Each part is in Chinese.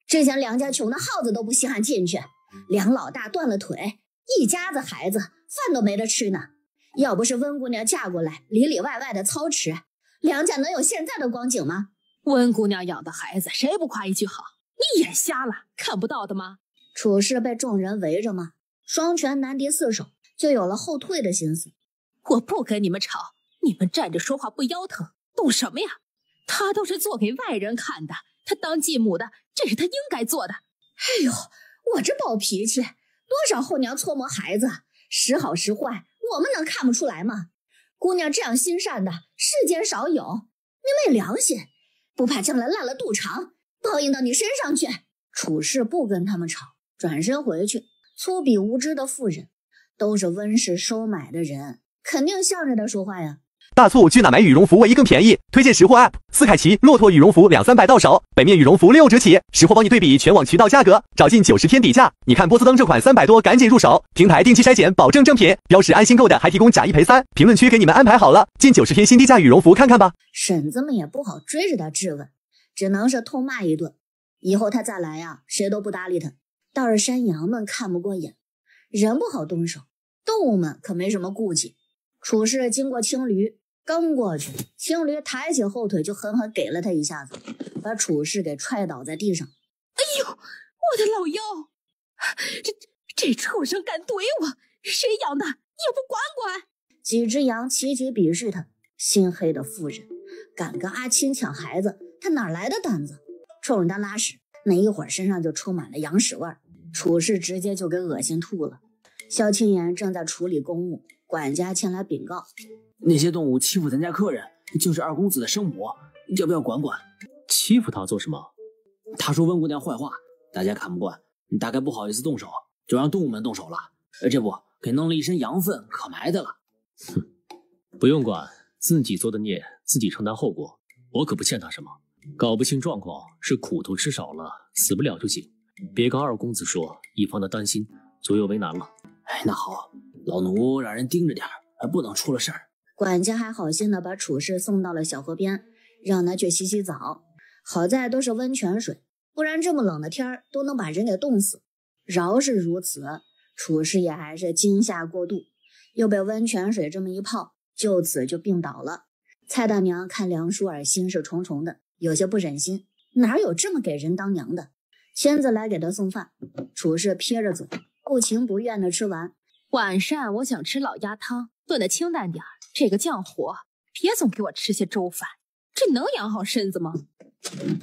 之前梁家穷的耗子都不稀罕进去，梁老大断了腿，一家子孩子饭都没得吃呢。要不是温姑娘嫁过来，里里外外的操持，梁家能有现在的光景吗？温姑娘养的孩子，谁不夸一句好？你眼瞎了，看不到的吗？楚氏被众人围着吗？双拳难敌四手，就有了后退的心思。我不跟你们吵，你们站着说话不腰疼，动什么呀？他都是做给外人看的，他当继母的，这是他应该做的。哎呦，我这暴脾气，多少后娘搓磨孩子，时好时坏，我们能看不出来吗？姑娘这样心善的，世间少有，你没良心，不怕将来烂了肚肠，报应到你身上去。楚氏不跟他们吵，转身回去。粗鄙无知的妇人，都是温氏收买的人，肯定向着他说话呀。大促去哪买羽绒服唯一更便宜？推荐识货 App， 斯凯奇骆驼羽绒服200-300到手，北面羽绒服6折起，识货帮你对比全网渠道价格，找尽90天底价。你看波司登这款300多，赶紧入手。平台定期筛检，保证正品，标识安心购的还提供假1赔3。评论区给你们安排好了，近90天新低价羽绒服看看吧。婶子们也不好追着他质问，只能是痛骂一顿。以后他再来呀，谁都不搭理他。倒是山羊们看不过眼，人不好动手，动物们可没什么顾忌。楚氏经过青驴，刚过去，青驴抬起后腿就狠狠给了他一下子，把楚氏给踹倒在地上。哎呦，我的老腰！这畜生敢怼我，谁养的也不管管！几只羊齐齐鄙视他，心黑的妇人敢跟阿青抢孩子，他哪来的胆子？冲着他拉屎，那一会儿身上就充满了羊屎味儿。楚氏直接就给恶心吐了。萧青言正在处理公务，管家前来禀告：那些动物欺负咱家客人，就是二公子的生母，要不要管管？欺负他做什么？他说温姑娘坏话，大家看不惯，大概不好意思动手，就让动物们动手了。这不给弄了一身羊粪，可埋汰了。哼，不用管，自己做的孽自己承担后果，我可不欠他什么。搞不清状况是苦头吃少了，死不了就行。别跟二公子说，以防他担心，左右为难了。那好，老奴让人盯着点，不能出了事儿。管家还好心的把楚氏送到了小河边，让他去洗洗澡。好在都是温泉水，不然这么冷的天都能把人给冻死。饶是如此，楚氏也还是惊吓过度，又被温泉水这么一泡，就此就病倒了。蔡大娘看梁淑儿心事重重的，有些不忍心，哪有这么给人当娘的？签子来给他送饭，楚氏撇着嘴，不情不愿的吃完。晚上我想吃老鸭汤，炖得清淡点，这个降火，别总给我吃些粥饭，这能养好身子吗？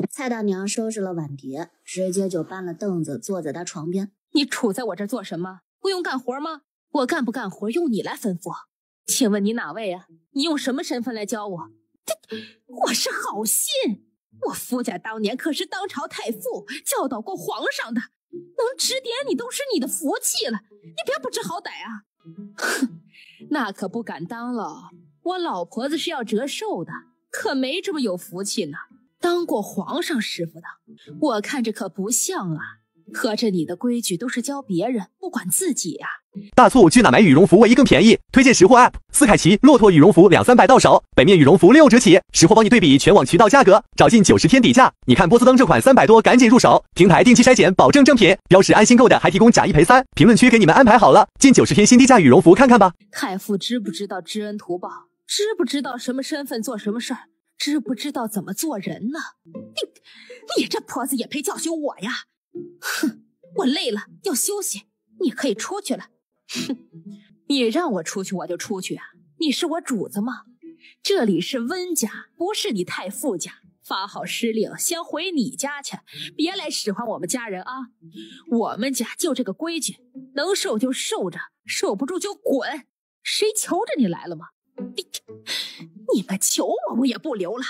蔡大娘收拾了碗碟，直接就搬了凳子坐在他床边。你杵在我这做什么？不用干活吗？我干不干活用你来吩咐。请问你哪位啊？你用什么身份来教我？我是好心，我夫家当年可是当朝太傅，教导过皇上的，能指点你都是你的福气了，你别不知好歹啊！哼，那可不敢当了，我老婆子是要折寿的，可没这么有福气呢。当过皇上师傅的，我看着可不像啊。合着你的规矩都是教别人，不管自己啊。大促去哪买羽绒服唯一更便宜？推荐识货 App， 斯凯奇骆驼羽绒服200-300到手，北面羽绒服6折起，识货帮你对比全网渠道价格，找尽90天底价。你看波司登这款300多，赶紧入手。平台定期筛检，保证正品，标识安心购的还提供假1赔3。评论区给你们安排好了，近90天新低价羽绒服看看吧。太傅知不知道知恩图报？知不知道什么身份做什么事儿？知不知道怎么做人呢？你这婆子也配教训我呀？哼，我累了要休息，你可以出去了。哼，你让我出去我就出去啊？你是我主子吗？这里是温家，不是你太傅家。发好施令，先回你家去，别来使唤我们家人啊！我们家就这个规矩，能受就受着，受不住就滚。谁求着你来了吗？你们求我，我也不留了。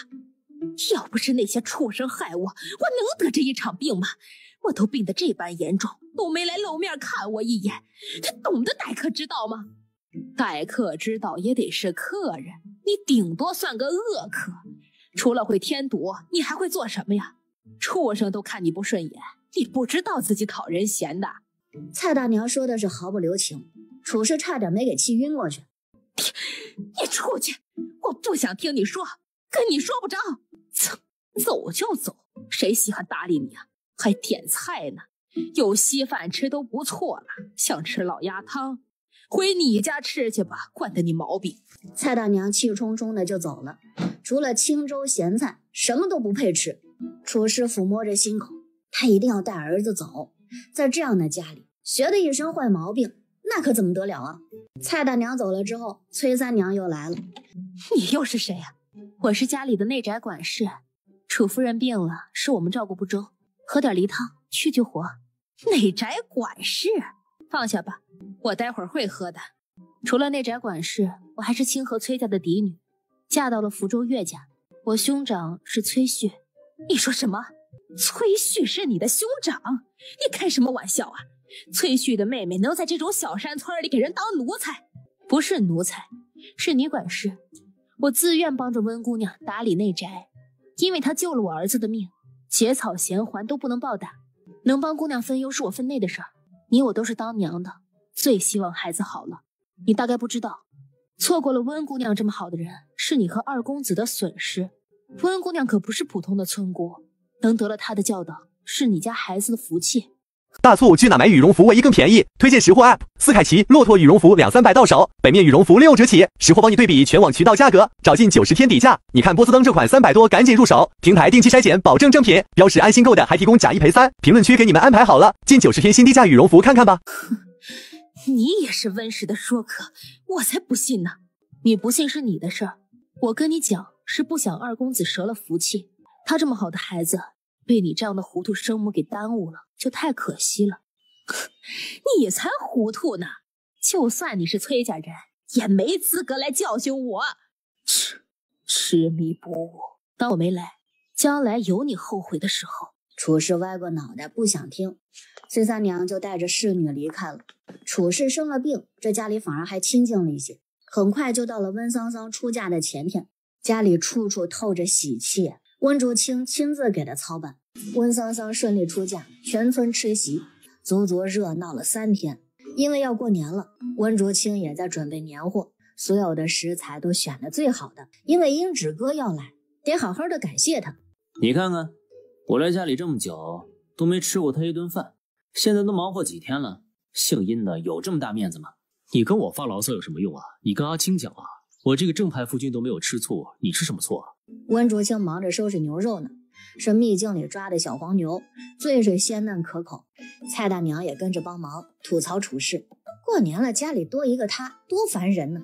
要不是那些畜生害我，我能得这一场病吗？我都病得这般严重，都没来露面看我一眼。他懂得待客之道吗？待客之道也得是客人，你顶多算个恶客。除了会添堵，你还会做什么呀？畜生都看你不顺眼，你不知道自己讨人嫌的。蔡大娘说的是毫不留情，楚氏差点没给气晕过去。你出去，我不想听你说，跟你说不着。走就走，谁稀罕搭理你啊？还点菜呢，有稀饭吃都不错了，想吃老鸭汤，回你家吃去吧，惯得你毛病。蔡大娘气冲冲的就走了，除了清粥咸菜，什么都不配吃。楚师抚摸着心口，他一定要带儿子走，在这样的家里学的一身坏毛病，那可怎么得了啊？蔡大娘走了之后，崔三娘又来了。你又是谁呀？我是家里的内宅管事，楚夫人病了，是我们照顾不周，喝点梨汤去火。内宅管事，放下吧，我待会儿会喝的。除了内宅管事，我还是清河崔家的嫡女，嫁到了福州岳家。我兄长是崔旭。你说什么？崔旭是你的兄长？你开什么玩笑啊？崔旭的妹妹能在这种小山村里给人当奴才？不是奴才，是你管事。我自愿帮着温姑娘打理内宅，因为她救了我儿子的命，结草衔环都不能报答，能帮姑娘分忧是我分内的事儿。你我都是当娘的，最希望孩子好了。你大概不知道，错过了温姑娘这么好的人，是你和二公子的损失。温姑娘可不是普通的村姑，能得了她的教导，是你家孩子的福气。大促去哪买羽绒服唯一更便宜？推荐识货 App， 斯凯奇、骆驼羽绒服200-300到手，北面羽绒服6折起，识货帮你对比全网渠道价格，找尽90天底价。你看波司登这款300多，赶紧入手，平台定期筛检，保证正品，标识安心购的还提供假1赔3，评论区给你们安排好了，近90天新低价羽绒服看看吧。你也是温室的说客，我才不信呢。你不信是你的事儿，我跟你讲是不想二公子折了福气，他这么好的孩子被你这样的糊涂生母给耽误了，就太可惜了。你才糊涂呢，就算你是崔家人，也没资格来教训我。痴迷不悟，当我没来，将来有你后悔的时候。楚氏歪过脑袋不想听，崔三娘就带着侍女离开了。楚氏生了病，这家里反而还清静了一些。很快就到了温桑桑出嫁的前天，家里处处透着喜气，温竹清亲自给她操办。温桑桑顺利出嫁，全村吃席，足足热闹了3天。因为要过年了，温竹清也在准备年货，所有的食材都选了最好的，因为英指哥要来，得好好的感谢他。你看看，我来家里这么久都没吃过他一顿饭，现在都忙活几天了，姓殷的有这么大面子吗？你跟我发牢骚有什么用啊？你跟阿青讲啊，我这个正牌夫君都没有吃醋，你吃什么醋啊？温竹清忙着收拾牛肉呢，是秘境里抓的小黄牛，最是鲜嫩可口。蔡大娘也跟着帮忙吐槽楚氏，过年了家里多一个他，多烦人呢，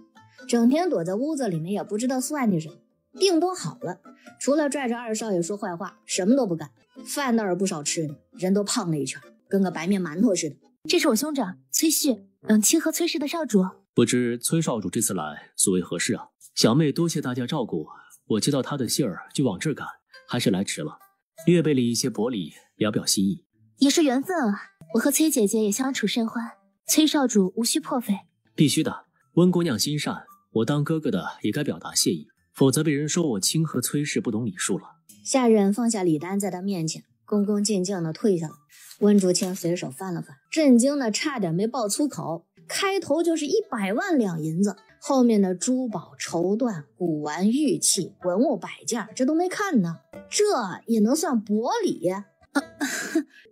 整天躲在屋子里面也不知道算计什么。病都好了，除了拽着二少爷说坏话，什么都不干。饭倒是不少吃呢，人都胖了一圈，跟个白面馒头似的。这是我兄长崔旭，清河崔氏的少主。不知崔少主这次来所谓何事啊？小妹多谢大家照顾，我接到他的信儿就往这儿赶，还是来迟了。略备了一些薄礼，表表心意。也是缘分啊，我和崔姐姐也相处甚欢，崔少主无需破费。必须的，温姑娘心善，我当哥哥的也该表达谢意，否则被人说我清河崔氏不懂礼数了。下人放下礼单，在他面前恭恭敬敬地退下了。温竹清随手翻了翻，震惊的差点没爆粗口。开头就是100万两银子，后面的珠宝、绸缎、古玩、玉器、文物摆件，这都没看呢，这也能算薄礼？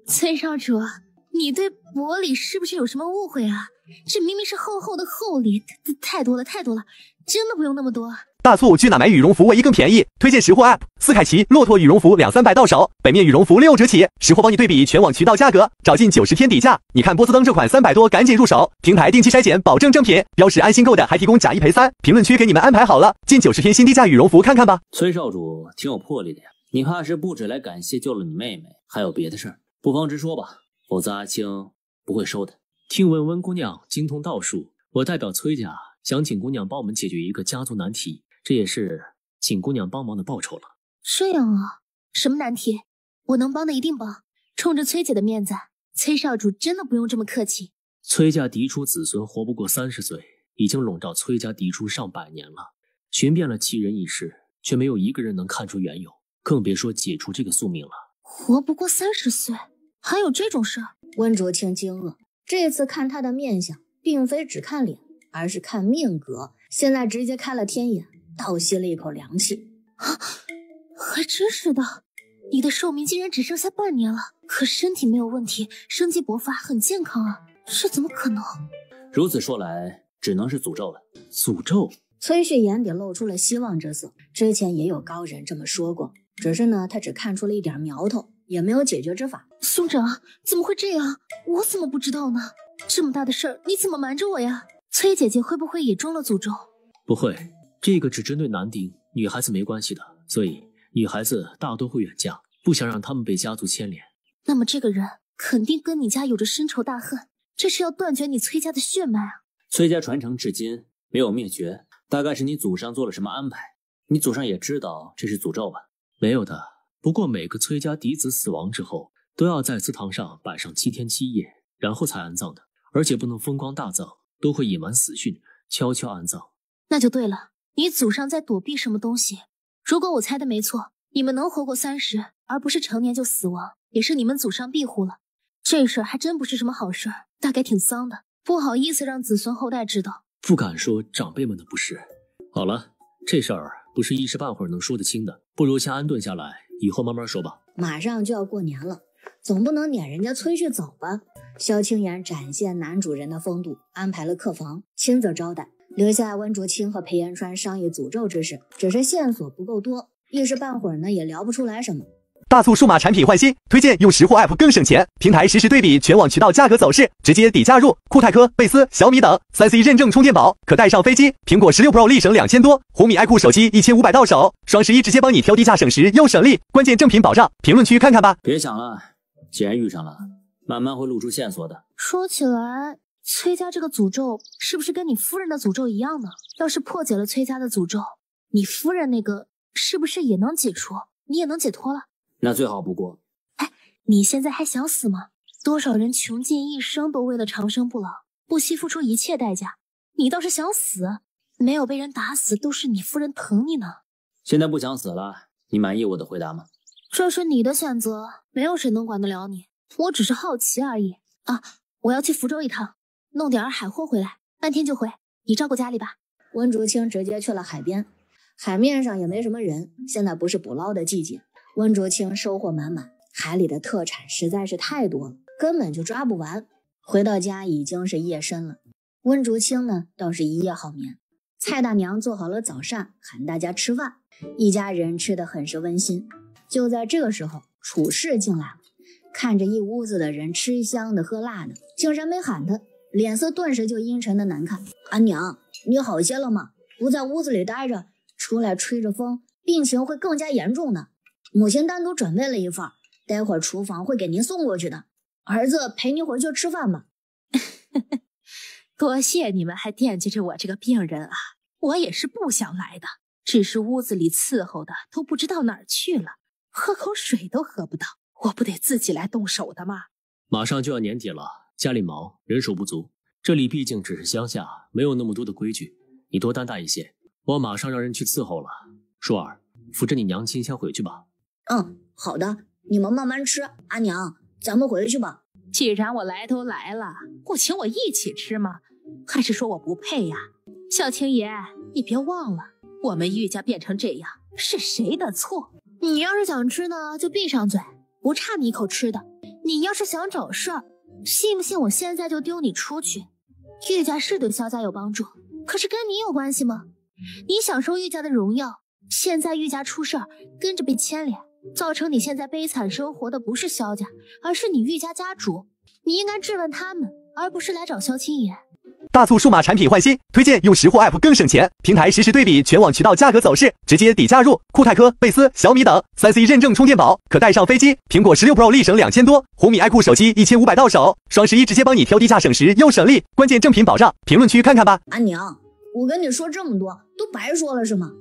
崔少主，你对薄礼是不是有什么误会啊？这明明是厚厚的厚礼，太多了，太多了，真的不用那么多。大促去哪买羽绒服唯一更便宜？推荐识货 App， 斯凯奇、骆驼羽绒服200-300到手，北面羽绒服6折起，识货帮你对比全网渠道价格，找尽90天底价。你看波司登这款300多，赶紧入手，平台定期筛检，保证正品，标识安心购的还提供假1赔3，评论区给你们安排好了，近90天新低价羽绒服看看吧。崔少主挺有魄力的呀，你怕是不止来感谢救了你妹妹，还有别的事儿，不妨直说吧，否则阿青不会收的。听闻温姑娘精通道术，我代表崔家想请姑娘帮我们解决一个家族难题，这也是请姑娘帮忙的报酬了。这样啊，什么难题？我能帮的一定帮。冲着崔姐的面子，崔少主真的不用这么客气。崔家嫡出子孙活不过30岁，已经笼罩崔家嫡出上百年了，寻遍了奇人异事，却没有一个人能看出缘由，更别说解除这个宿命了。活不过30岁，还有这种事？温竹清惊愕，这次看他的面相，并非只看脸，而是看命格，现在直接开了天眼，倒吸了一口凉气。还真是的，你的寿命竟然只剩下半年了，可身体没有问题，生机勃发，很健康啊，这怎么可能？如此说来，只能是诅咒了。诅咒？崔旭眼底露出了希望之色。之前也有高人这么说过，只是呢，他只看出了一点苗头，也没有解决之法。兄长，怎么会这样？我怎么不知道呢？这么大的事儿，你怎么瞒着我呀？崔姐姐会不会也中了诅咒？不会，这个只针对男丁，女孩子没关系的，所以女孩子大多会远嫁，不想让他们被家族牵连。那么这个人肯定跟你家有着深仇大恨，这是要断绝你崔家的血脉啊！崔家传承至今没有灭绝，大概是你祖上做了什么安排。你祖上也知道这是诅咒吧？没有的，不过每个崔家嫡子死亡之后，都要在祠堂上摆上7天7夜，然后才安葬的，而且不能风光大葬，都会隐瞒死讯，悄悄安葬。那就对了，你祖上在躲避什么东西？如果我猜的没错，你们能活过30，而不是成年就死亡，也是你们祖上庇护了。这事儿还真不是什么好事，大概挺丧的，不好意思让子孙后代知道。不敢说长辈们的不是。好了，这事儿不是一时半会儿能说得清的，不如先安顿下来，以后慢慢说吧。马上就要过年了，总不能撵人家崔旭走吧？萧青言展现男主人的风度，安排了客房，亲自招待，留下温竹清和裴延川商议诅咒之事。只是线索不够多，一时半会儿呢也聊不出来什么。大促数码产品换新，推荐用识货 App 更省钱。平台实时对比全网渠道价格走势，直接抵价入酷泰科、贝斯、小米等。3C 认证充电宝，可带上飞机。苹果16 Pro 立省2000多，红米 iQOO 手机1500到手。双11直接帮你挑低价省时又省力，关键正品保障。评论区看看吧。别想了，既然遇上了，慢慢会露出线索的。说起来，崔家这个诅咒是不是跟你夫人的诅咒一样呢？要是破解了崔家的诅咒，你夫人那个是不是也能解除？你也能解脱了？那最好不过。哎，你现在还想死吗？多少人穷尽一生都为了长生不老，不惜付出一切代价。你倒是想死，没有被人打死都是你夫人疼你呢。现在不想死了，你满意我的回答吗？这是你的选择，没有谁能管得了你。我只是好奇而已啊！我要去福州一趟，弄点海货回来，半天就回。你照顾家里吧。温竹清直接去了海边，海面上也没什么人，现在不是捕捞的季节。温竹清收获满满，海里的特产实在是太多了，根本就抓不完。回到家已经是夜深了，温竹清呢倒是一夜好眠。蔡大娘做好了早膳，喊大家吃饭，一家人吃得很是温馨。就在这个时候，楚氏进来了，看着一屋子的人吃香的喝辣的，竟然没喊他，脸色顿时就阴沉的难看。阿娘，你好些了吗？不在屋子里待着，出来吹着风，病情会更加严重的。母亲单独准备了一份，待会儿厨房会给您送过去的。儿子陪您回去吃饭吧。多谢你们还惦记着我这个病人啊，我也是不想来的，只是屋子里伺候的都不知道哪儿去了，喝口水都喝不到，我不得自己来动手的吗？马上就要年底了，家里忙，人手不足，这里毕竟只是乡下，没有那么多的规矩，你多担待一些，我马上让人去伺候了。舒儿，扶着你娘亲先回去吧。好的，你们慢慢吃。阿娘，咱们回去吧。既然我来都来了，不请我一起吃吗？还是说我不配呀？小青爷，你别忘了，我们玉家变成这样是谁的错？你要是想吃呢，就闭上嘴，不差你一口吃的。你要是想找事儿，信不信我现在就丢你出去？玉家是对萧家有帮助，可是跟你有关系吗？你享受玉家的荣耀，现在玉家出事儿，跟着被牵连，造成你现在悲惨生活的不是萧家，而是你玉家家主。你应该质问他们，而不是来找萧青爷。大促数码产品换新，推荐用识货 App 更省钱。平台实时对比全网渠道价格走势，直接抵价入酷泰科、贝斯、小米等。3C 认证充电宝，可带上飞机。苹果16 Pro 立省2000多，红米 iQOO 手机1500到手。双11直接帮你挑低价省时又省力，关键正品保障。评论区看看吧。阿娘，我跟你说这么多都白说了是吗？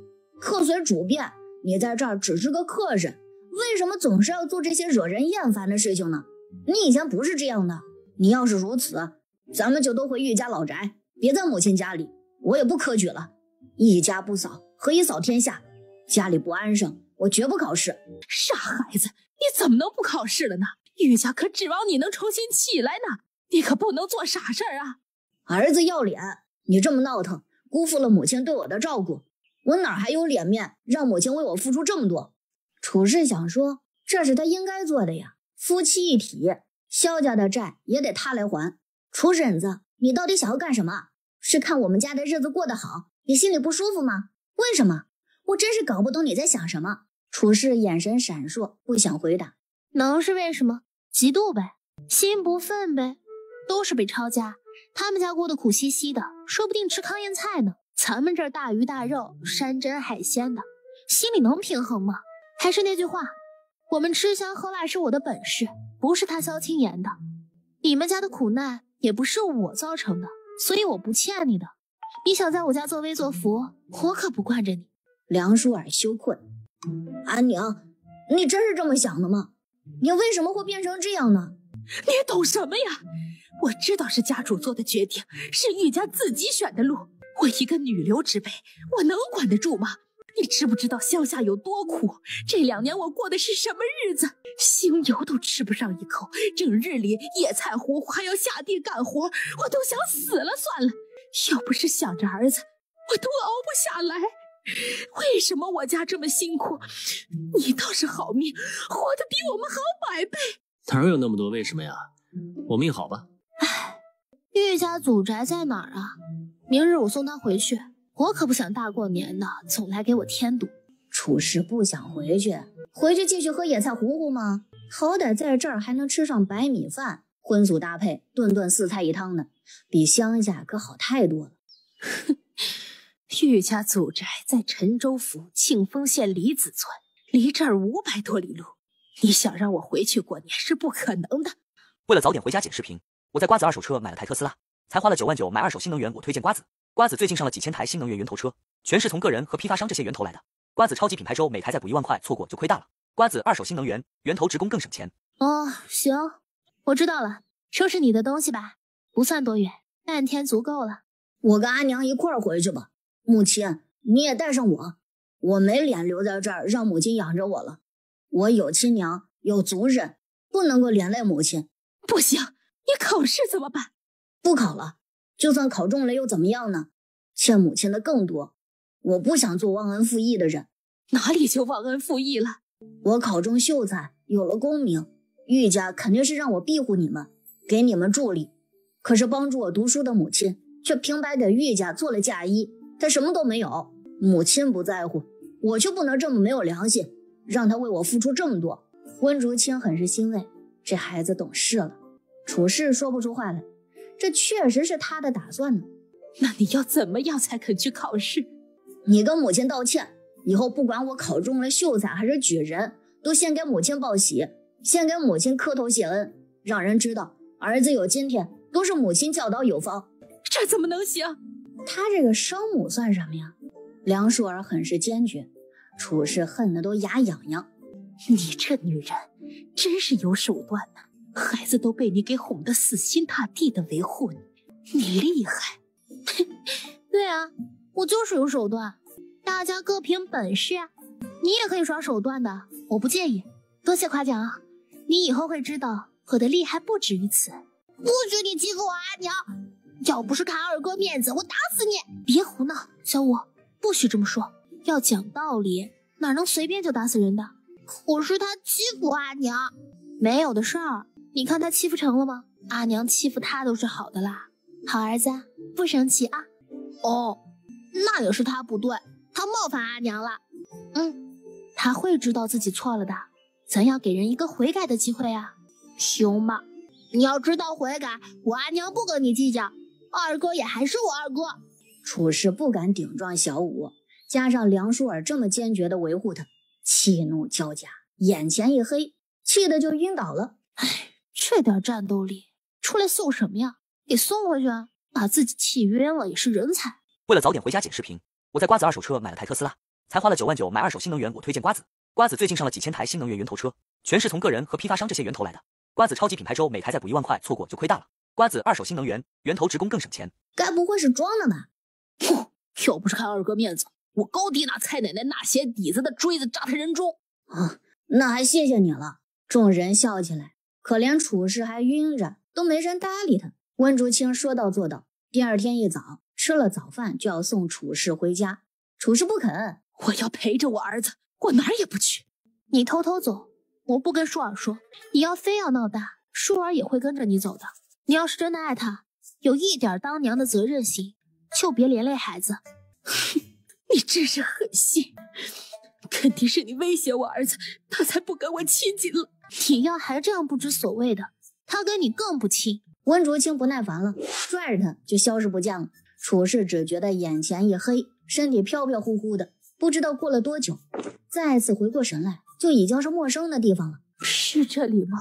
客随主便，你在这儿只是个客人，为什么总是要做这些惹人厌烦的事情呢？你以前不是这样的，你要是如此，咱们就都回玉家老宅，别在母亲家里，我也不科举了。一家不扫，何以扫天下？家里不安生，我绝不考试。傻孩子，你怎么能不考试了呢？玉家可指望你能重新起来呢，你可不能做傻事儿啊！儿子要脸，你这么闹腾，辜负了母亲对我的照顾，我哪还有脸面让母亲为我付出这么多？楚氏想说，这是他应该做的呀。夫妻一体，萧家的债也得他来还。楚婶子，你到底想要干什么？是看我们家的日子过得好，你心里不舒服吗？为什么？我真是搞不懂你在想什么。楚氏眼神闪烁，不想回答。能是为什么？嫉妒呗，心不忿呗，都是北抄家，他们家过得苦兮兮的，说不定吃糠咽菜呢。咱们这儿大鱼大肉，山珍海鲜的，心里能平衡吗？还是那句话，我们吃香喝辣是我的本事，不是他萧青言的。你们家的苦难也不是我造成的，所以我不欠你的。你想在我家作威作福，我可不惯着你。梁舒尔羞愧。阿娘，你真是这么想的吗？你为什么会变成这样呢？你懂什么呀？我知道是家主做的决定，是玉家自己选的路。我一个女流之辈，我能管得住吗？你知不知道乡下有多苦？这2年我过的是什么日子？腥油都吃不上一口，整日里野菜胡还要下地干活，我都想死了算了。要不是想着儿子，我都熬不下来。为什么我家这么辛苦，你倒是好命，活得比我们好100倍？哪有那么多为什么呀？我命好吧？唉，玉家祖宅在哪儿啊？明日我送他回去，我可不想大过年的总来给我添堵。楚氏不想回去继续喝野菜糊糊吗？好歹在这儿还能吃上白米饭，荤素搭配，顿顿4菜1汤的，比乡下可好太多了。玉家祖宅在陈州府庆丰县李子村，离这儿500多里路。你想让我回去过年是不可能的。为了早点回家剪视频，我在瓜子二手车买了台特斯拉，才花了9万9买二手新能源。我推荐瓜子，瓜子最近上了几千台新能源源头车，全是从个人和批发商这些源头来的。瓜子超级品牌周，每台再补1万块，错过就亏大了。瓜子二手新能源源头直供更省钱。哦，行，我知道了，收拾你的东西吧，不算多远，半天足够了。我跟阿娘一块儿回去吧。母亲，你也带上我，我没脸留在这儿让母亲养着我了。我有亲娘，有族人，不能够连累母亲。不行，你考试怎么办？不考了，就算考中了又怎么样呢？欠母亲的更多。我不想做忘恩负义的人。哪里就忘恩负义了？我考中秀才，有了功名，玉家肯定是让我庇护你们，给你们助力。可是帮助我读书的母亲，却平白给玉家做了嫁衣，她什么都没有。母亲不在乎，我就不能这么没有良心，让她为我付出这么多。温竹清很是欣慰，这孩子懂事了。楚氏说不出话来，这确实是他的打算呢。那你要怎么样才肯去考试？你跟母亲道歉，以后不管我考中了秀才还是举人，都先给母亲报喜，先给母亲磕头谢恩，让人知道儿子有今天都是母亲教导有方。这怎么能行？他这个生母算什么呀？梁淑儿很是坚决，楚氏恨得都牙痒痒。你这女人真是有手段呢，孩子都被你给哄得死心塌地的维护你，你厉害。对啊，我就是有手段，大家各凭本事啊。你也可以耍手段的，我不介意。多谢夸奖啊，你以后会知道我的厉害不止于此。不许你欺负我阿娘，要不是看二哥面子，我打死你！别胡闹，小五，不许这么说，要讲道理，哪能随便就打死人的？可是他欺负阿娘，没有的事儿。你看他欺负成了吗？阿娘欺负他都是好的啦。好儿子，不生气啊。哦，那也是他不对，他冒犯阿娘了。他会知道自己错了的，咱要给人一个悔改的机会啊。行吧，你要知道悔改，我阿娘不跟你计较，二哥也还是我二哥。楚氏不敢顶撞小五，加上梁淑儿这么坚决地维护他，气怒交加，眼前一黑，气得就晕倒了。哎，这点战斗力，出来送什么呀？给送回去啊！把自己气晕了也是人才。为了早点回家剪视频，我在瓜子二手车买了台特斯拉，才花了9万9买二手新能源。我推荐瓜子，瓜子最近上了几千台新能源源头车，全是从个人和批发商这些源头来的。瓜子超级品牌周，每台再补1万块，错过就亏大了。瓜子二手新能源源头直供更省钱。该不会是装的吧？哼，要不是看二哥面子，我高低拿蔡奶奶纳鞋底子的锥子扎他人中。那还谢谢你了。众人笑起来，可怜楚氏还晕着，都没人搭理他。温竹清说到做到，第二天一早吃了早饭就要送楚氏回家。楚氏不肯，我要陪着我儿子，我哪儿也不去。你偷偷走，我不跟舒儿说，你要非要闹大，舒儿也会跟着你走的。你要是真的爱他，有一点当娘的责任心，就别连累孩子。你真是狠心，肯定是你威胁我儿子，他才不跟我亲近了。你要还这样不知所谓的，他跟你更不亲。温竹清不耐烦了，拽着他就消失不见了。楚氏只觉得眼前一黑，身体飘飘忽忽的，不知道过了多久，再次回过神来，就已经是陌生的地方了。是这里吗？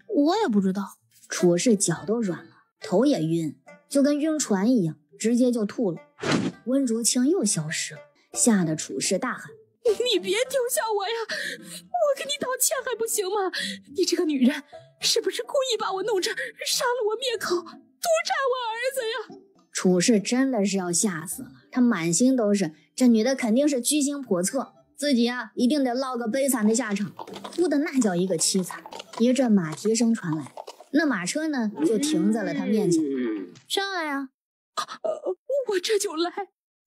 我也不知道。楚氏脚都软了，头也晕，就跟晕船一样，直接就吐了。温竹清又消失了，吓得楚氏大喊：你别丢下我呀！我给你道歉还不行吗？你这个女人是不是故意把我弄这儿，杀了我灭口，毒杀我儿子呀？楚氏真的是要吓死了，他满心都是这女的肯定是居心叵测，自己啊一定得落个悲惨的下场，哭的那叫一个凄惨。一阵马蹄声传来，那马车呢就停在了他面前。上来呀！我这就来。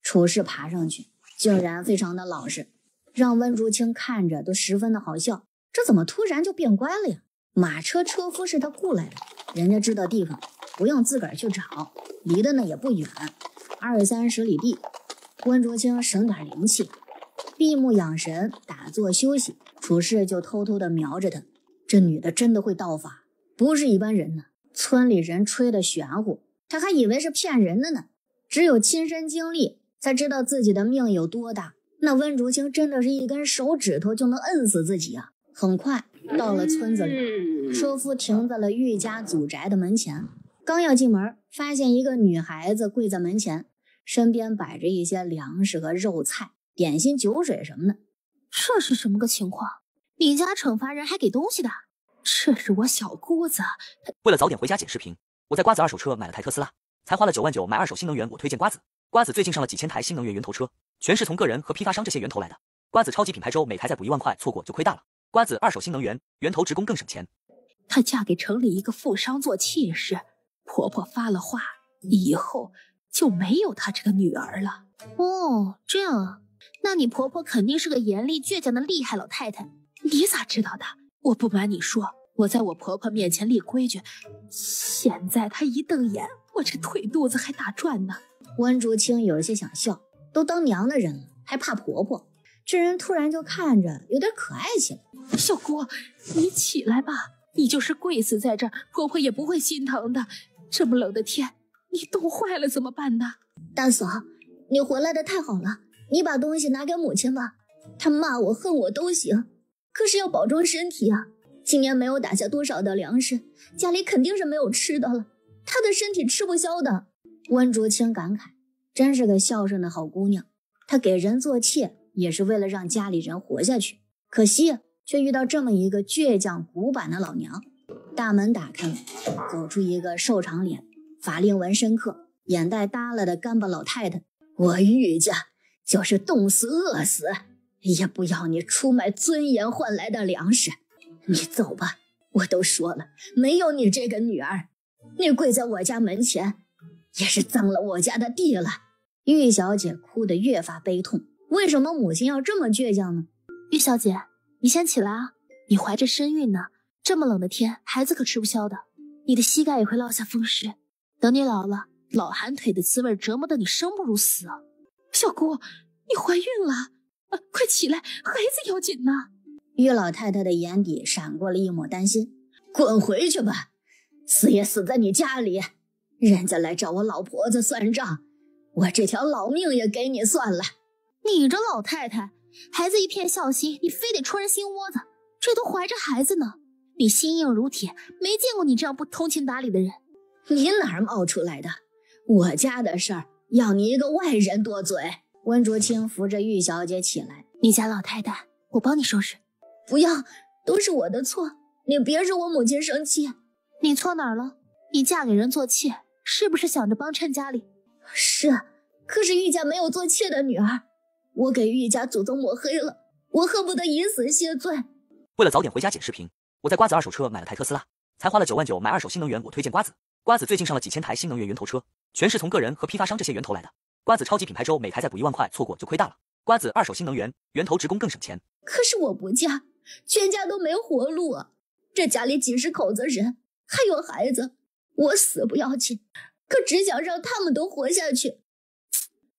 楚氏爬上去，竟然非常的老实，让温竹清看着都十分的好笑。这怎么突然就变乖了呀？马车车夫是他雇来的，人家知道地方，不用自个儿去找，离得呢也不远，20-30里地。温竹清省点灵气，闭目养神，打坐休息。楚氏就偷偷的瞄着他，这女的真的会道法，不是一般人呢。村里人吹的玄乎，他还以为是骗人的呢。只有亲身经历，才知道自己的命有多大。那温竹清真的是一根手指头就能摁死自己啊！很快到了村子里，车夫停在了玉家祖宅的门前。刚要进门，发现一个女孩子跪在门前，身边摆着一些粮食和肉菜、点心、酒水什么的。这是什么个情况？你家惩罚人还给东西的？这是我小姑子。为了早点回家剪视频，我在瓜子二手车买了台特斯拉，才花了9万9买二手新能源。我推荐瓜子，瓜子最近上了几千台新能源源头车，全是从个人和批发商这些源头来的。瓜子超级品牌周每台再补1万块，错过就亏大了。瓜子二手新能源源头职工更省钱。她嫁给城里一个富商做妾室，婆婆发了话，以后就没有她这个女儿了。哦，这样啊，那你婆婆肯定是个严厉倔强的厉害老太太。你咋知道的？我不瞒你说，我在我婆婆面前立规矩，现在她一瞪眼，我这腿肚子还打转呢。温竹清有些想笑，都当娘的人了，还怕婆婆？这人突然就看着有点可爱起来。小姑，你起来吧，你就是跪死在这儿，婆婆也不会心疼的。这么冷的天，你冻坏了怎么办呢？大嫂，你回来的太好了，你把东西拿给母亲吧，她骂我恨我都行，可是要保重身体啊。今年没有打下多少的粮食，家里肯定是没有吃的了，她的身体吃不消的。温竹清感慨，真是个孝顺的好姑娘，她给人做妾也是为了让家里人活下去，可惜却遇到这么一个倔强古板的老娘。大门打开了，走出一个瘦长脸、法令纹深刻、眼袋耷拉的干巴老太太。我玉家就是冻死饿死，也不要你出卖尊严换来的粮食。你走吧，我都说了，没有你这个女儿，你跪在我家门前，也是脏了我家的地了。玉小姐哭得越发悲痛，为什么母亲要这么倔强呢？玉小姐，你先起来啊，你怀着身孕呢，这么冷的天，孩子可吃不消的，你的膝盖也会落下风湿，等你老了，老寒腿的滋味折磨得你生不如死啊！小姑，你怀孕了，快起来，孩子要紧呢。玉老太太的眼底闪过了一抹担心。滚回去吧，死也死在你家里，人家来找我老婆子算账，我这条老命也给你算了。你这老太太，孩子一片孝心，你非得戳人心窝子，这都怀着孩子呢，你心硬如铁，没见过你这样不通情达理的人。你哪儿冒出来的？我家的事儿要你一个外人多嘴。温竹清扶着玉小姐起来，你家老太太，我帮你收拾。不要，都是我的错，你别惹我母亲生气。你错哪儿了？你嫁给人做妾，是不是想着帮衬家里？是，可是玉家没有做妾的女儿，我给玉家祖宗抹黑了，我恨不得以死谢罪。为了早点回家剪视频，我在瓜子二手车买了台特斯拉，才花了9万9买二手新能源。我推荐瓜子，瓜子最近上了几千台新能源源头车，全是从个人和批发商这些源头来的。瓜子超级品牌周每台再补1万块，错过就亏大了。瓜子二手新能源源头职工更省钱。可是我不嫁，全家都没活路啊！这家里几十口子人，还有孩子，我死不要紧，可只想让他们都活下去。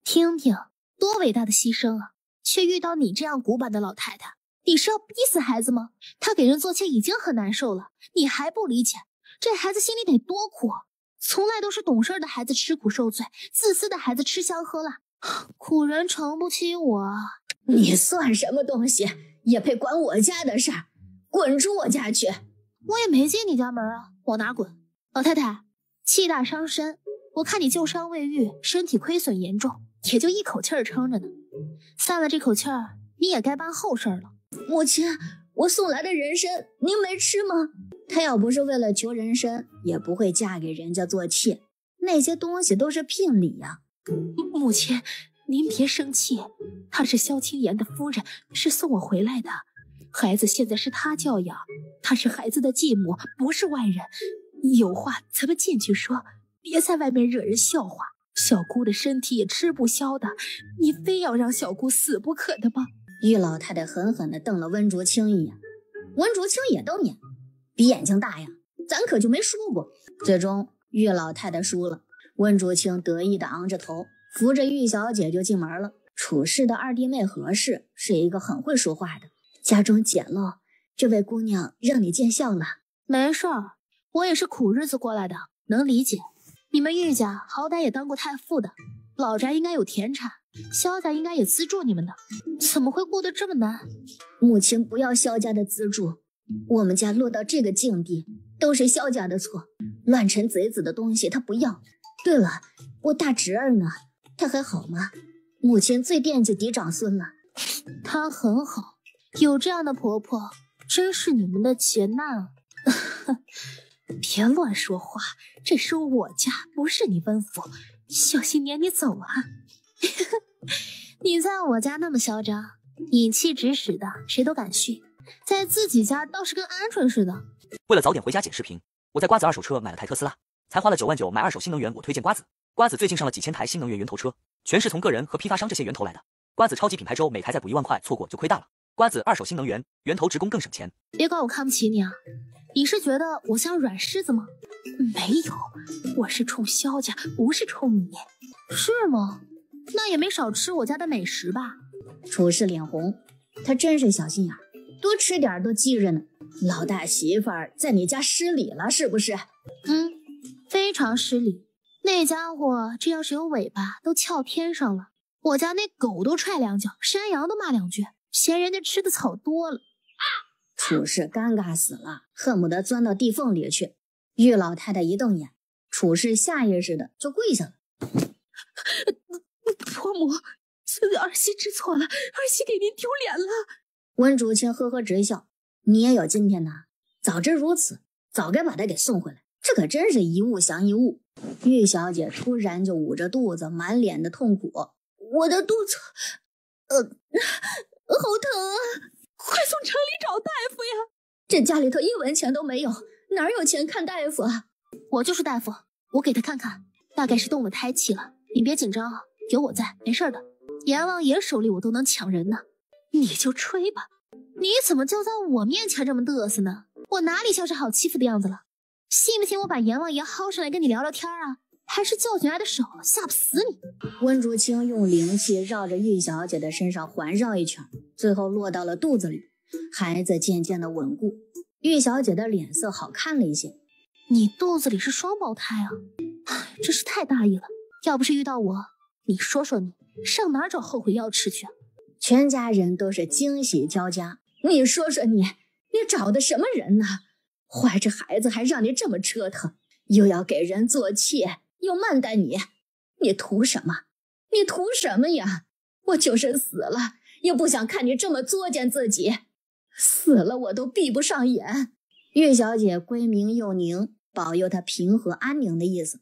听听，多伟大的牺牲啊！却遇到你这样古板的老太太，你是要逼死孩子吗？她给人做妾已经很难受了，你还不理解，这孩子心里得多苦啊！从来都是懂事的孩子吃苦受罪，自私的孩子吃香喝辣，苦人承不起我。你算什么东西，也配管我家的事儿？滚出我家去！我也没进你家门啊，往哪滚？老太太，气大伤身，我看你旧伤未愈，身体亏损严重，也就一口气儿撑着呢。散了这口气儿，你也该办后事了。母亲，我送来的人参您没吃吗？她要不是为了求人参，也不会嫁给人家做妾。那些东西都是聘礼呀。母亲，您别生气，她是萧青言的夫人，是送我回来的。孩子现在是她教养，她是孩子的继母，不是外人。有话咱们进去说，别在外面惹人笑话。小姑的身体也吃不消的，你非要让小姑死不可的吗？玉老太太狠狠地瞪了温竹清一眼，温竹清也瞪眼，比眼睛大呀，咱可就没输过。最终玉老太太输了，温竹清得意地昂着头，扶着玉小姐就进门了。楚氏的二弟妹何氏是一个很会说话的，家中简陋，这位姑娘让你见笑了。没事儿，我也是苦日子过来的，能理解。你们玉家好歹也当过太傅的，老宅应该有田产，萧家应该也资助你们的，怎么会过得这么难？母亲不要萧家的资助，我们家落到这个境地都是萧家的错，乱臣贼子的东西他不要。对了，我大侄儿呢？他还好吗？母亲最惦记嫡长孙了。他很好，有这样的婆婆真是你们的劫难啊。别乱说话，这是我家，不是你温府，小心撵你走啊。你在我家那么嚣张，隐气指使的，谁都敢续，在自己家倒是跟鹌鹑似的。为了早点回家剪视频，我在瓜子二手车买了台特斯拉，才花了9万9买二手新能源。我推荐瓜子，瓜子最近上了几千台新能源源头车，全是从个人和批发商这些源头来的。瓜子超级品牌周每台再补1万块，错过就亏大了。瓜子二手新能源源头直供更省钱。别怪我看不起你啊，你是觉得我像软柿子吗？没有，我是冲萧家，不是冲你。是吗？那也没少吃我家的美食吧？楚氏脸红，他真是小心眼，多吃点都记着呢。老大媳妇儿在你家失礼了是不是？非常失礼。那家伙这要是有尾巴都翘天上了，我家那狗都踹2脚，山羊都骂2句，嫌人家吃的草多了。楚氏尴尬死了，恨不得钻到地缝里去。玉老太太一瞪眼，楚氏下意识的就跪下了。婆母，儿媳知错了，儿媳给您丢脸了。温竹清呵呵直笑，你也有今天呐，早知如此，早该把他给送回来。这可真是一物降一物。玉小姐突然就捂着肚子，满脸的痛苦。我的肚子，好疼啊！快送城里找大夫呀！这家里头1文钱都没有，哪有钱看大夫啊？我就是大夫，我给他看看，大概是动了胎气了。你别紧张啊，有我在，没事的。阎王爷手里我都能抢人呢，你就吹吧。你怎么就在我面前这么嘚瑟呢？我哪里像是好欺负的样子了？信不信我把阎王爷薅上来跟你聊聊天啊？还是教训挨的少，吓不死你。温竹清用灵气绕着玉小姐的身上环绕一圈，最后落到了肚子里，孩子渐渐的稳固，玉小姐的脸色好看了一些。你肚子里是双胞胎啊？真是太大意了。要不是遇到我，你说说你上哪找后悔药吃去？全家人都是惊喜交加。你说说你找的什么人呢？怀着孩子还让你这么折腾，又要给人做妾，又慢待你，你图什么？你图什么呀？我就是死了，也不想看你这么作践自己。死了我都闭不上眼。玉小姐归明又宁，保佑她平和安宁的意思。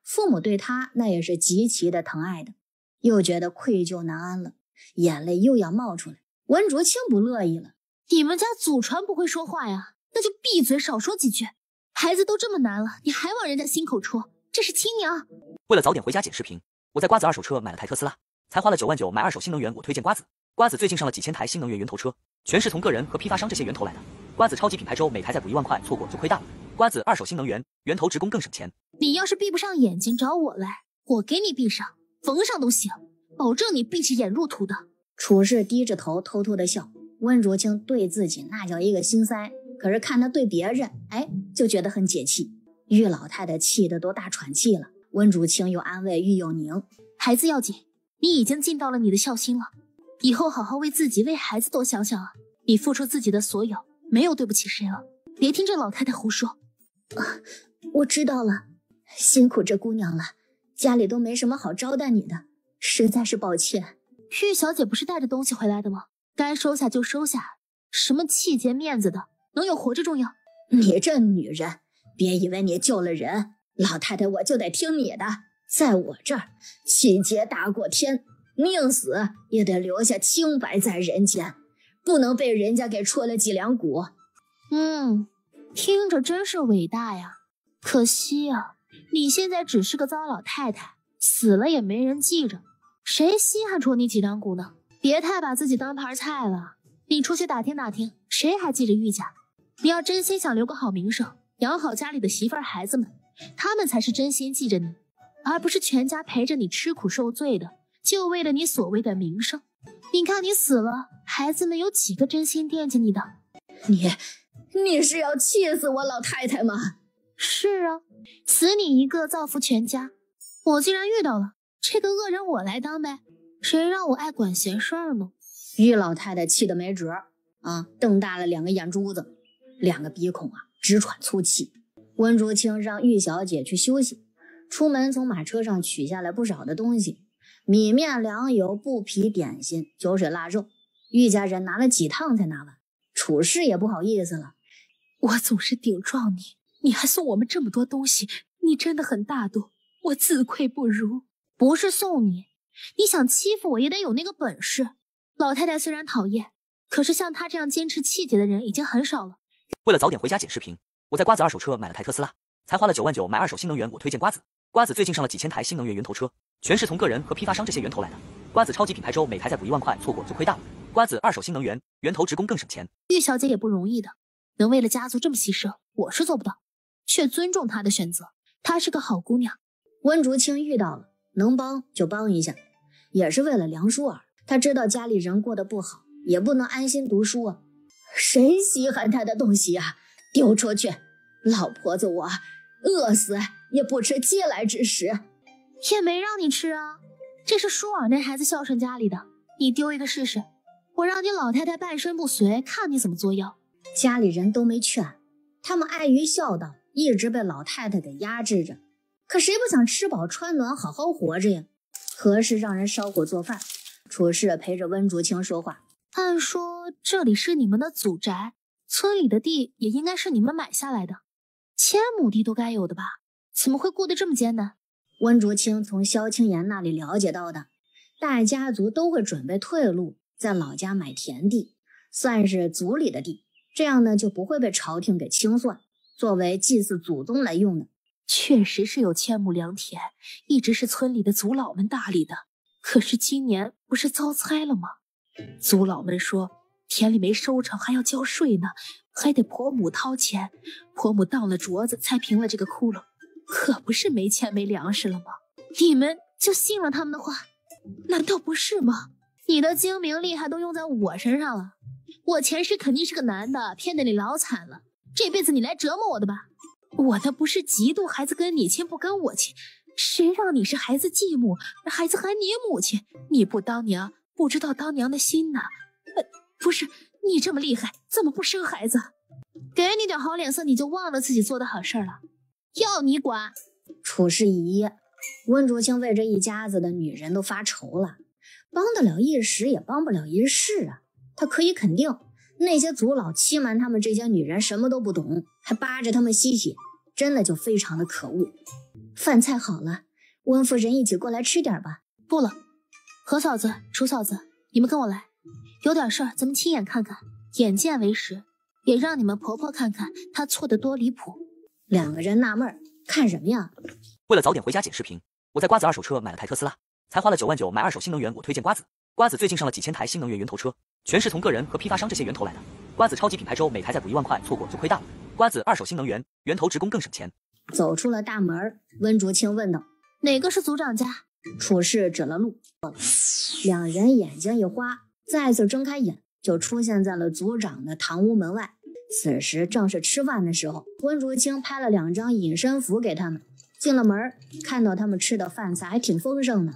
父母对她那也是极其的疼爱的，又觉得愧疚难安了，眼泪又要冒出来。温竹清不乐意了，你们家祖传不会说话呀？那就闭嘴少说几句。孩子都这么难了，你还往人家心口戳，这是亲娘。为了早点回家剪视频，我在瓜子二手车买了台特斯拉，才花了9万9买二手新能源。我推荐瓜子，瓜子最近上了几千台新能源源头车，全是从个人和批发商这些源头来的。瓜子超级品牌周每台再补1万块，错过就亏大了。瓜子二手新能源源头直供更省钱。你要是闭不上眼睛找我来，我给你闭上，缝上都行，保证你闭着眼入土的。处士低着头偷偷的笑，温竹清对自己那叫一个心塞，可是看他对别人，就觉得很解气。玉老太太气得都大喘气了，温竹清又安慰玉幼宁：孩子要紧，你已经尽到了你的孝心了，以后好好为自己为孩子多想想啊！你付出自己的所有，没有对不起谁了，别听这老太太胡说。我知道了，辛苦这姑娘了，家里都没什么好招待你的，实在是抱歉。玉小姐不是带着东西回来的吗？该收下就收下，什么气节面子的，能有活着重要？你这女人，别以为你救了人，老太太我就得听你的。在我这儿，气节大过天，宁死也得留下清白在人间，不能被人家给戳了脊梁骨。听着真是伟大呀，可惜啊，你现在只是个糟老太太，死了也没人记着，谁稀罕戳你脊梁骨呢？别太把自己当盘菜了，你出去打听打听，谁还记着玉家？你要真心想留个好名声，养好家里的媳妇儿孩子们，他们才是真心记着你，而不是全家陪着你吃苦受罪的，就为了你所谓的名声。你看你死了，孩子们有几个真心惦记你的？你是要气死我老太太吗？是啊，死你一个，造福全家。我既然遇到了这个恶人，我来当呗，谁让我爱管闲事儿呢？玉老太太气得没辙瞪大了2个眼珠子，2个鼻孔直喘粗气。温竹清让玉小姐去休息，出门从马车上取下来不少的东西，米面粮油、布匹点心、酒水腊肉，玉家人拿了几趟才拿完。处士也不好意思了，我总是顶撞你，你还送我们这么多东西，你真的很大度，我自愧不如。不是送你，你想欺负我也得有那个本事。老太太虽然讨厌，可是像她这样坚持气节的人已经很少了。为了早点回家剪视频，我在瓜子二手车买了台特斯拉，才花了9万9买二手新能源。我推荐瓜子。瓜子最近上了几千台新能源源头车，全是从个人和批发商这些源头来的。瓜子超级品牌周每台再补1万块，错过就亏大了。瓜子二手新能源源头直供更省钱。玉小姐也不容易的，能为了家族这么牺牲，我是做不到，却尊重她的选择。她是个好姑娘。温竹清遇到了，能帮就帮一下，也是为了梁淑儿。她知道家里人过得不好，也不能安心读书谁稀罕她的东西丢出去！老婆子我饿死也不吃嗟来之食。也没让你吃啊，这是舒儿那孩子孝顺家里的，你丢一个试试，我让你老太太半身不遂，看你怎么作妖。家里人都没劝，他们碍于孝道，一直被老太太给压制着。可谁不想吃饱穿暖，好好活着呀？何时让人烧火做饭？处士陪着温竹清说话。按说这里是你们的祖宅，村里的地也应该是你们买下来的，1000亩地都该有的吧？怎么会过得这么艰难？温竹清从萧青言那里了解到的，大家族都会准备退路，在老家买田地，算是族里的地，这样呢就不会被朝廷给清算，作为祭祀祖宗来用的。确实是有1000亩良田，一直是村里的族老们打理的。可是今年不是遭灾了吗？族老们说田里没收成，还要交税呢，还得婆母掏钱，婆母当了镯子才平了这个窟窿，可不是没钱没粮食了吗？你们就信了他们的话？难道不是吗？你的精明厉害都用在我身上了，我前世肯定是个男的，骗得你老惨了，这辈子你来折磨我的吧？我那不是嫉妒孩子跟你亲不跟我亲，谁让你是孩子继母，孩子喊你母亲，你不当娘不知道当娘的心呐。不是，你这么厉害怎么不生孩子？给你点好脸色你就忘了自己做的好事了，要你管。处士一噎，温竹清为这一家子的女人都发愁了，帮得了一时也帮不了一世他可以肯定，那些族老欺瞒他们这些女人什么都不懂，还扒着他们吸血，真的就非常的可恶。饭菜好了，温夫人一起过来吃点吧。不了，何嫂子、楚嫂子，你们跟我来，有点事儿咱们亲眼看看，眼见为实，也让你们婆婆看看她错得多离谱。2个人纳闷，看什么呀？为了早点回家剪视频，我在瓜子二手车买了台特斯拉，才花了9万9买二手新能源。我推荐瓜子。瓜子最近上了几千台新能源源头车，全是从个人和批发商这些源头来的。瓜子超级品牌周每台再补1万块，错过就亏大了。瓜子二手新能源源头职工更省钱。走出了大门，温竹清问道：“哪个是组长家？”处士指了路，两人眼睛一花，再次睁开眼，就出现在了组长的堂屋门外。此时正是吃饭的时候，温竹清拍了2张隐身符给他们。进了门，看到他们吃的饭菜还挺丰盛的，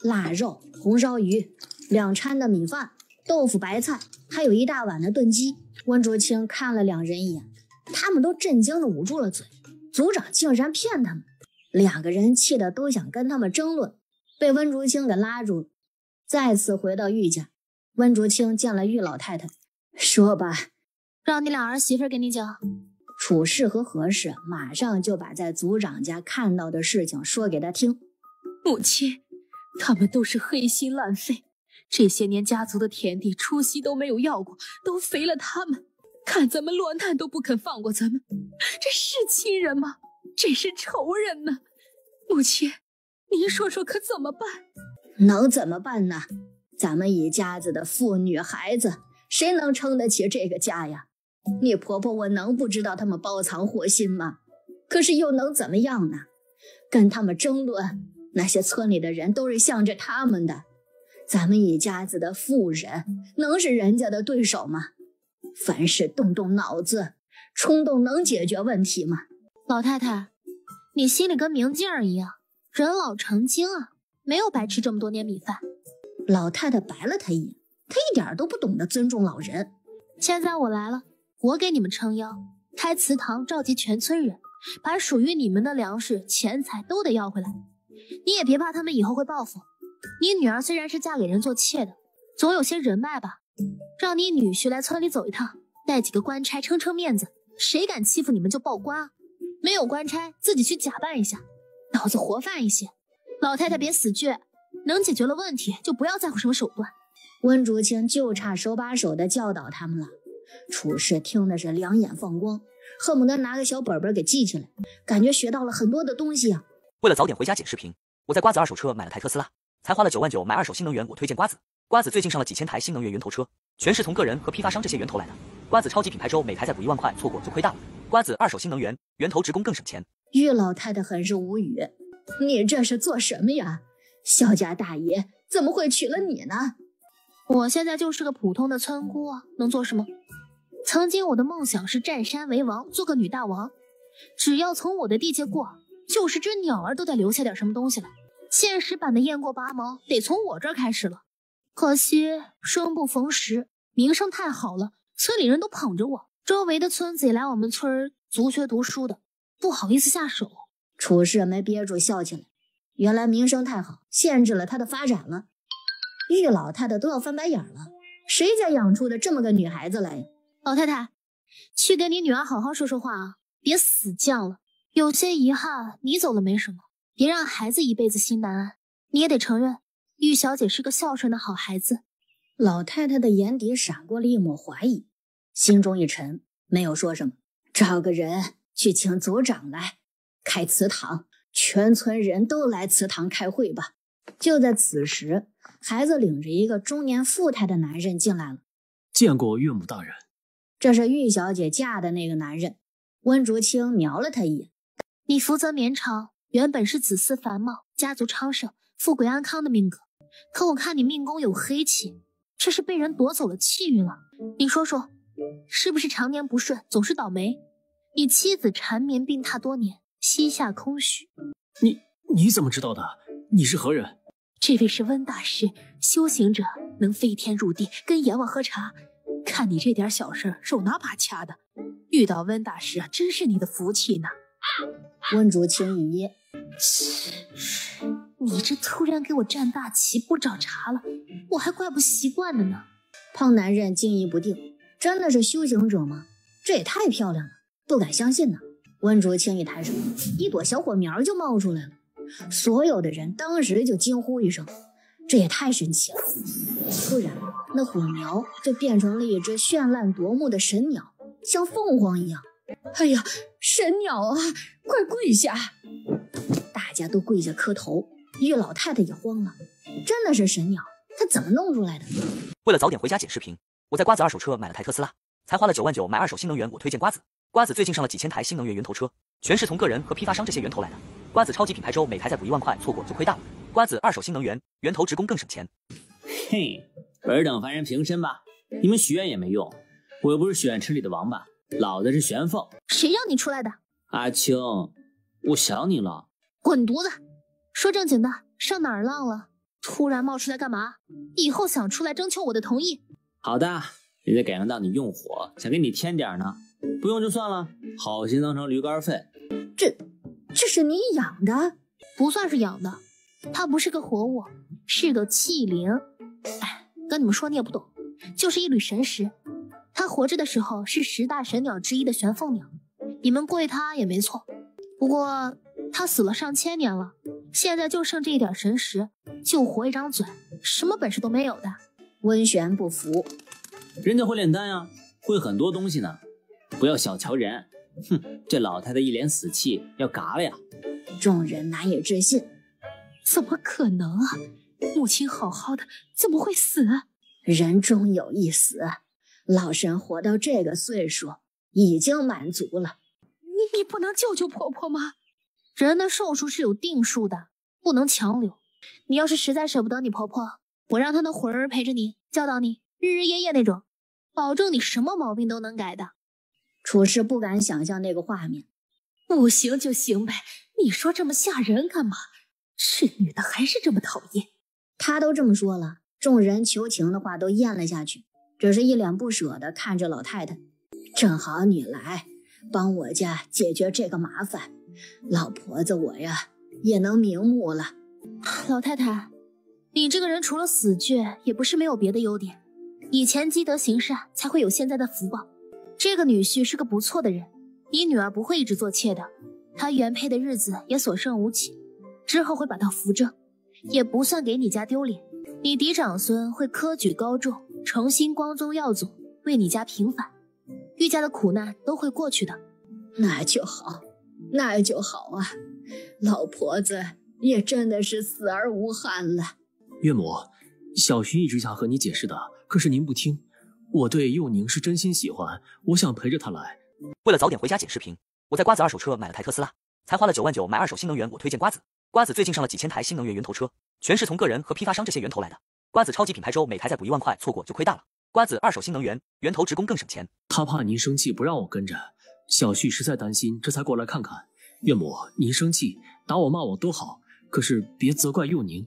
腊肉、红烧鱼、2餐的米饭、豆腐白菜，还有1大碗的炖鸡。温竹清看了2人一眼，他们都震惊地捂住了嘴，组长竟然骗他们。2个人气得都想跟他们争论，被温竹清给拉住了。再次回到玉家，温竹清见了玉老太太，说吧，让你俩儿媳妇给你讲。处士和何氏马上就把在组长家看到的事情说给他听。母亲，他们都是黑心烂肺，这些年家族的田地出息都没有要过，都肥了他们，看咱们落难都不肯放过咱们，这是亲人吗？这是仇人呢！母亲，您说说可怎么办？能怎么办呢？咱们一家子的妇女孩子，谁能撑得起这个家呀？你婆婆我能不知道他们包藏祸心吗？可是又能怎么样呢？跟他们争论，那些村里的人都是向着他们的，咱们一家子的妇人能是人家的对手吗？凡事动动脑子，冲动能解决问题吗？老太太，你心里跟明镜儿一样，人老成精啊，没有白吃这么多年米饭。老太太白了他一眼，他一点都不懂得尊重老人。现在我来了，我给你们撑腰，开祠堂召集全村人，把属于你们的粮食、钱财都得要回来。你也别怕他们以后会报复。你女儿虽然是嫁给人做妾的，总有些人脉吧，让你女婿来村里走一趟，带几个官差撑撑面子，谁敢欺负你们就报官啊。没有官差，自己去假扮一下，脑子活泛一些。老太太别死倔，能解决了问题就不要在乎什么手段。温竹清就差手把手的教导他们了。处士听的是两眼放光，恨不得拿个小本本给记起来，感觉学到了很多的东西啊。为了早点回家剪视频，我在瓜子二手车买了台特斯拉，才花了9万9买二手新能源。我推荐瓜子，瓜子最近上了几千台新能源源头车，全是从个人和批发商这些源头来的。瓜子超级品牌周每台再补1万块，错过就亏大了。瓜子二手新能源源头职工更省钱。玉老太太很是无语，你这是做什么呀？萧家大爷怎么会娶了你呢？我现在就是个普通的村姑啊，能做什么？曾经我的梦想是占山为王，做个女大王，只要从我的地界过，就是只鸟儿都得留下点什么东西来。现实版的雁过拔毛得从我这儿开始了。可惜生不逢时，名声太好了，村里人都捧着我，周围的村子也来我们村族学读书的，不好意思下手。处士没憋住笑起来，原来名声太好，限制了他的发展了。玉老太太都要翻白眼了，谁家养出的这么个女孩子来呀？老太太，去跟你女儿好好说说话啊，别死犟了。有些遗憾，你走了没什么，别让孩子一辈子心难安。你也得承认，玉小姐是个孝顺的好孩子。老太太的眼底闪过了一抹怀疑，心中一沉，没有说什么，找个人去请组长来开祠堂，全村人都来祠堂开会吧。就在此时，孩子领着一个中年富态的男人进来了。见过岳母大人。这是玉小姐嫁的那个男人。温竹清瞄了他一眼，你福泽绵长，原本是子嗣繁茂，家族昌盛，富贵安康的命格，可我看你命宫有黑气，这是被人夺走了气运了。你说说，是不是常年不顺，总是倒霉？你妻子缠绵病榻多年，膝下空虚。你怎么知道的？你是何人？这位是温大师，修行者，能飞天入地，跟阎王喝茶。看你这点小事，手拿把掐的，遇到温大师啊，真是你的福气呢。温竹清一噎，你这突然给我站大旗，不找茬了，我还怪不习惯的呢。胖男人惊疑不定，真的是修行者吗？这也太漂亮了，不敢相信呢。温竹清一抬手，一朵小火苗就冒出来了，所有的人当时就惊呼一声，这也太神奇了。突然那火苗就变成了一只绚烂夺目的神鸟，像凤凰一样。哎呀，神鸟啊，快跪下！大家都跪下磕头。玉老太太也慌了，真的是神鸟，他怎么弄出来的？为了早点回家剪视频，我在瓜子二手车买了台特斯拉，才花了9万9买二手新能源。我推荐瓜子，瓜子最近上了几千台新能源源头车，全是从个人和批发商这些源头来的。瓜子超级品牌周每台再补1万块，错过就亏大了。瓜子二手新能源源头直供更省钱。嘿，尔等凡人平身吧，你们许愿也没用，我又不是许愿池里的王八，老子是玄凤。谁让你出来的？阿青，我想你了。滚犊子！说正经的，上哪儿浪了？突然冒出来干嘛？以后想出来征求我的同意。好的，人家改良当你用火，想给你添点呢，不用就算了，好心当成驴肝肺。这是你养的？不算是养的，它不是个活物，是个器灵。哎，跟你们说你也不懂，就是一缕神石。它活着的时候是10大神鸟之一的玄凤鸟，你们跪它也没错。不过它死了上千年了，现在就剩这一点神石，就活一张嘴，什么本事都没有的。温玄不服，人家会炼丹呀，会很多东西呢，不要小瞧人。哼，这老太太一脸死气，要嘎了呀！众人难以置信，怎么可能啊？母亲好好的，怎么会死？人终有一死，老身活到这个岁数，已经满足了。你不能救救婆婆吗？人的寿数是有定数的，不能强留。你要是实在舍不得你婆婆，我让她的魂儿陪着你，教导你，日日夜夜那种，保证你什么毛病都能改的。楚师不敢想象那个画面。不行就行呗，你说这么吓人干嘛？是女的还是这么讨厌？他都这么说了，众人求情的话都咽了下去，只是一脸不舍地看着老太太。正好你来帮我家解决这个麻烦，老婆子我呀也能瞑目了。老太太，你这个人除了死倔，也不是没有别的优点。以前积德行善，才会有现在的福报。这个女婿是个不错的人，你女儿不会一直做妾的，她原配的日子也所剩无几，之后会把她扶正，也不算给你家丢脸。你嫡长孙会科举高中，诚心光宗耀祖，为你家平反，玉家的苦难都会过去的。那就好，那就好啊，老婆子也真的是死而无憾了。岳母，小婿一直想和你解释的，可是您不听。我对幼宁是真心喜欢，我想陪着她来。为了早点回家剪视频，我在瓜子二手车买了台特斯拉，才花了9万9买二手新能源。我推荐瓜子，瓜子最近上了几千台新能源源头车，全是从个人和批发商这些源头来的。瓜子超级品牌周每台再补1万块，错过就亏大了。瓜子二手新能源源头直供更省钱。他怕您生气不让我跟着，小婿实在担心，这才过来看看。岳母，您生气打我骂我都好，可是别责怪幼宁。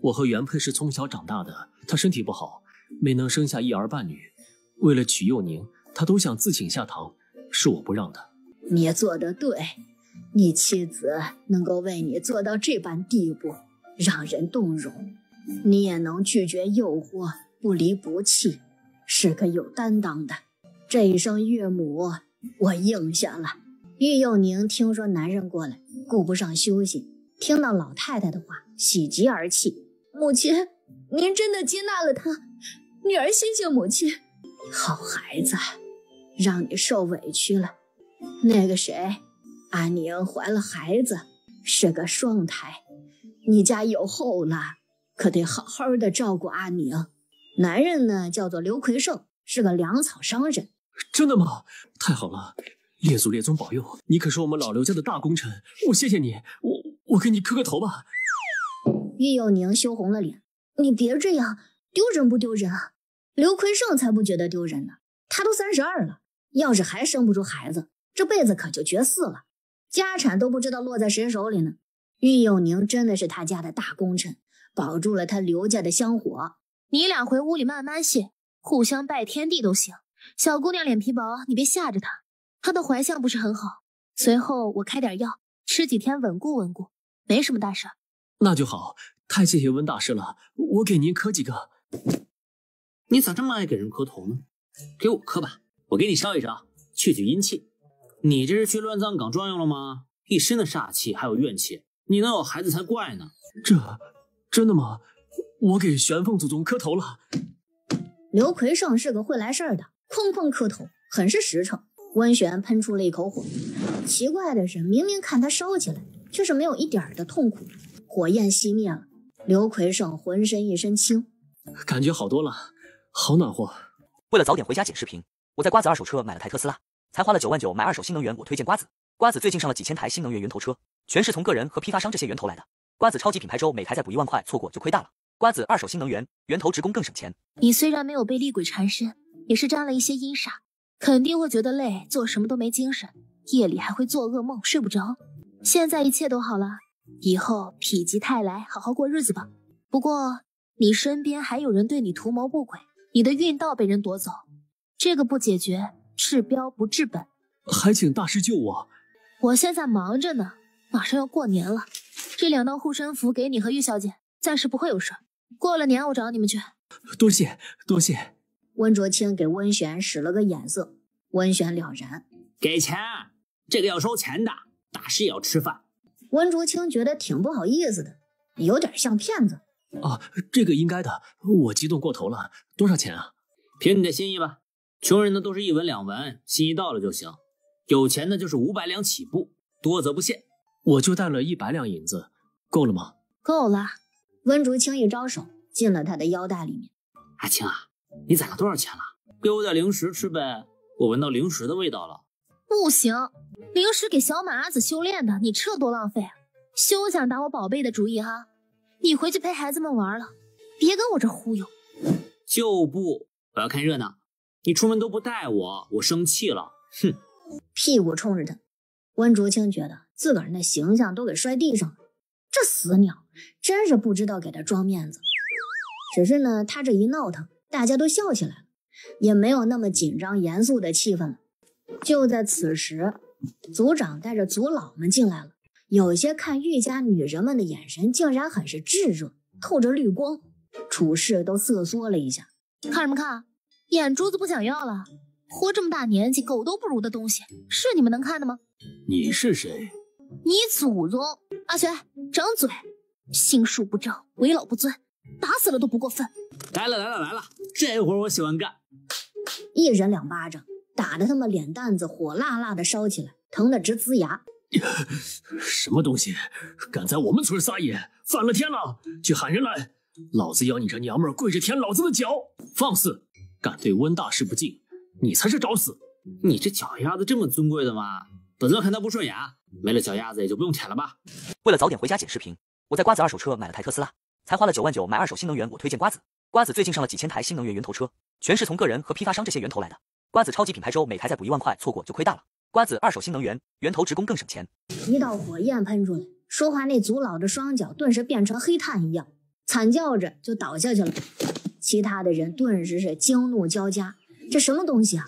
我和原配是从小长大的，她身体不好，没能生下一儿半女。为了娶幼宁，她都想自请下堂，是我不让的。你做得对，你妻子能够为你做到这般地步，让人动容。你也能拒绝诱惑，不离不弃，是个有担当的。这一声岳母，我应下了。玉幼宁听说男人过来，顾不上休息，听到老太太的话，喜极而泣。母亲，您真的接纳了他，女儿谢谢母亲。好孩子，让你受委屈了。那个谁，阿宁怀了孩子，是个双胎，你家有后了，可得好好的照顾阿宁。男人呢，叫做刘奎胜，是个粮草商人。真的吗？太好了，列祖列宗保佑，你可是我们老刘家的大功臣，我谢谢你，我给你磕个头吧。玉幼宁羞红了脸，你别这样，丢人不丢人啊？刘奎胜才不觉得丢人呢，他都32了，要是还生不出孩子，这辈子可就绝嗣了，家产都不知道落在谁手里呢。玉幼宁真的是他家的大功臣，保住了他刘家的香火。你俩回屋里慢慢谢，互相拜天地都行。小姑娘脸皮薄，你别吓着她，她的怀相不是很好，随后我开点药，吃几天稳固稳固，没什么大事。那就好，太谢谢温大师了，我给您磕几个。你咋这么爱给人磕头呢？给我磕吧，我给你烧一烧，去阴气。你这是去乱葬岗转悠了吗？一身的煞气还有怨气，你能有孩子才怪呢。这真的吗？我给玄凤祖宗磕头了。刘奎胜是个会来事儿的，哐哐磕头，很是实诚。温玄喷出了一口火，奇怪的是，明明看他烧起来，却是没有一点的痛苦。火焰熄灭了，刘奎胜浑身一身轻，感觉好多了，好暖和。为了早点回家剪视频，我在瓜子二手车买了台特斯拉，才花了9万9买二手新能源。我推荐瓜子，瓜子最近上了几千台新能源源头车，全是从个人和批发商这些源头来的。瓜子超级品牌周每台再补1万块，错过就亏大了。瓜子二手新能源源头直供更省钱。你虽然没有被厉鬼缠身，也是沾了一些阴煞，肯定会觉得累，做什么都没精神，夜里还会做噩梦，睡不着。现在一切都好了，以后否极泰来，好好过日子吧。不过你身边还有人对你图谋不轨，你的运道被人夺走，这个不解决，治标不治本。还请大师救我。我现在忙着呢，马上要过年了，这2道护身符给你和玉小姐，暂时不会有事。过了年我找你们去。多谢多谢。温卓清给温璇使了个眼色，温璇了然。给钱，这个要收钱的，大师也要吃饭。温卓清觉得挺不好意思的，有点像骗子。啊，这个应该的，我激动过头了。多少钱啊？凭你的心意吧，穷人的都是1文2文，心意到了就行。有钱的就是500两起步，多则不限。我就带了100两银子，够了吗？够了。温竹清一招手，进了他的腰带里面。阿青啊，你攒了多少钱了？给我点零食吃呗，我闻到零食的味道了。不行，零食给小马子修炼的，你吃了多浪费啊！休想打我宝贝的主意哈！你回去陪孩子们玩了，别跟我这忽悠。就不，我要看热闹。你出门都不带我，我生气了。哼！屁股冲着他，温竹清觉得自个儿那形象都给摔地上了。这死鸟真是不知道给他装面子。只是呢，他这一闹腾，大家都笑起来了，也没有那么紧张严肃的气氛了。就在此时，族长带着族老们进来了，有些看玉家女人们的眼神竟然很是炙热，透着绿光。处事都瑟缩了一下。看什么看？眼珠子不想要了？活这么大年纪，狗都不如的东西，是你们能看的吗？你是谁？你祖宗！阿玄，掌嘴！心术不正，为老不尊，打死了都不过分。来了，这活我喜欢干。一人2巴掌，打得他们脸蛋子火辣辣的烧起来，疼得直呲牙。什么东西，敢在我们村撒野，反了天了！去喊人来，老子要你这娘们儿跪着舔老子的脚！放肆！敢对温大师不敬，你才是找死！你这脚丫子这么尊贵的吗？本尊看他不顺眼，没了脚丫子也就不用舔了吧。为了早点回家剪视频，我在瓜子二手车买了台特斯拉，才花了9万9买二手新能源。我推荐瓜子，瓜子最近上了几千台新能源源头车，全是从个人和批发商这些源头来的。瓜子超级品牌周每台再补1万块，错过就亏大了。瓜子二手新能源源头直供更省钱。一道火焰喷出来，说话那族老的双脚顿时变成黑炭一样，惨叫着就倒下去了。其他的人顿时是惊怒交加，这什么东西啊？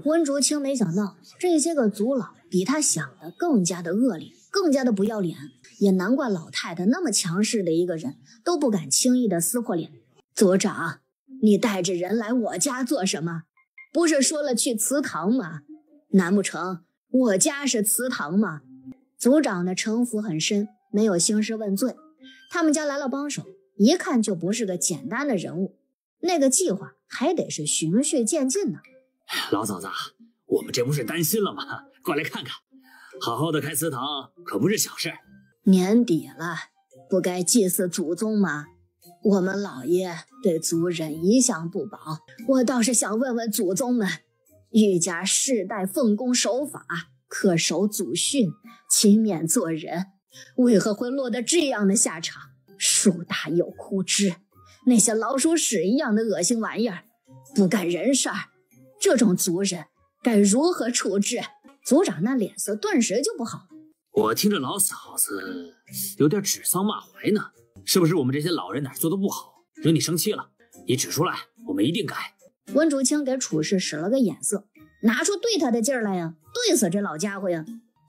温竹清没想到这些个族老比他想的更加的恶劣，更加的不要脸，也难怪老太太那么强势的一个人都不敢轻易的撕破脸。族长，你带着人来我家做什么？不是说了去祠堂吗？难不成我家是祠堂吗？族长的城府很深，没有兴师问罪。他们家来了帮手，一看就不是个简单的人物，那个计划还得是循序渐进呢。老嫂子，我们这不是担心了吗？过来看看，好好的开祠堂可不是小事。年底了，不该祭祀祖宗吗？我们老爷对族人一向不保，我倒是想问问祖宗们，玉家世代奉公守法，恪守祖训，勤勉做人，为何会落得这样的下场？树大有枯枝，那些老鼠屎一样的恶心玩意儿，不干人事儿，这种族人该如何处置？族长那脸色顿时就不好了。我听着老嫂子有点指桑骂槐呢，是不是我们这些老人哪儿做的不好，惹你生气了？你指出来，我们一定改。温竹清给处事使了个眼色，拿出对他的劲儿来呀，对死这老家伙呀！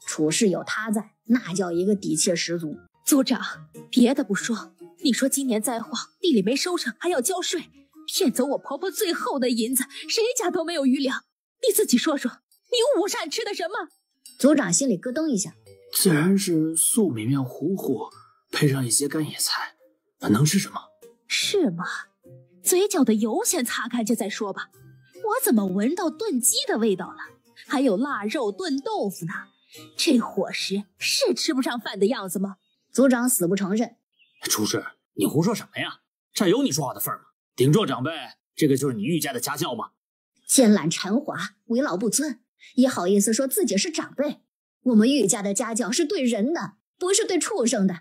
处事有他在，那叫一个底气十足。族长，别的不说，你说今年灾荒，地里没收成，还要交税，骗走我婆婆最后的银子，谁家都没有余粮。你自己说说，你午膳吃的什么？族长心里咯噔一下，自然是素米面糊糊，配上一些干野菜，能吃什么？是吗？嘴角的油先擦干净再说吧。我怎么闻到炖鸡的味道了？还有腊肉炖豆腐呢？这伙食是吃不上饭的样子吗？族长死不承认。出事，你胡说什么呀？这有你说话的份儿吗？顶撞长辈，这个就是你玉家的家教吗？奸懒馋滑，为老不尊，也好意思说自己是长辈？我们玉家的家教是对人的，不是对畜生的。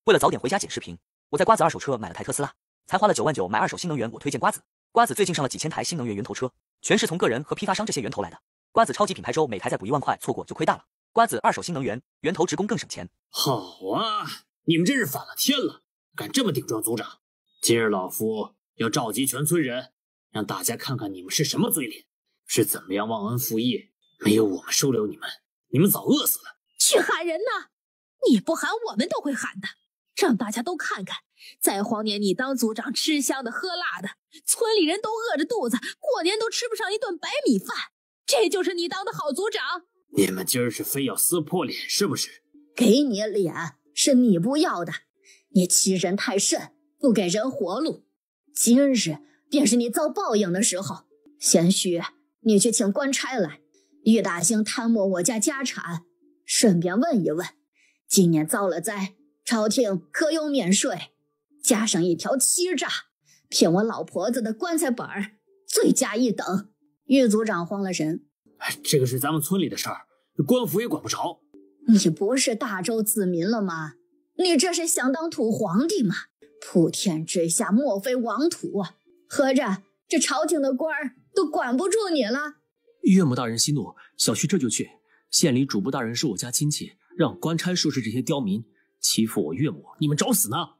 为了早点回家剪视频，我在瓜子二手车买了台特斯拉，才花了9万9买二手新能源。我推荐瓜子，瓜子最近上了几千台新能源源头车，全是从个人和批发商这些源头来的。瓜子超级品牌周每台再补1万块，错过就亏大了。瓜子二手新能源源头职工更省钱。好啊，你们真是反了天了，敢这么顶撞族长！今日老夫要召集全村人，让大家看看你们是什么嘴脸，是怎么样忘恩负义。没有我们收留你们，你们早饿死了。去喊人呐！你不喊我们都会喊的，让大家都看看，在荒年你当族长吃香的喝辣的，村里人都饿着肚子，过年都吃不上一顿白米饭，这就是你当的好族长？你们今儿是非要撕破脸是不是？给你脸是你不要的，你欺人太甚，不给人活路。今日便是你遭报应的时候。贤婿，你去请官差来，玉大兴贪没我家家产，顺便问一问，今年遭了灾，朝廷可有免税？加上一条欺诈，骗我老婆子的棺材本儿，罪加一等。玉族长慌了神，这个是咱们村里的事儿，官府也管不着。你不是大周子民了吗？你这是想当土皇帝吗？普天之下莫非王土，合着这朝廷的官儿都管不住你了？岳母大人息怒，小婿这就去。县里主簿大人是我家亲戚，让官差收拾这些刁民，欺负我岳母，你们找死呢！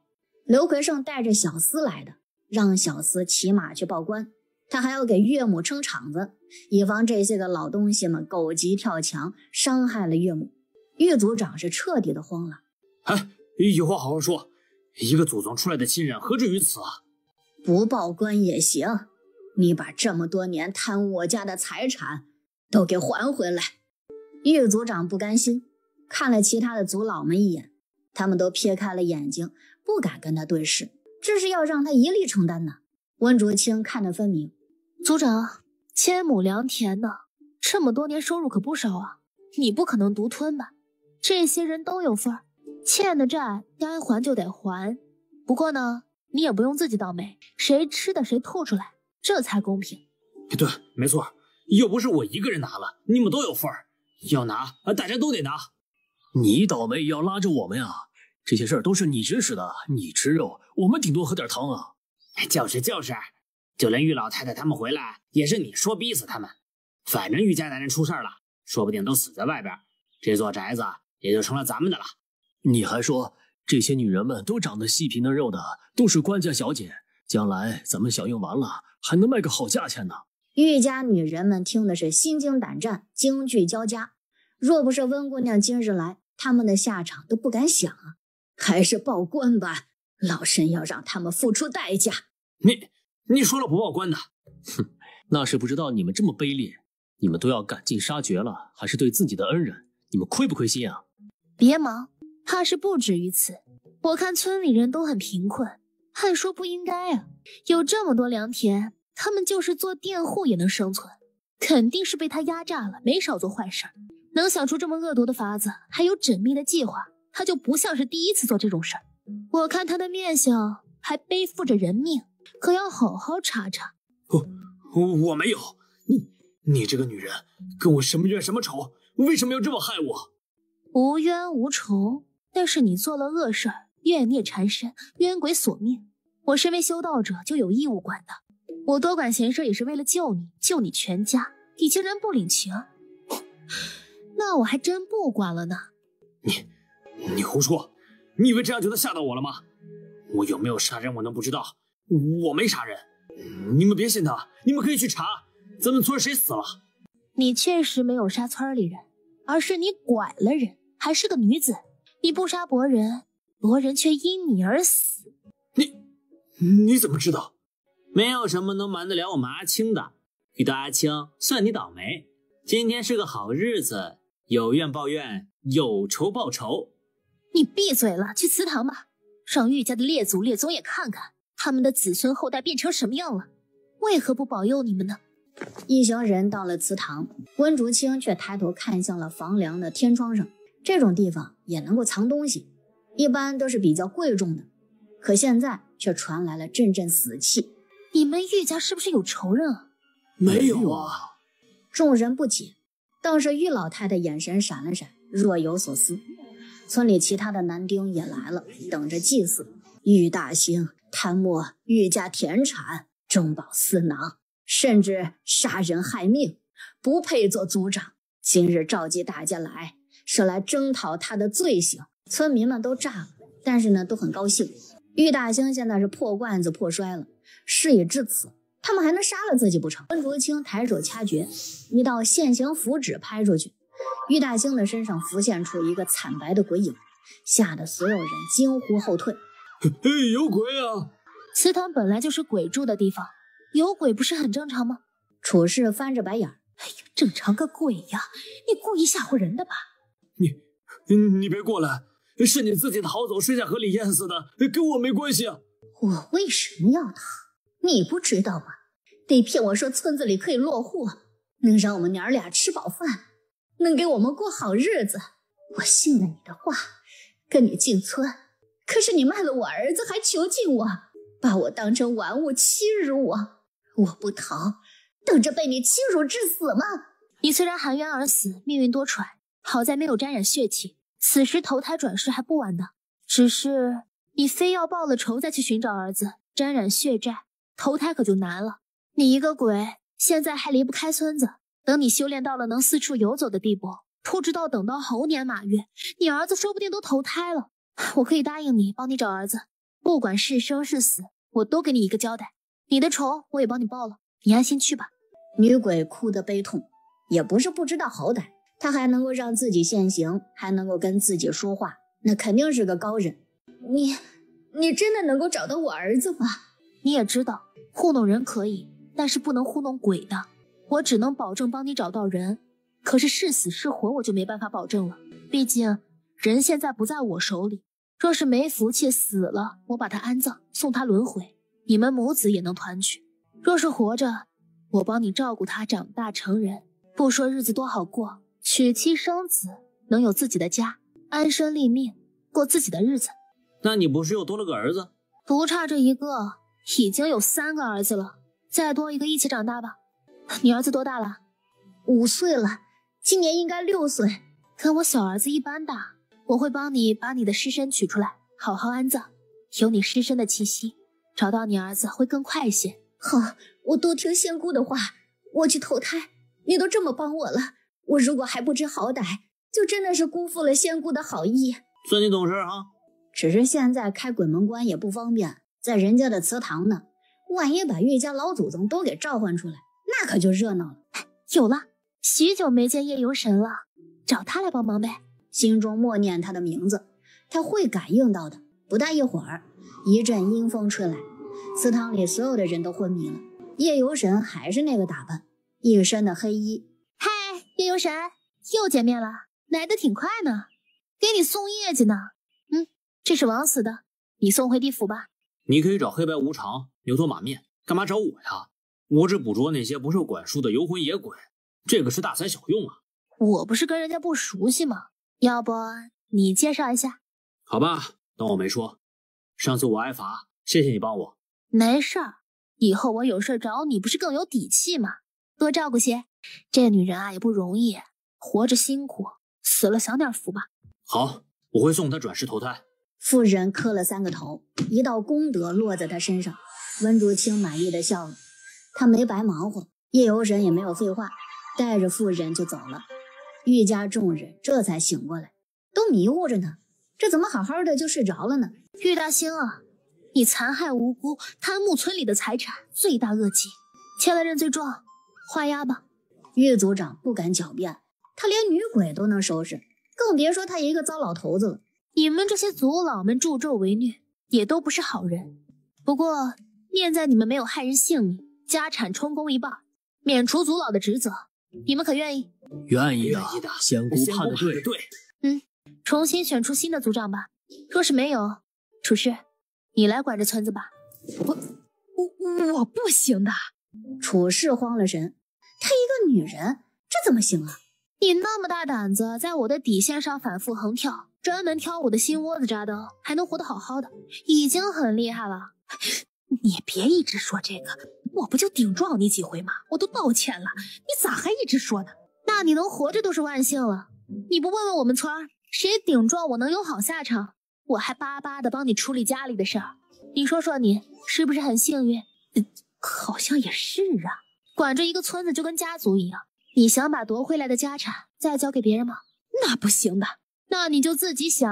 刘奎胜带着小厮来的，让小厮骑马去报官，他还要给岳母撑场子，以防这些个老东西们狗急跳墙，伤害了岳母。岳族长是彻底的慌了。有话好好说，一个祖宗出来的亲人何至于此啊？不报官也行，你把这么多年贪污我家的财产都给还回来。岳族长不甘心，看了其他的族老们一眼，他们都撇开了眼睛，不敢跟他对视，这是要让他一力承担呢。温竹清看得分明，族长，1000亩良田呢，这么多年收入可不少啊，你不可能独吞吧？这些人都有份儿，欠的债该还就得还。不过呢，你也不用自己倒霉，谁吃的谁吐出来，这才公平。对，没错，又不是我一个人拿了，你们都有份儿，要拿大家都得拿。你倒霉也要拉着我们呀！这些事儿都是你指使的，你吃肉，我们顶多喝点汤啊。就是，就连玉老太太他们回来，也是你说逼死他们。反正玉家男人出事了，说不定都死在外边，这座宅子也就成了咱们的了。你还说这些女人们都长得细皮嫩肉的，都是官家小姐，将来咱们享用完了，还能卖个好价钱呢。玉家女人们听的是心惊胆战，惊惧交加。若不是温姑娘今日来，他们的下场都不敢想啊。还是报官吧，老身要让他们付出代价。你说了不报官的？哼，那是不知道你们这么卑劣，你们都要赶尽杀绝了，还是对自己的恩人，你们亏不亏心啊？别忙，怕是不止于此。我看村里人都很贫困，按说不应该啊，有这么多良田，他们就是做佃户也能生存，肯定是被他压榨了，没少做坏事，能想出这么恶毒的法子，还有缜密的计划，他就不像是第一次做这种事儿。我看他的面相还背负着人命，可要好好查查。我没有，你这个女人跟我什么冤什么仇？为什么要这么害我？无冤无仇，但是你做了恶事儿，怨孽缠身，冤鬼索命，我身为修道者就有义务管的。我多管闲事也是为了救你，救你全家，你竟然不领情，那我还真不管了呢。你胡说！你以为这样就能吓到我了吗？我有没有杀人我能不知道？我没杀人，你们别信他，你们可以去查，咱们村谁死了。你确实没有杀村里人，而是你拐了人，还是个女子。你不杀伯仁，伯仁却因你而死。你怎么知道？没有什么能瞒得了我们阿青的。遇到阿青，算你倒霉。今天是个好日子，有怨报怨，有仇报仇。你闭嘴了，去祠堂吧，让玉家的列祖列宗也看看他们的子孙后代变成什么样了，为何不保佑你们呢？一行人到了祠堂，温竹清却抬头看向了房梁的天窗上，这种地方也能够藏东西，一般都是比较贵重的，可现在却传来了阵阵死气。你们玉家是不是有仇人啊？没有啊。众人不解，倒是玉老太太眼神闪了闪，若有所思。村里其他的男丁也来了，等着祭祀。玉大兴贪没玉家田产，中饱私囊，甚至杀人害命，不配做族长。今日召集大家来，是来征讨他的罪行。村民们都炸了，但是呢，都很高兴。玉大兴现在是破罐子破摔了，事已至此，他们还能杀了自己不成？温竹清抬手掐诀，一道现行符纸拍出去，玉大兴的身上浮现出一个惨白的鬼影，吓得所有人惊呼后退。嘿，有鬼啊！祠堂本来就是鬼住的地方，有鬼不是很正常吗？楚氏翻着白眼，哎呀，正常个鬼呀！你故意吓唬人的吧？你别过来，是你自己逃走，摔下河里淹死的，跟我没关系啊！我为什么要他？你不知道吗？得骗我说村子里可以落户，能让我们娘俩吃饱饭，能给我们过好日子。我信了你的话，跟你进村。可是你卖了我儿子，还囚禁我，把我当成玩物欺辱我。我不逃，等着被你欺辱致死吗？你虽然含冤而死，命运多舛，好在没有沾染血气，此时投胎转世还不晚的。只是你非要报了仇再去寻找儿子，沾染血债，投胎可就难了。你一个鬼，现在还离不开村子，等你修炼到了能四处游走的地步，不知道等到猴年马月，你儿子说不定都投胎了。我可以答应你，帮你找儿子，不管是生是死，我都给你一个交代。你的仇我也帮你报了，你安心去吧。女鬼哭得悲痛，也不是不知道好歹，她还能够让自己现形，还能够跟自己说话，那肯定是个高人。你真的能够找到我儿子吗？你也知道，糊弄人可以，但是不能糊弄鬼的。我只能保证帮你找到人，可是是死是活我就没办法保证了。毕竟人现在不在我手里，若是没福气死了，我把他安葬，送他轮回，你们母子也能团聚。若是活着，我帮你照顾他长大成人，不说日子多好过，娶妻生子，能有自己的家，安身立命，过自己的日子。那你不是又多了个儿子？不差这一个，已经有3个儿子了，再多一个一起长大吧。你儿子多大了？5岁了，今年应该6岁，跟我小儿子一般大。我会帮你把你的尸身取出来，好好安葬，有你尸身的气息，找到你儿子会更快一些。好，我多听仙姑的话，我去投胎。你都这么帮我了，我如果还不知好歹，就真的是辜负了仙姑的好意。算你懂事啊！只是现在开鬼门关也不方便，在人家的祠堂呢，万一把玉家老祖宗都给召唤出来，那可就热闹了。有了，许久没见夜游神了，找他来帮忙呗。心中默念他的名字，他会感应到的。不大一会儿，一阵阴风吹来，祠堂里所有的人都昏迷了。夜游神还是那个打扮，一身的黑衣。嗨，夜游神，又见面了，来得挺快呢，给你送业绩呢。这是枉死的，你送回地府吧。你可以找黑白无常、牛头马面，干嘛找我呀？我只捕捉那些不受管束的游魂野鬼，这个是大材小用啊。我不是跟人家不熟悉吗？要不你介绍一下？好吧，当我没说。上次我挨罚，谢谢你帮我。没事儿，以后我有事找你不是更有底气吗？多照顾些。这女人啊也不容易，活着辛苦，死了享点福吧。好，我会送她转世投胎。妇人磕了3个头，一道功德落在她身上。温竹清满意的笑了，他没白忙活。夜游神也没有废话，带着妇人就走了。玉家众人这才醒过来，都迷糊着呢，这怎么好好的就睡着了呢？玉大兴啊，你残害无辜，贪慕村里的财产，罪大恶极，签了认罪状，画押吧。玉族长不敢狡辩，他连女鬼都能收拾，更别说他一个糟老头子了。你们这些族老们助纣为虐，也都不是好人。不过念在你们没有害人性命，家产充公一半，免除族老的职责，你们可愿意？愿意的，仙姑判的对。重新选出新的族长吧。若是没有，楚氏，你来管这村子吧。我不行的。楚氏慌了神，她一个女人，这怎么行啊？你那么大胆子，在我的底线上反复横跳，专门挑我的心窝子扎的，还能活得好好的，已经很厉害了。你别一直说这个，我不就顶撞你几回吗？我都道歉了，你咋还一直说呢？那你能活着都是万幸了。你不问问我们村谁顶撞我能有好下场？我还巴巴的帮你处理家里的事儿，你说说你是不是很幸运？好像也是啊。管着一个村子就跟家族一样，你想把夺回来的家产再交给别人吗？那不行的。那你就自己想，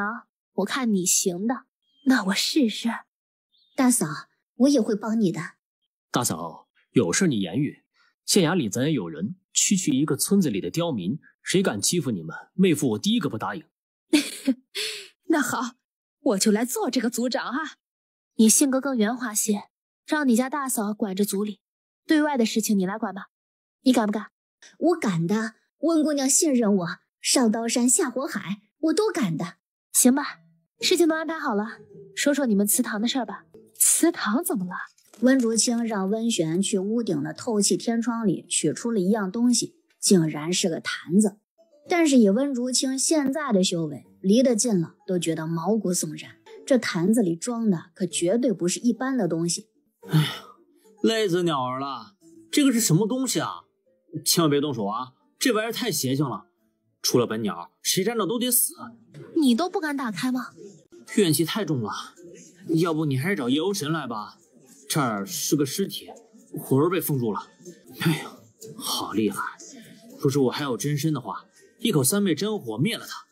我看你行的。那我试试。大嫂，我也会帮你的。大嫂，有事你言语。县衙里咱也有人，区区一个村子里的刁民，谁敢欺负你们？妹夫我第一个不答应。那好，我就来做这个族长啊。你性格更圆滑些，让你家大嫂管着族里，对外的事情你来管吧。你敢不敢？我敢的，温姑娘信任我，上刀山下火海我都敢的。行吧，事情都安排好了，说说你们祠堂的事儿吧。祠堂怎么了？温竹清让温玄去屋顶的透气天窗里取出了一样东西，竟然是个坛子。但是以温竹清现在的修为，离得近了都觉得毛骨悚然。这坛子里装的可绝对不是一般的东西。哎呀，累死鸟儿了！这个是什么东西啊？千万别动手啊！这玩意儿太邪性了，出了本鸟，谁沾着都得死。你都不敢打开吗？怨气太重了，要不你还是找夜游神来吧。这儿是个尸体，魂儿被封住了。哎呀，好厉害！若是我还有真身的话，一口三昧真火灭了他。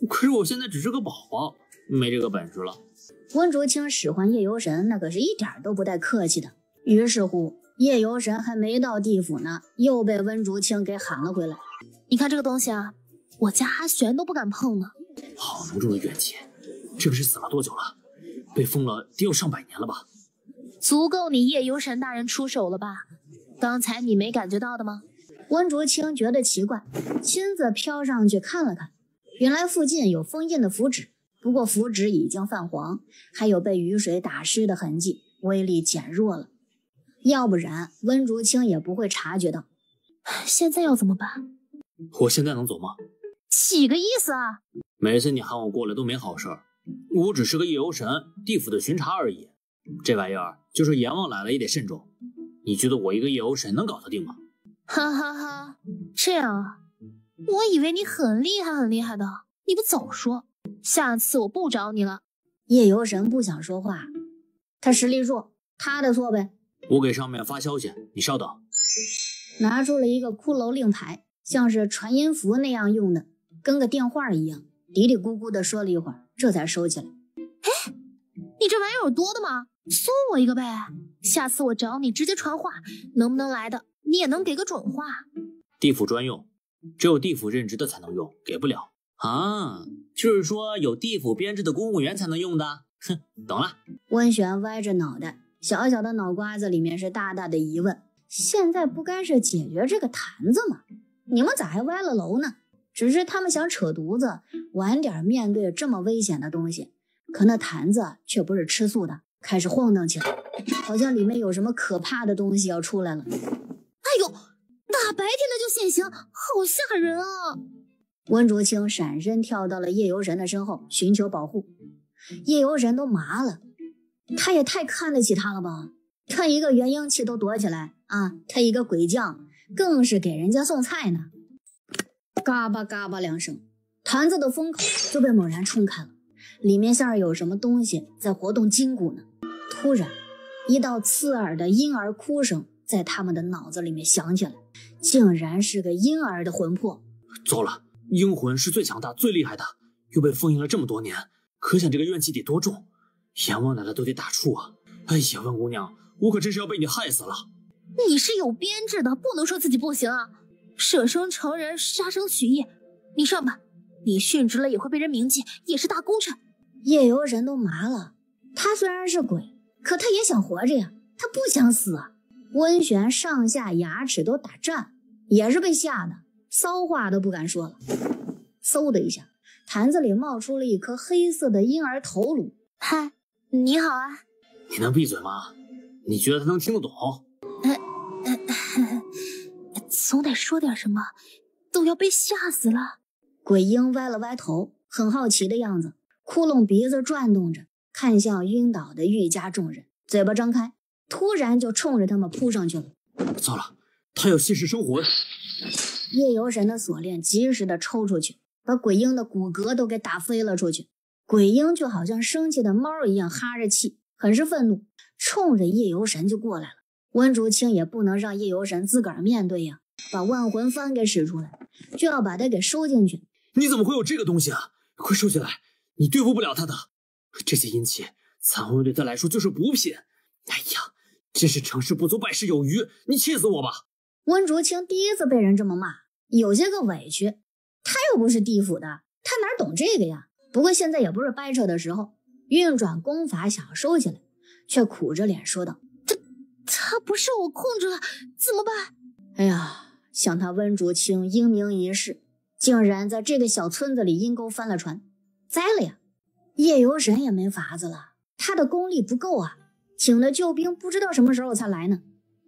可是我现在只是个宝宝，没这个本事了。温竹清使唤夜游神，那可是一点都不带客气的。于是乎，夜游神还没到地府呢，又被温竹清给喊了回来。你看这个东西啊，我家阿玄都不敢碰呢。好浓重的怨气，这个是死了多久了？被封了得有上百年了吧？足够你夜游神大人出手了吧？刚才你没感觉到的吗？温竹清觉得奇怪，亲自飘上去看了看，原来附近有封印的符纸，不过符纸已经泛黄，还有被雨水打湿的痕迹，威力减弱了。要不然温竹清也不会察觉到。现在要怎么办？我现在能走吗？几个意思啊？每次你喊我过来都没好事儿，我只是个夜游神，地府的巡查而已。这玩意儿就是阎王来了也得慎重。你觉得我一个夜游神能搞得定吗？哈哈哈，这样啊？我以为你很厉害很厉害的，你不早说，下次我不找你了。夜游神不想说话，他实力弱，他的错呗。我给上面发消息，你稍等。拿出了一个骷髅令牌，像是传音符那样用的，跟个电话一样，嘀嘀咕咕地说了一会儿，这才收起来。哎，你这玩意儿有多的吗？送我一个呗，下次我找你直接传话，能不能来的你也能给个准话。地府专用，只有地府任职的才能用，给不了啊。就是说有地府编制的公务员才能用的。哼，懂了。温玄歪着脑袋，小小的脑瓜子里面是大大的疑问。现在不该是解决这个坛子吗？你们咋还歪了楼呢？只是他们想扯犊子，晚点面对这么危险的东西。可那坛子却不是吃素的，开始晃荡起来，好像里面有什么可怕的东西要出来了。哎呦，大白天的就现形，好吓人啊！温竹清闪身跳到了夜游神的身后，寻求保护。夜游神都麻了，他也太看得起他了吧？他一个元婴气都躲起来啊，他一个鬼将更是给人家送菜呢。嘎巴嘎巴两声，坛子的封口就被猛然冲开了，里面像是有什么东西在活动筋骨呢。突然，一道刺耳的婴儿哭声在他们的脑子里面响起来，竟然是个婴儿的魂魄。糟了，婴魂是最强大最厉害的，又被封印了这么多年，可想这个怨气得多重，阎王来了都得打怵啊。哎呀，温姑娘，我可真是要被你害死了。你是有编制的，不能说自己不行啊。舍生成人，杀生取义，你上吧，你殉职了也会被人铭记，也是大功臣。夜游神都麻了，他虽然是鬼，可他也想活着呀，他不想死啊。温玄上下牙齿都打颤，也是被吓的，骚话都不敢说了。嗖的一下，坛子里冒出了一颗黑色的婴儿头颅。嗨，你好啊。你能闭嘴吗？你觉得他能听得懂？总得说点什么，都要被吓死了。鬼婴歪了歪头，很好奇的样子，窟窿鼻子转动着，看向晕倒的玉家众人，嘴巴张开，突然就冲着他们扑上去了。糟了，他要吸食生魂！夜游神的锁链及时的抽出去，把鬼婴的骨骼都给打飞了出去。鬼婴就好像生气的猫一样哈着气，很是愤怒，冲着夜游神就过来了。温竹清也不能让夜游神自个儿面对呀，把万魂幡给使出来，就要把他给收进去。你怎么会有这个东西啊？快收起来，你对付不了他的。这些阴气，残魂对他来说就是补品。哎呀，真是成事不足败事有余，你气死我吧！温竹清第一次被人这么骂，有些个委屈。他又不是地府的，他哪懂这个呀？不过现在也不是掰扯的时候，运转功法想要收起来，却苦着脸说道：他不受我控制了，怎么办？哎呀，像他温竹清英明一世，竟然在这个小村子里阴沟翻了船，栽了呀！夜游神也没法子了，他的功力不够啊，请的救兵不知道什么时候才来呢。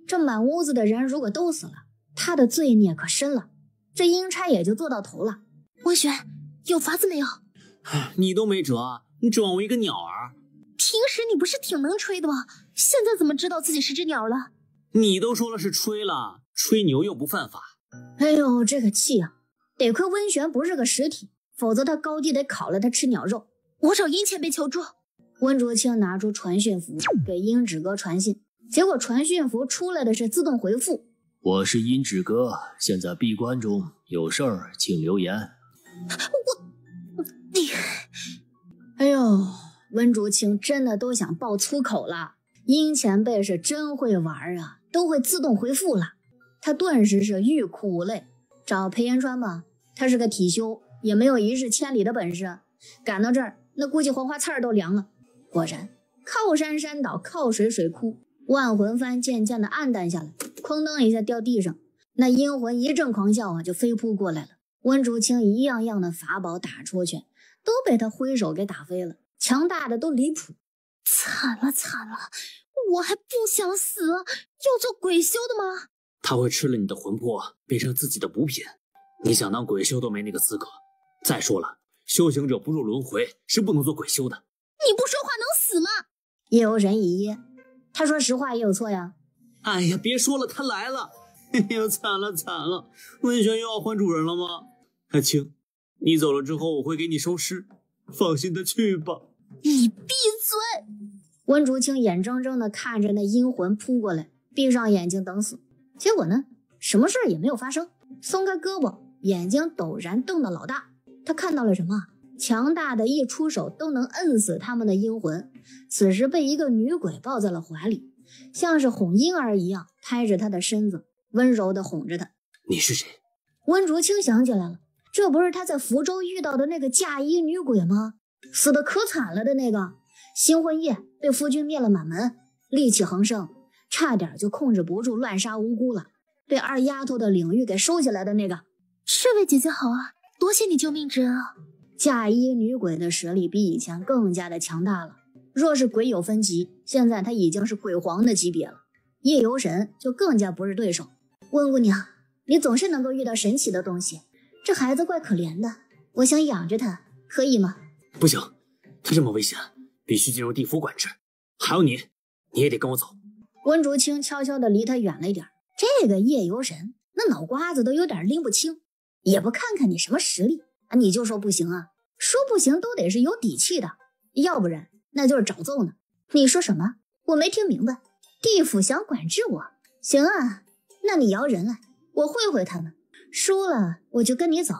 这满屋子的人如果都死了，他的罪孽可深了，这阴差也就做到头了。温玄，有法子没有？你都没辙，你指望我一个鸟儿？平时你不是挺能吹的吗？现在怎么知道自己是只鸟了？你都说了是吹了，吹牛又不犯法。哎呦，这个气啊！得亏温玄不是个实体，否则他高低得烤了他吃鸟肉。我找阴前辈求助。温竹清拿出传讯符给阴指哥传信，结果传讯符出来的是自动回复：我是阴指哥，现在闭关中，有事儿请留言。你，哎呦，温竹清真的都想爆粗口了。阴前辈是真会玩啊，都会自动回复了。他顿时是欲哭无泪，找裴延川吧，他是个体修，也没有一日千里的本事，赶到这儿那估计黄花菜都凉了。果然靠山山倒，靠水水枯，万魂幡渐渐的暗淡下来，哐当一下掉地上，那阴魂一阵狂笑啊，就飞扑过来了。温竹清一样样的法宝打出去，都被他挥手给打飞了，强大的都离谱。惨了惨了，我还不想死，要做鬼修的吗？他会吃了你的魂魄，变成自己的补品。你想当鬼修都没那个资格。再说了，修行者不入轮回是不能做鬼修的。你不说话能死吗？夜游神一噎，他说实话也有错呀。哎呀，别说了，他来了。哎呦，惨了惨了，温玄又要换主人了吗？阿青，你走了之后我会给你收尸，放心的去吧。你闭嘴！温竹清眼睁睁地看着那阴魂扑过来，闭上眼睛等死。结果呢，什么事也没有发生。松开胳膊，眼睛陡然瞪得老大。他看到了什么？强大的一出手都能摁死他们的阴魂，此时被一个女鬼抱在了怀里，像是哄婴儿一样拍着他的身子，温柔地哄着他。你是谁？温竹清想起来了，这不是他在福州遇到的那个嫁衣女鬼吗？死得可惨了的那个，新婚夜被夫君灭了满门，戾气横生，差点就控制不住乱杀无辜了，被二丫头的领域给收起来的那个。这位姐姐好啊，多谢你救命之恩啊！嫁衣女鬼的实力比以前更加的强大了，若是鬼有分级，现在她已经是鬼皇的级别了，夜游神就更加不是对手。温姑娘，你总是能够遇到神奇的东西，这孩子怪可怜的，我想养着他，可以吗？不行，他这么危险，必须进入地府管制。还有你也得跟我走。温竹清悄悄地离他远了一点。这个夜游神那脑瓜子都有点拎不清，也不看看你什么实力啊，你就说不行啊？说不行都得是有底气的，要不然那就是找揍呢。你说什么？我没听明白。地府想管制我？行啊，那你摇人来，我会会他们，输了我就跟你走，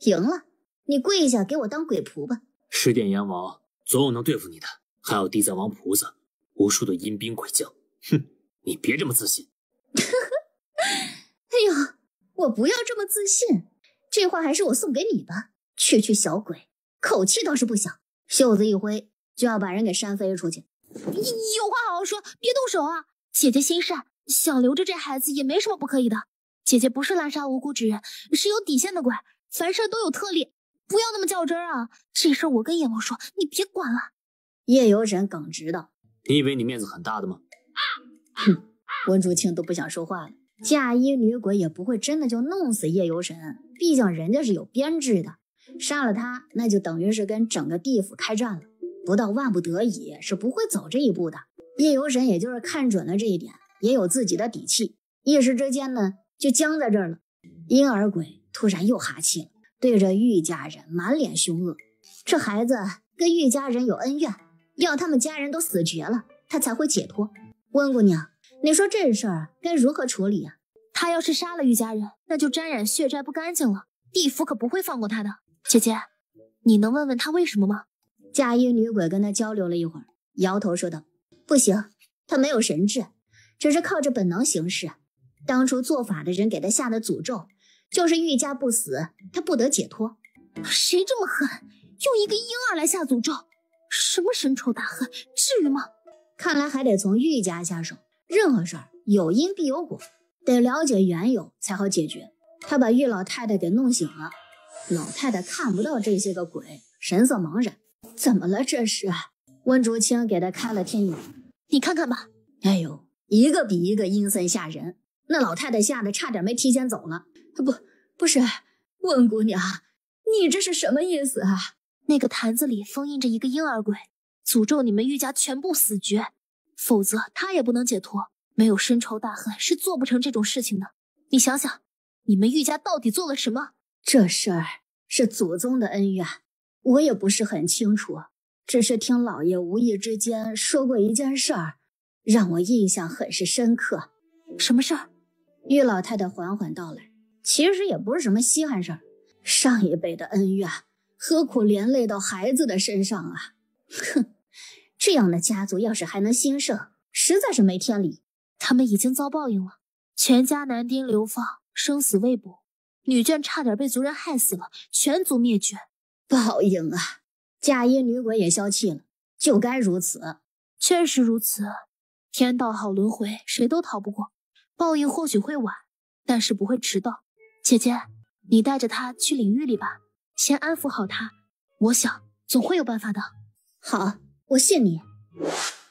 赢了你跪下给我当鬼仆吧。十殿阎王总有能对付你的，还有地藏王菩萨，无数的阴兵鬼将。哼，你别这么自信。哎呀，我不要这么自信，这话还是我送给你吧。区小鬼，口气倒是不小，袖子一挥就要把人给扇飞出去。有话好好说，别动手啊！姐姐心善，想留着这孩子也没什么不可以的。姐姐不是滥杀无辜之人，是有底线的鬼，凡事都有特例，不要那么较真啊！这事我跟阎王说，你别管了。夜游神耿直道：“你以为你面子很大的吗？”哼，温竹清都不想说话了。嫁衣女鬼也不会真的就弄死夜游神，毕竟人家是有编制的，杀了他那就等于是跟整个地府开战了，不到万不得已是不会走这一步的。叶有神也就是看准了这一点，也有自己的底气，一时之间呢就僵在这儿了。婴儿鬼突然又哈气了，对着玉家人满脸凶恶。这孩子跟玉家人有恩怨，要他们家人都死绝了，他才会解脱。温姑娘，你说这事儿该如何处理啊？他要是杀了玉家人，那就沾染血债不干净了，地府可不会放过他的。姐姐，你能问问他为什么吗？嫁衣女鬼跟他交流了一会儿，摇头说道：不行，他没有神智，只是靠着本能行事。当初做法的人给他下的诅咒，就是玉家不死，他不得解脱。谁这么狠，用一个婴儿来下诅咒？什么深仇大恨，至于吗？看来还得从玉家下手。任何事儿有因必有果，得了解缘由才好解决。他把玉老太太给弄醒了，老太太看不到这些个鬼，神色茫然。怎么了这是？温竹清给他开了天眼，你看看吧。哎呦，一个比一个阴森吓人。那老太太吓得差点没提前走了。不是，温姑娘，你这是什么意思啊？那个坛子里封印着一个婴儿鬼，诅咒你们玉家全部死绝，否则他也不能解脱。没有深仇大恨是做不成这种事情的。你想想，你们玉家到底做了什么？这事儿是祖宗的恩怨，我也不是很清楚，只是听老爷无意之间说过一件事儿，让我印象很是深刻。什么事儿？玉老太太缓缓道来，其实也不是什么稀罕事儿，上一辈的恩怨何苦连累到孩子的身上啊？哼，这样的家族要是还能兴盛，实在是没天理。他们已经遭报应了，全家男丁流放，生死未卜，女眷差点被族人害死了，全族灭绝。报应啊！嫁衣女鬼也消气了，就该如此。确实如此，天道好轮回，谁都逃不过。报应或许会晚，但是不会迟到。姐姐，你带着他去领域里吧，先安抚好他，我想总会有办法的。好，我信你。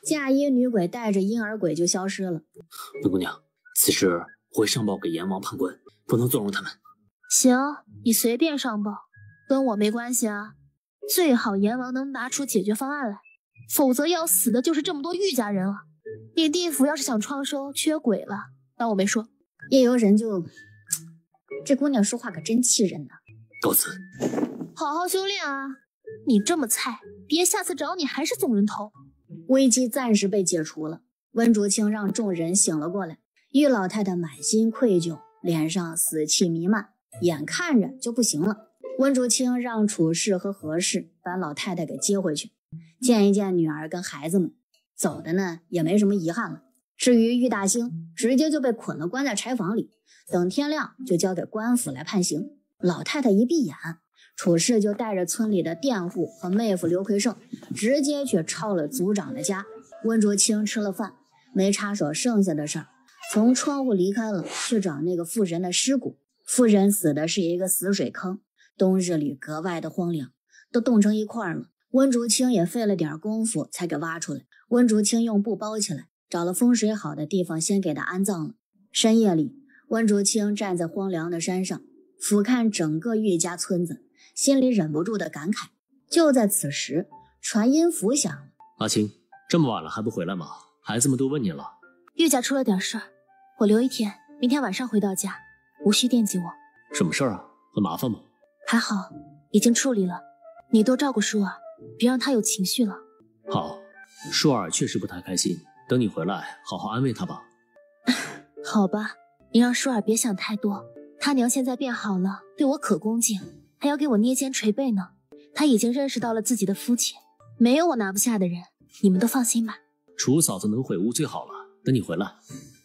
嫁衣女鬼带着婴儿鬼就消失了。温姑娘，此事我会上报给阎王判官，不能纵容他们。行，你随便上报，跟我没关系啊。最好阎王能拿出解决方案来，否则要死的就是这么多玉家人了。你地府要是想创收，缺鬼了，当我没说。叶游神就，这姑娘说话可真气人呢。告辞。好好修炼啊！你这么菜，别下次找你还是送人头。危机暂时被解除了，温竹清让众人醒了过来。玉老太太满心愧疚，脸上死气弥漫，眼看着就不行了。温竹清让楚氏和何氏把老太太给接回去，见一见女儿跟孩子们，走的呢也没什么遗憾了。至于玉大兴，直接就被捆了关在柴房里，等天亮就交给官府来判刑。老太太一闭眼，楚氏就带着村里的佃户和妹夫刘奎胜直接去抄了族长的家。温竹清吃了饭，没插手剩下的事儿，从窗户离开了，去找那个妇人的尸骨。妇人死的是一个死水坑，冬日里格外的荒凉，都冻成一块了。温竹清也费了点功夫才给挖出来。温竹清用布包起来，找了风水好的地方先给他安葬了。深夜里，温竹清站在荒凉的山上，俯瞰整个玉家村子，心里忍不住的感慨。就在此时，传音符响了。阿青，这么晚了还不回来吗？孩子们都问你了。玉家出了点事儿，我留一天，明天晚上回到家，无需惦记我。什么事儿啊？很麻烦吗？还好，已经处理了。你多照顾舒儿，别让他有情绪了。好，舒儿确实不太开心，等你回来好好安慰她吧。好吧，你让舒儿别想太多，他娘现在变好了，对我可恭敬，还要给我捏肩捶背呢。他已经认识到了自己的肤浅，没有我拿不下的人，你们都放心吧。楚嫂子能悔悟最好了，等你回来，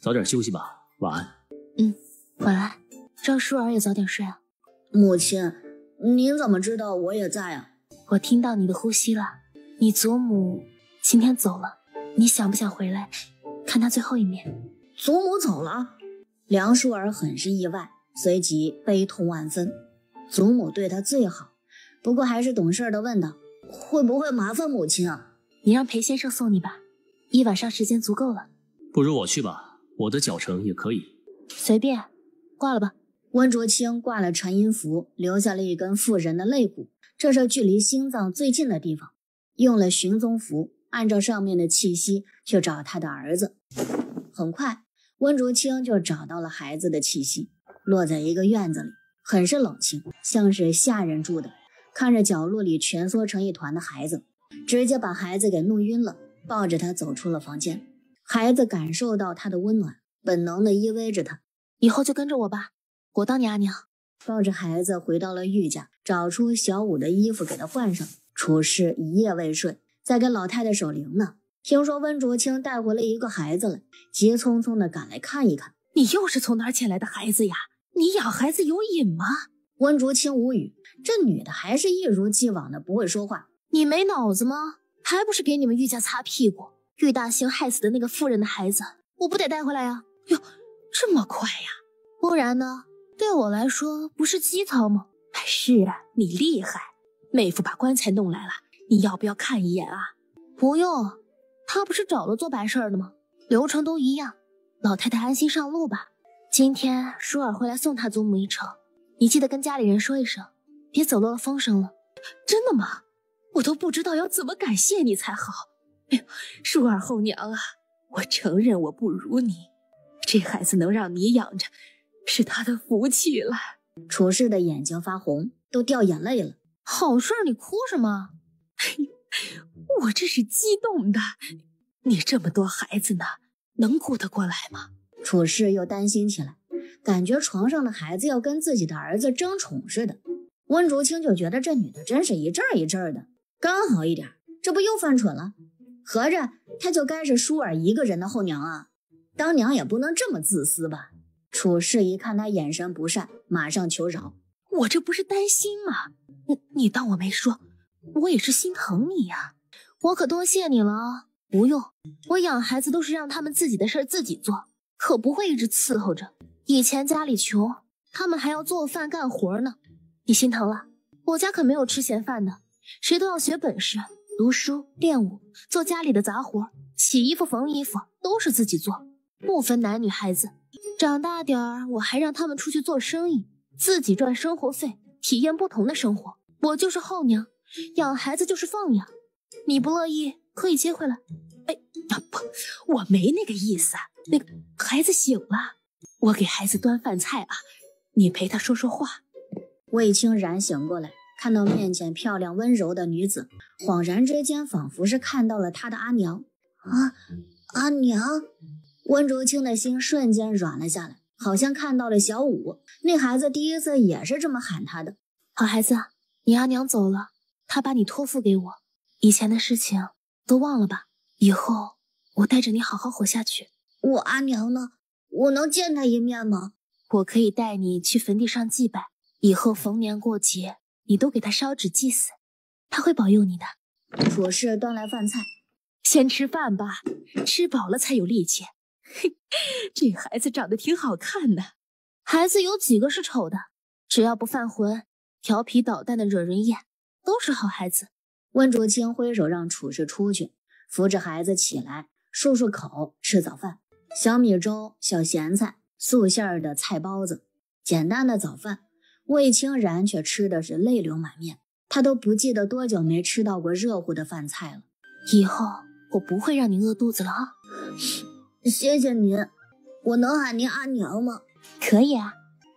早点休息吧，晚安。晚安，让舒儿也早点睡啊。母亲，您怎么知道我也在啊？我听到你的呼吸了，你祖母今天走了，你想不想回来看她最后一面？祖母走了？梁舒儿很是意外，随即悲痛万分。祖母对她最好，不过还是懂事的问道：“会不会麻烦母亲啊？”你让裴先生送你吧，一晚上时间足够了。不如我去吧，我的脚程也可以。随便，挂了吧。温竹清挂了传音符，留下了一根妇人的肋骨，这是距离心脏最近的地方。用了寻踪符，按照上面的气息去找他的儿子。很快，温竹清就找到了孩子的气息，落在一个院子里，很是冷清，像是下人住的。看着角落里蜷缩成一团的孩子，直接把孩子给弄晕了，抱着他走出了房间。孩子感受到他的温暖，本能的依偎着他。以后就跟着我吧，我当你阿娘。抱着孩子回到了玉家，找出小五的衣服给他换上。楚氏一夜未睡，在给老太太守灵呢。听说温竹清带回了一个孩子来，急匆匆的赶来看一看。你又是从哪儿捡来的孩子呀？你养孩子有瘾吗？温竹清无语，这女的还是一如既往的不会说话。你没脑子吗？还不是给你们玉家擦屁股？玉大兴害死的那个妇人的孩子，我不得带回来呀？哟，这么快呀？不然呢？对我来说不是基操吗？是啊，你厉害。妹夫把棺材弄来了，你要不要看一眼啊？不用，他不是找了做白事的吗？流程都一样，老太太安心上路吧。今天舒尔会来送他祖母一程，你记得跟家里人说一声，别走漏了风声了。真的吗？我都不知道要怎么感谢你才好。哎呦，舒尔后娘啊，我承认我不如你，这孩子能让你养着，是他的福气了。楚氏的眼睛发红，都掉眼泪了。好事你哭什么？我这是激动的。你这么多孩子呢，能顾得过来吗？楚氏又担心起来，感觉床上的孩子要跟自己的儿子争宠似的。温竹清就觉得这女的真是一阵一阵的，刚好一点，这不又犯蠢了？合着她就该是舒尔一个人的后娘啊？当娘也不能这么自私吧？楚氏一看他眼神不善，马上求饶。我这不是担心吗？你当我没说，我也是心疼你呀。我可多谢你了啊。不用，我养孩子都是让他们自己的事自己做，可不会一直伺候着。以前家里穷，他们还要做饭干活呢。你心疼了？我家可没有吃闲饭的，谁都要学本事，读书、练武，做家里的杂活，洗衣服、缝衣服都是自己做，不分男女孩子。长大点儿，我还让他们出去做生意，自己赚生活费，体验不同的生活。我就是后娘，养孩子就是放养。你不乐意可以接回来。哎呀不，我没那个意思。那个孩子醒了，我给孩子端饭菜啊，你陪他说说话。魏清然醒过来，看到面前漂亮温柔的女子，恍然之间仿佛是看到了她的阿娘。阿娘。温竹清的心瞬间软了下来，好像看到了小五，那孩子第一次也是这么喊他的。好孩子，你阿娘走了，她把你托付给我，以前的事情都忘了吧，以后我带着你好好活下去。我阿娘呢？我能见她一面吗？我可以带你去坟地上祭拜，以后逢年过节你都给她烧纸祭祀，她会保佑你的。楚氏端来饭菜，先吃饭吧，吃饱了才有力气。这孩子长得挺好看的，孩子有几个是丑的？只要不犯浑，调皮捣蛋的惹人厌，都是好孩子。温竹清挥手让楚氏出去，扶着孩子起来，漱漱口，吃早饭。小米粥、小咸菜、素馅的菜包子，简单的早饭。魏清然却吃的是泪流满面，他都不记得多久没吃到过热乎的饭菜了。以后我不会让你饿肚子了啊。谢谢您，我能喊您阿娘吗？可以啊，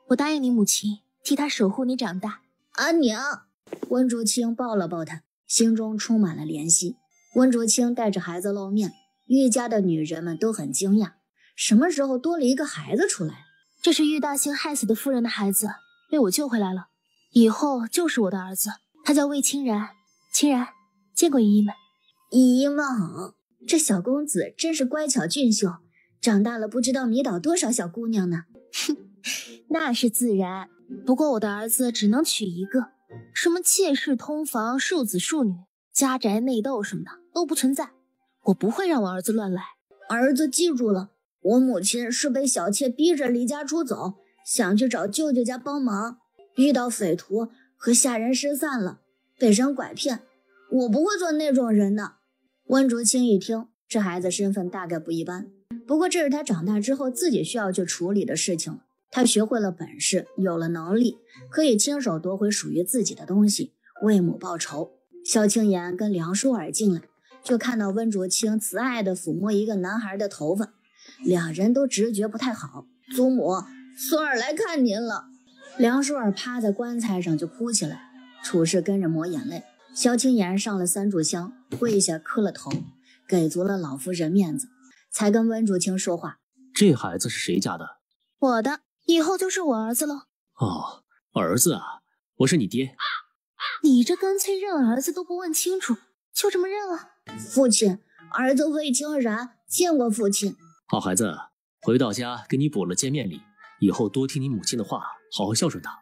我答应你母亲，替她守护你长大。阿娘。温竹清抱了抱她，心中充满了怜惜。温竹清带着孩子露面，玉家的女人们都很惊讶，什么时候多了一个孩子出来？这是玉大兴害死的夫人的孩子，被我救回来了，以后就是我的儿子，他叫魏清然。清然，见过姨姨们。姨姨们好。这小公子真是乖巧俊秀，长大了不知道迷倒多少小姑娘呢。那是自然，不过我的儿子只能娶一个，什么妾室通房、庶子庶女、家宅内斗什么的都不存在，我不会让我儿子乱来。儿子记住了，我母亲是被小妾逼着离家出走，想去找舅舅家帮忙，遇到匪徒和下人失散了，被人拐骗，我不会做那种人的。温竹清一听，这孩子身份大概不一般，不过这是他长大之后自己需要去处理的事情了。他学会了本事，有了能力，可以亲手夺回属于自己的东西，为母报仇。萧青言跟梁舒儿进来，就看到温竹清慈爱地抚摸一个男孩的头发，两人都直觉不太好。祖母，孙儿来看您了。梁淑儿趴在棺材上就哭起来，楚氏跟着抹眼泪。萧青言上了3炷香，跪下磕了头，给足了老夫人面子，才跟温竹清说话。这孩子是谁家的？我的，以后就是我儿子了。哦，儿子啊，我是你爹。你这干脆认儿子都不问清楚，就这么认了？父亲，儿子魏清然见过父亲。好孩子，回到家给你补了见面礼，以后多听你母亲的话，好好孝顺她。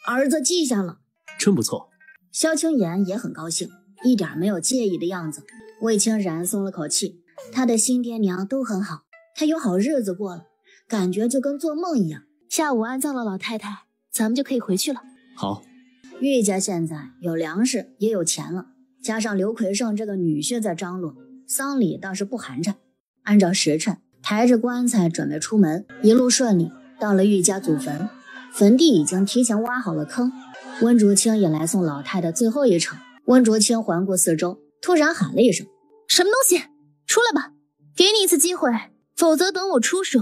儿子记下了。真不错。萧青言也很高兴，一点没有介意的样子。魏清然松了口气，他的新爹娘都很好，他有好日子过了，感觉就跟做梦一样。下午安葬了老太太，咱们就可以回去了。好。玉家现在有粮食也有钱了，加上刘奎胜这个女婿在张罗，丧礼倒是不寒碜。按照时辰，抬着棺材准备出门，一路顺利，到了玉家祖坟，坟地已经提前挖好了坑。温竹清也来送老太太最后一程。温竹清环顾四周，突然喊了一声：什么东西？出来吧，给你一次机会，否则等我出手，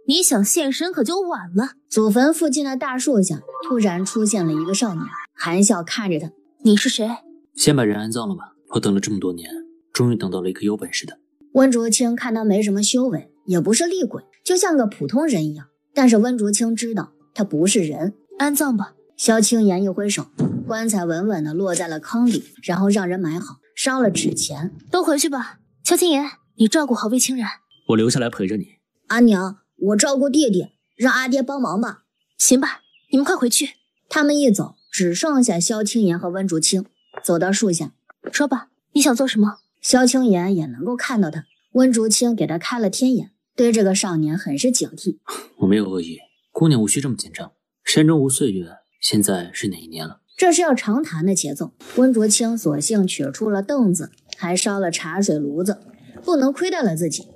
你想现身可就晚了。祖坟附近的大树下突然出现了一个少年，含笑看着他。你是谁？先把人安葬了吧，我等了这么多年，终于等到了一个有本事的。温竹清看他没什么修为，也不是厉鬼，就像个普通人一样，但是温竹清知道他不是人。安葬吧。萧青言一挥手，棺材稳稳地落在了坑里，然后让人埋好，烧了纸钱。都回去吧。萧青言，你照顾好魏清然。我留下来陪着你。阿娘，我照顾弟弟，让阿爹帮忙吧。行吧，你们快回去。他们一走，只剩下萧青言和温竹清。走到树下，说吧，你想做什么？萧青言也能够看到他，温竹清给他开了天眼，对这个少年很是警惕。我没有恶意，姑娘无需这么紧张。山中无岁月，现在是哪一年了？这是要长谈的节奏。温竹清索性取出了凳子，还烧了茶水炉子，不能亏待了自己。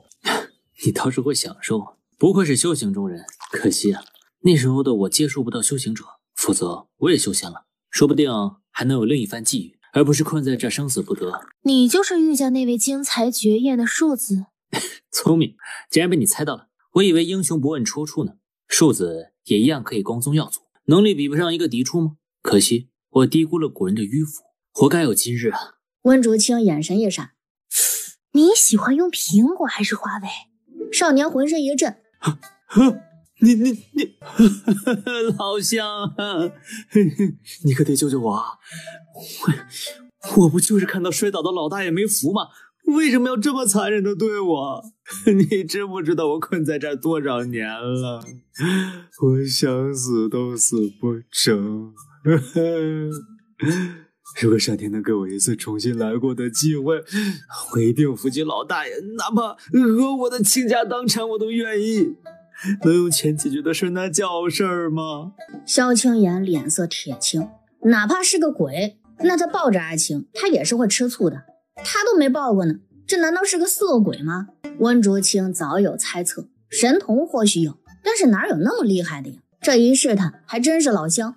你倒是会享受，不愧是修行中人。可惜啊，那时候的我接触不到修行者，否则我也修仙了，说不定还能有另一番际遇，而不是困在这生死不得。你就是玉家那位惊才绝艳的庶子。聪明，竟然被你猜到了。我以为英雄不问出处呢，庶子也一样可以光宗耀祖，能力比不上一个嫡出吗？可惜我低估了古人的迂腐，活该有今日啊。温竹清眼神一闪，你喜欢用苹果还是华为？少年浑身一震，你老乡，你可得救救我啊！我不就是看到摔倒的老大爷没扶吗？为什么要这么残忍的对我？你知不知道我困在这儿多少年了？我想死都死不成。如果上天能给我一次重新来过的机会，我一定扶起老大爷，哪怕和我的倾家荡产我都愿意。能用钱解决的事那叫事儿吗？萧青言脸色铁青，哪怕是个鬼，那他抱着阿青，他也是会吃醋的。他都没抱过呢，这难道是个色鬼吗？温竹清早有猜测，神童或许有，但是哪有那么厉害的呀？这一试探还真是老乡。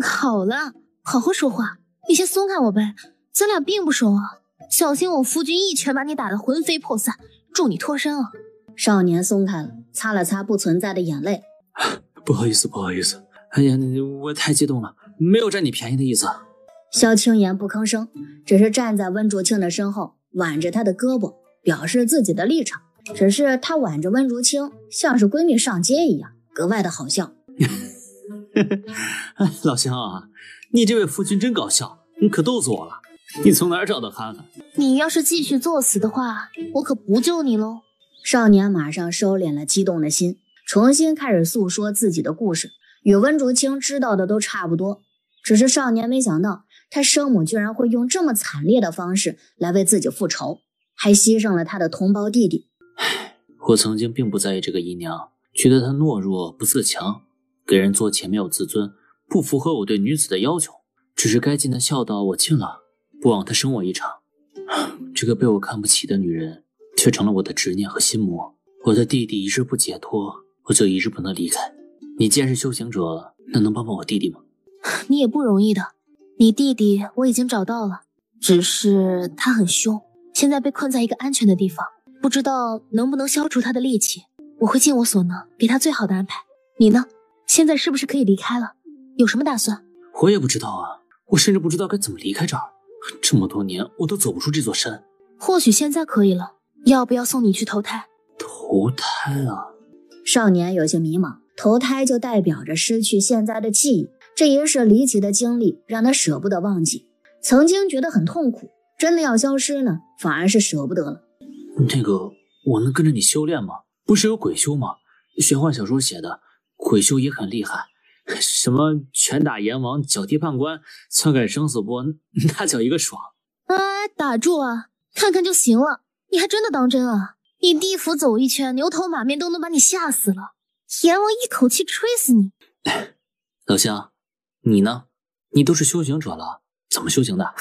好了，好好说话，你先松开我呗，咱俩并不熟啊，小心我夫君一拳把你打得魂飞魄散，祝你脱身啊。少年松开了，擦了擦不存在的眼泪。不好意思，哎呀，我太激动了，没有占你便宜的意思。萧青言不吭声，只是站在温竹清的身后，挽着他的胳膊，表示自己的立场。只是他挽着温竹清，像是闺蜜上街一样，格外的好笑。老乡啊，你这位夫君真搞笑，你可逗死我了。你从哪儿找的憨憨？你要是继续作死的话，我可不救你喽。少年马上收敛了激动的心，重新开始诉说自己的故事，与温竹清知道的都差不多。只是少年没想到，他生母居然会用这么惨烈的方式来为自己复仇，还牺牲了他的同胞弟弟。我曾经并不在意这个姨娘，觉得她懦弱不自强，给人做钱没有自尊，不符合我对女子的要求。只是该尽的孝道我尽了，不枉她生我一场。这个被我看不起的女人却成了我的执念和心魔。我的弟弟一日不解脱，我就一日不能离开。你既然是修行者，那能帮帮我弟弟吗？你也不容易的，你弟弟我已经找到了，只是他很凶，现在被困在一个安全的地方，不知道能不能消除他的戾气。我会尽我所能，给他最好的安排。你呢？现在是不是可以离开了？有什么打算？我也不知道啊，我甚至不知道该怎么离开这儿。这么多年，我都走不出这座山。或许现在可以了，要不要送你去投胎？投胎啊！少年有些迷茫，投胎就代表着失去现在的记忆，这一世离奇的经历让他舍不得忘记。曾经觉得很痛苦，真的要消失呢，反而是舍不得了。那个，我能跟着你修炼吗？不是有鬼修吗？玄幻小说写的，鬼修也很厉害，什么拳打阎王，脚踢判官，篡改生死簿，那叫一个爽。哎，打住啊，看看就行了，你还真的当真啊？你地府走一圈，牛头马面都能把你吓死了，阎王一口气吹死你。老乡，你呢？你都是修行者了，怎么修行的？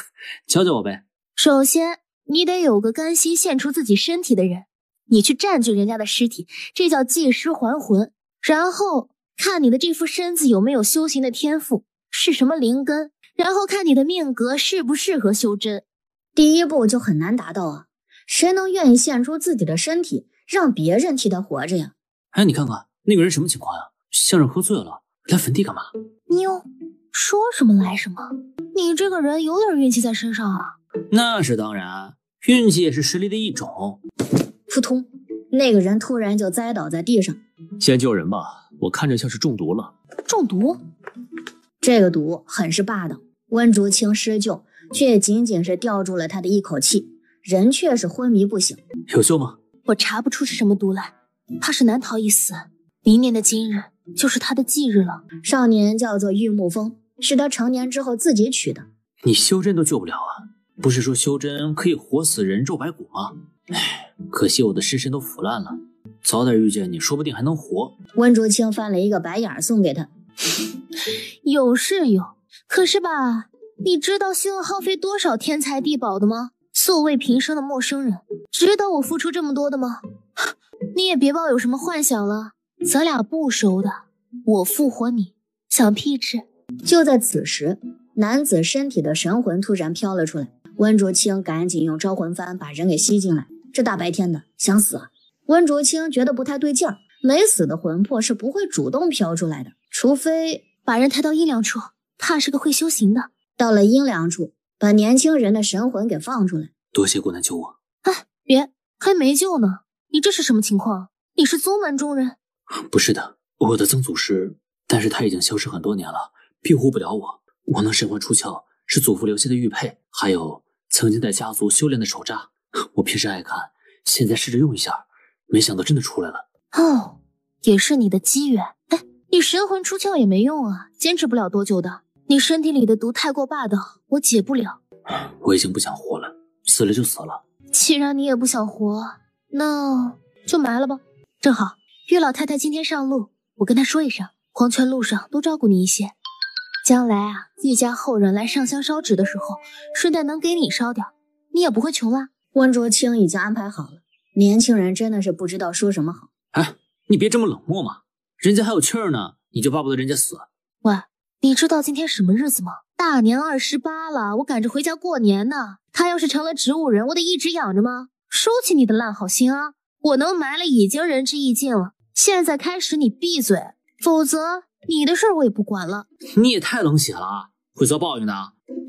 教教我呗。首先，你得有个甘心献出自己身体的人，你去占据人家的尸体，这叫借尸还魂。然后看你的这副身子有没有修行的天赋，是什么灵根，然后看你的命格适不适合修真。第一步就很难达到啊，谁能愿意献出自己的身体，让别人替他活着呀？哎，你看看那个人什么情况呀？像是喝醉了，来坟地干嘛？妞，说什么来什么，你这个人有点运气在身上啊。那是当然，运气也是实力的一种。扑通，那个人突然就栽倒在地上。先救人吧，我看着像是中毒了。中毒？这个毒很是霸道，温竹清施救，却仅仅是吊住了他的一口气，人却是昏迷不醒。有救吗？我查不出是什么毒来，怕是难逃一死。明年的今日就是他的忌日了。少年叫做玉木风，是他成年之后自己取的。你修真都救不了啊？不是说修真可以活死人肉白骨吗？唉，可惜我的尸身都腐烂了，早点遇见你，说不定还能活。温竹清翻了一个白眼送给他。有是有，可是吧，你知道需要耗费多少天才地宝的吗？素未平生的陌生人，值得我付出这么多的吗？你也别抱有什么幻想了，咱俩不熟的，我复活你，想屁吃。就在此时，男子身体的神魂突然飘了出来，温竹清赶紧用招魂幡把人给吸进来。这大白天的想死啊！温竹清觉得不太对劲儿，没死的魂魄是不会主动飘出来的，除非把人抬到阴凉处，怕是个会修行的。到了阴凉处，把年轻人的神魂给放出来。多谢姑娘救我。哎，别，还没救呢，你这是什么情况？你是宗门中人？不是的，我的曾祖师，但是他已经消失很多年了，庇护不了我。我能神魂出窍，是祖父留下的玉佩，还有曾经在家族修炼的手札。我平时爱看，现在试着用一下，没想到真的出来了。哦，也是你的机缘。哎，你神魂出窍也没用啊，坚持不了多久的。你身体里的毒太过霸道，我解不了。我已经不想活了，死了就死了。既然你也不想活，那就埋了吧。正好岳老太太今天上路，我跟她说一声，黄泉路上多照顾你一些。将来啊，岳家后人来上香烧纸的时候，顺带能给你烧掉，你也不会穷啦。温竹清已经安排好了，年轻人真的是不知道说什么好。哎，你别这么冷漠嘛，人家还有气儿呢，你就巴不得人家死。喂，你知道今天什么日子吗？大年28了，我赶着回家过年呢。他要是成了植物人，我得一直养着吗？收起你的烂好心啊！我能埋了已经仁至义尽了，现在开始你闭嘴，否则你的事儿我也不管了。你也太冷血了，会遭报应的。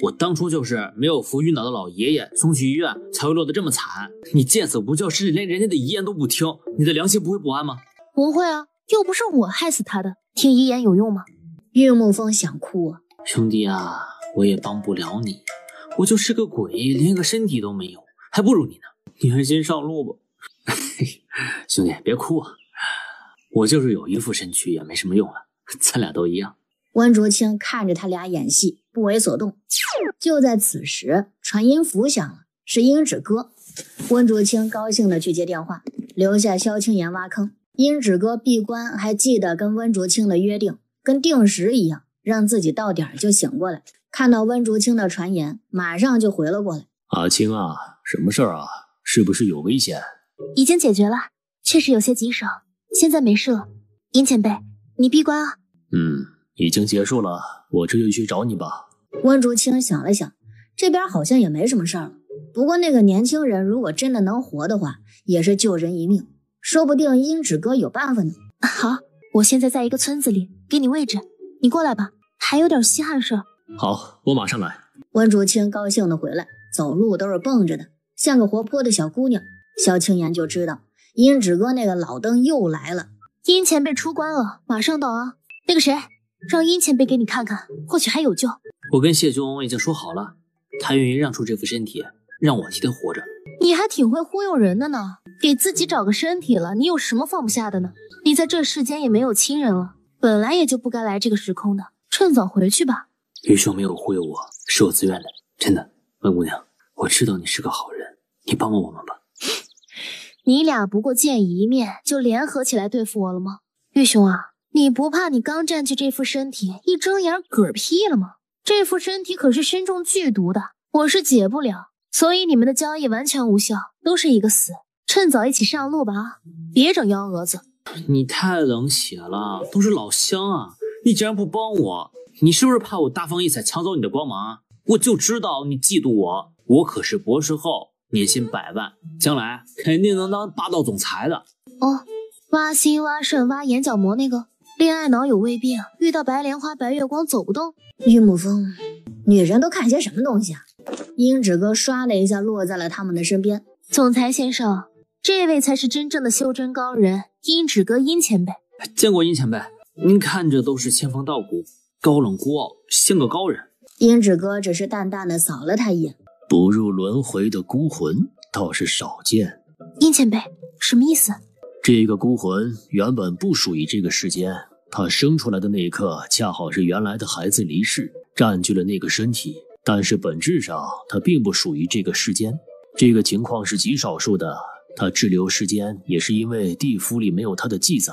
我当初就是没有扶晕倒的老爷爷送去医院，才会落得这么惨。你见死不救，甚至连人家的遗言都不听，你的良心不会不安吗？不会啊，又不是我害死他的，听遗言有用吗？玉木风想哭啊，兄弟啊，我也帮不了你，我就是个鬼，连个身体都没有，还不如你呢。你安心上路吧。兄弟别哭啊，我就是有一副身躯也没什么用啊，咱俩都一样。温竹清看着他俩演戏，不为所动。就在此时，传音符响了，是音指哥。温竹清高兴地去接电话，留下萧青言挖坑。音指哥闭关还记得跟温竹清的约定，跟定时一样，让自己到点就醒过来。看到温竹清的传言，马上就回了过来。阿青啊，什么事儿啊？是不是有危险？已经解决了，确实有些棘手，现在没事了。殷前辈，你闭关啊。已经结束了，我这就去找你吧。温竹清想了想，这边好像也没什么事儿了。不过那个年轻人如果真的能活的话，也是救人一命，说不定殷纸哥有办法呢。好，我现在在一个村子里，给你位置，你过来吧，还有点稀罕事儿。好，我马上来。温竹清高兴地回来，走路都是蹦着的，像个活泼的小姑娘。萧青言就知道殷纸哥那个老登又来了。殷前辈出关了，马上到啊。那个谁，让殷前辈给你看看，或许还有救。我跟谢兄已经说好了，他愿意让出这副身体，让我替他活着。你还挺会忽悠人的呢，给自己找个身体了，你有什么放不下的呢？你在这世间也没有亲人了，本来也就不该来这个时空的，趁早回去吧。余兄没有忽悠我，是我自愿的，真的。温姑娘，我知道你是个好人，你帮帮我们吧。你俩不过见一面就联合起来对付我了吗？玉兄啊，你不怕你刚占据这副身体，一睁眼嗝屁了吗？这副身体可是身中剧毒的，我是解不了，所以你们的交易完全无效，都是一个死。趁早一起上路吧啊，别整幺蛾子。你太冷血了，都是老乡啊，你竟然不帮我，你是不是怕我大放异彩抢走你的光芒啊？我就知道你嫉妒我，我可是博士后，年薪100万，将来肯定能当霸道总裁的。哦，挖心挖肾挖眼角膜那个，恋爱脑有胃病，遇到白莲花白月光走不动。玉木峰，女人都看些什么东西啊？殷纸哥唰的一下落在了他们的身边。总裁先生，这位才是真正的修真高人，殷纸哥殷前辈。见过殷前辈，您看着都是仙风道骨，高冷孤傲，像个高人。殷纸哥只是淡淡的扫了他一眼。不入轮回的孤魂倒是少见。殷前辈，什么意思？这个孤魂原本不属于这个世间，他生出来的那一刻恰好是原来的孩子离世，占据了那个身体，但是本质上他并不属于这个世间。这个情况是极少数的，他滞留世间也是因为地府里没有他的记载，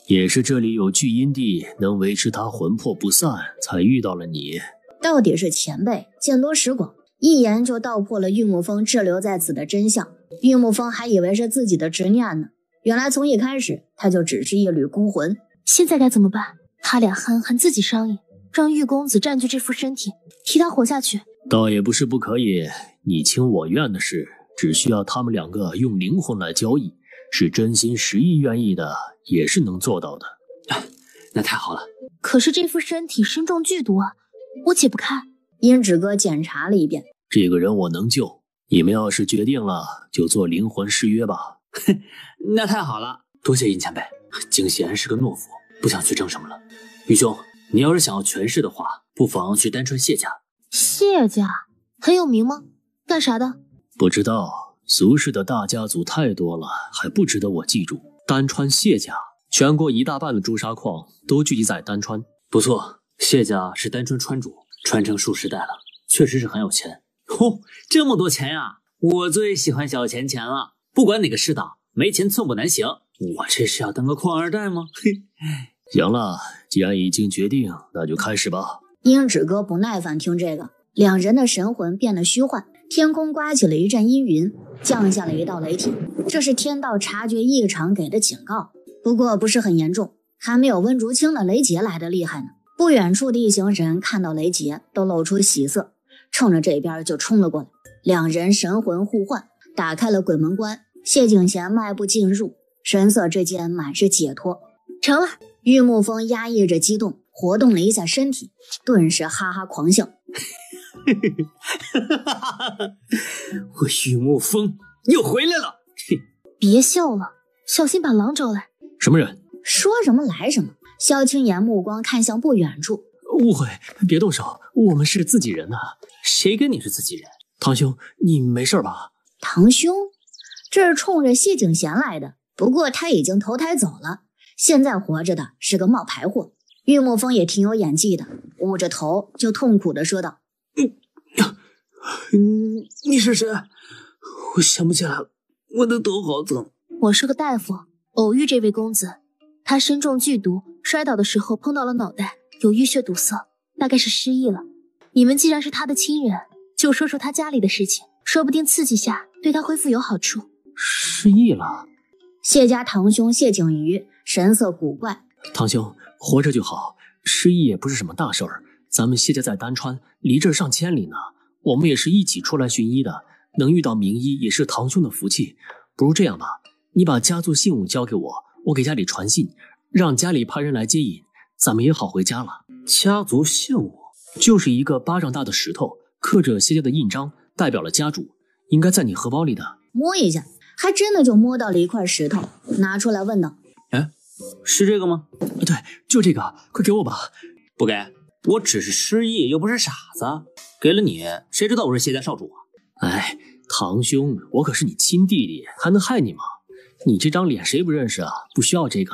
也是这里有聚阴地能维持他魂魄不散，才遇到了你。到底是前辈见多识广，一言就道破了玉木峰滞留在此的真相。玉木峰还以为是自己的执念呢，原来从一开始他就只是一缕孤魂。现在该怎么办？他俩憨憨自己商议，让玉公子占据这副身体，替他活下去。倒也不是不可以，你情我愿的事，只需要他们两个用灵魂来交易，是真心实意愿意的，也是能做到的。那太好了。可是这副身体身中剧毒啊，我解不开。殷纸哥检查了一遍，这个人我能救，你们要是决定了，就做灵魂誓约吧。那太好了，多谢殷前辈。景贤是个懦夫，不想去争什么了。玉兄，你要是想要权势的话，不妨去丹川谢家。谢家很有名吗？干啥的？不知道，俗世的大家族太多了，还不值得我记住。丹川谢家，全国一大半的朱砂矿都聚集在丹川。不错，谢家是丹川川主，传承数十代了，确实是很有钱。哦，这么多钱呀！我最喜欢小钱钱了，不管哪个世道，没钱寸步难行。我这是要当个矿二代吗？嘿，行了，既然已经决定，那就开始吧。殷纸哥不耐烦听这个，两人的神魂变得虚幻，天空刮起了一阵阴云，降下了一道雷霆。这是天道察觉异常给的警告，不过不是很严重，还没有温竹清的雷劫来的厉害呢。不远处的一行人看到雷劫都露出喜色，冲着这边就冲了过来。两人神魂互换，打开了鬼门关。谢景贤迈步进入，神色之间满是解脱。成了。玉木峰压抑着激动，活动了一下身体，顿时哈哈狂笑。我玉木峰又回来了。别笑了，小心把狼招来。什么人？说什么来什么。萧青言目光看向不远处。误会，别动手，我们是自己人呐。谁跟你是自己人？堂兄，你没事吧？堂兄？这是冲着谢景贤来的，不过他已经投胎走了，现在活着的是个冒牌货。玉木峰也挺有演技的，捂着头就痛苦地说道：你是谁？我想不起来了，我的头好疼。我是个大夫，偶遇这位公子，他身中剧毒，摔倒的时候碰到了脑袋，有淤血堵塞，大概是失忆了。你们既然是他的亲人，就说说他家里的事情，说不定刺激下对他恢复有好处。失忆了？谢家堂兄谢景瑜神色古怪。堂兄，活着就好，失忆也不是什么大事儿。咱们谢家在丹川，离这儿上千里呢，我们也是一起出来寻医的，能遇到名医也是堂兄的福气。不如这样吧，你把家族信物交给我，我给家里传信，让家里派人来接引，咱们也好回家了。家族信物就是一个巴掌大的石头，刻着谢家的印章，代表了家主，应该在你荷包里的。摸一下，还真的就摸到了一块石头，拿出来问道：“哎，是这个吗？”“对，就这个，快给我吧。”“不给，我只是失忆，又不是傻子。给了你，谁知道我是谢家少主啊？”“哎，堂兄，我可是你亲弟弟，还能害你吗？你这张脸谁不认识啊？不需要这个，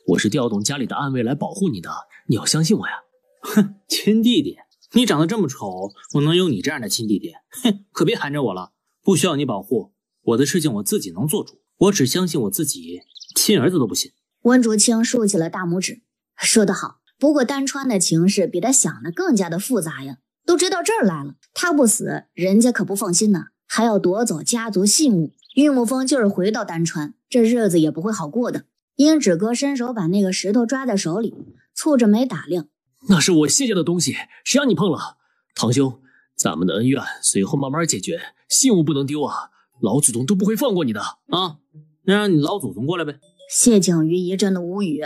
我是调动家里的暗卫来保护你的，你要相信我呀。”“哼，亲弟弟，你长得这么丑，我能有你这样的亲弟弟？哼，可别含着我了，不需要你保护。我的事情我自己能做主，我只相信我自己，亲儿子都不信。”温竹清竖起了大拇指，说得好。不过丹川的情势比他想的更加的复杂呀，都追到这儿来了，他不死，人家可不放心呢，还要夺走家族信物。玉木峰就是回到丹川，这日子也不会好过的。樱指哥伸手把那个石头抓在手里，蹙着眉打量：“那是我谢家的东西，谁让你碰了？堂兄，咱们的恩怨随后慢慢解决，信物不能丢啊！老祖宗都不会放过你的啊！那让你老祖宗过来呗。”谢景瑜一阵的无语。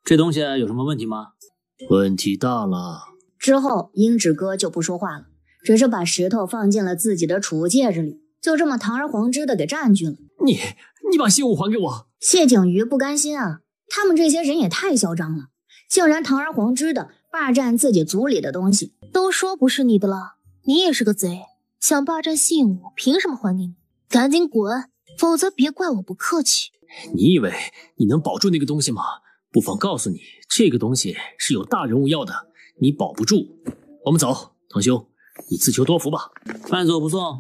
这东西有什么问题吗？问题大了。之后樱指哥就不说话了，只是把石头放进了自己的储物戒指里，就这么堂而皇之的给占据了。你把信物还给我！谢景瑜不甘心啊，他们这些人也太嚣张了，竟然堂而皇之的霸占自己族里的东西。都说不是你的了，你也是个贼，想霸占信物，凭什么还给你？赶紧滚，否则别怪我不客气。你以为你能保住那个东西吗？不妨告诉你，这个东西是有大人物要的，你保不住。我们走，堂兄，你自求多福吧。慢走不送，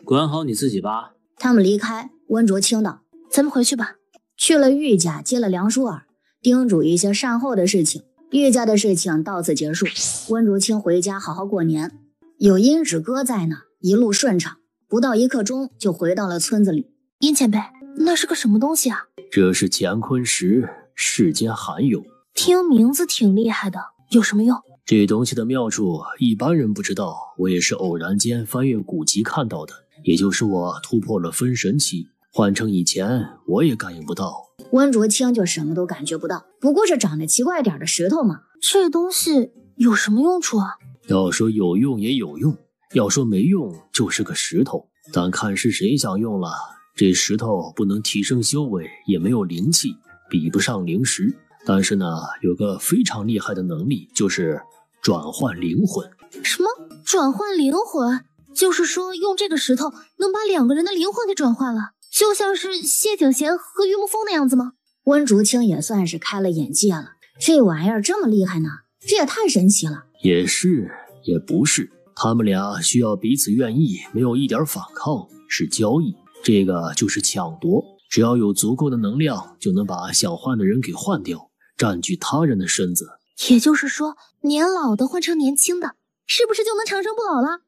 管好你自己吧。他们离开，温灼清道：“咱们回去吧。”去了玉家接了梁舒儿，叮嘱一些善后的事情。玉家的事情到此结束，温灼清回家好好过年。有殷指哥在呢，一路顺畅，不到1刻钟就回到了村子里。殷前辈，那是个什么东西啊？这是乾坤石，世间罕有。听名字挺厉害的，有什么用？这东西的妙处一般人不知道，我也是偶然间翻阅古籍看到的，也就是我突破了分神期，换成以前我也感应不到。温灼清就什么都感觉不到，不过是长得奇怪点的石头嘛。这东西有什么用处啊？要说有用也有用，要说没用就是个石头，但看是谁想用了。这石头不能提升修为，也没有灵气，比不上灵石，但是呢，有个非常厉害的能力，就是转换灵魂。什么转换灵魂？就是说用这个石头能把2个人的灵魂给转换了，就像是谢景贤和玉木峰的样子吗？温竹清也算是开了眼界了，这玩意儿这么厉害呢，这也太神奇了。也是也不是，他们俩需要彼此愿意，没有一点反抗，是交易。这个就是抢夺，只要有足够的能量，就能把想换的人给换掉，占据他人的身子。也就是说，年老的换成年轻的，是不是就能长生不老了？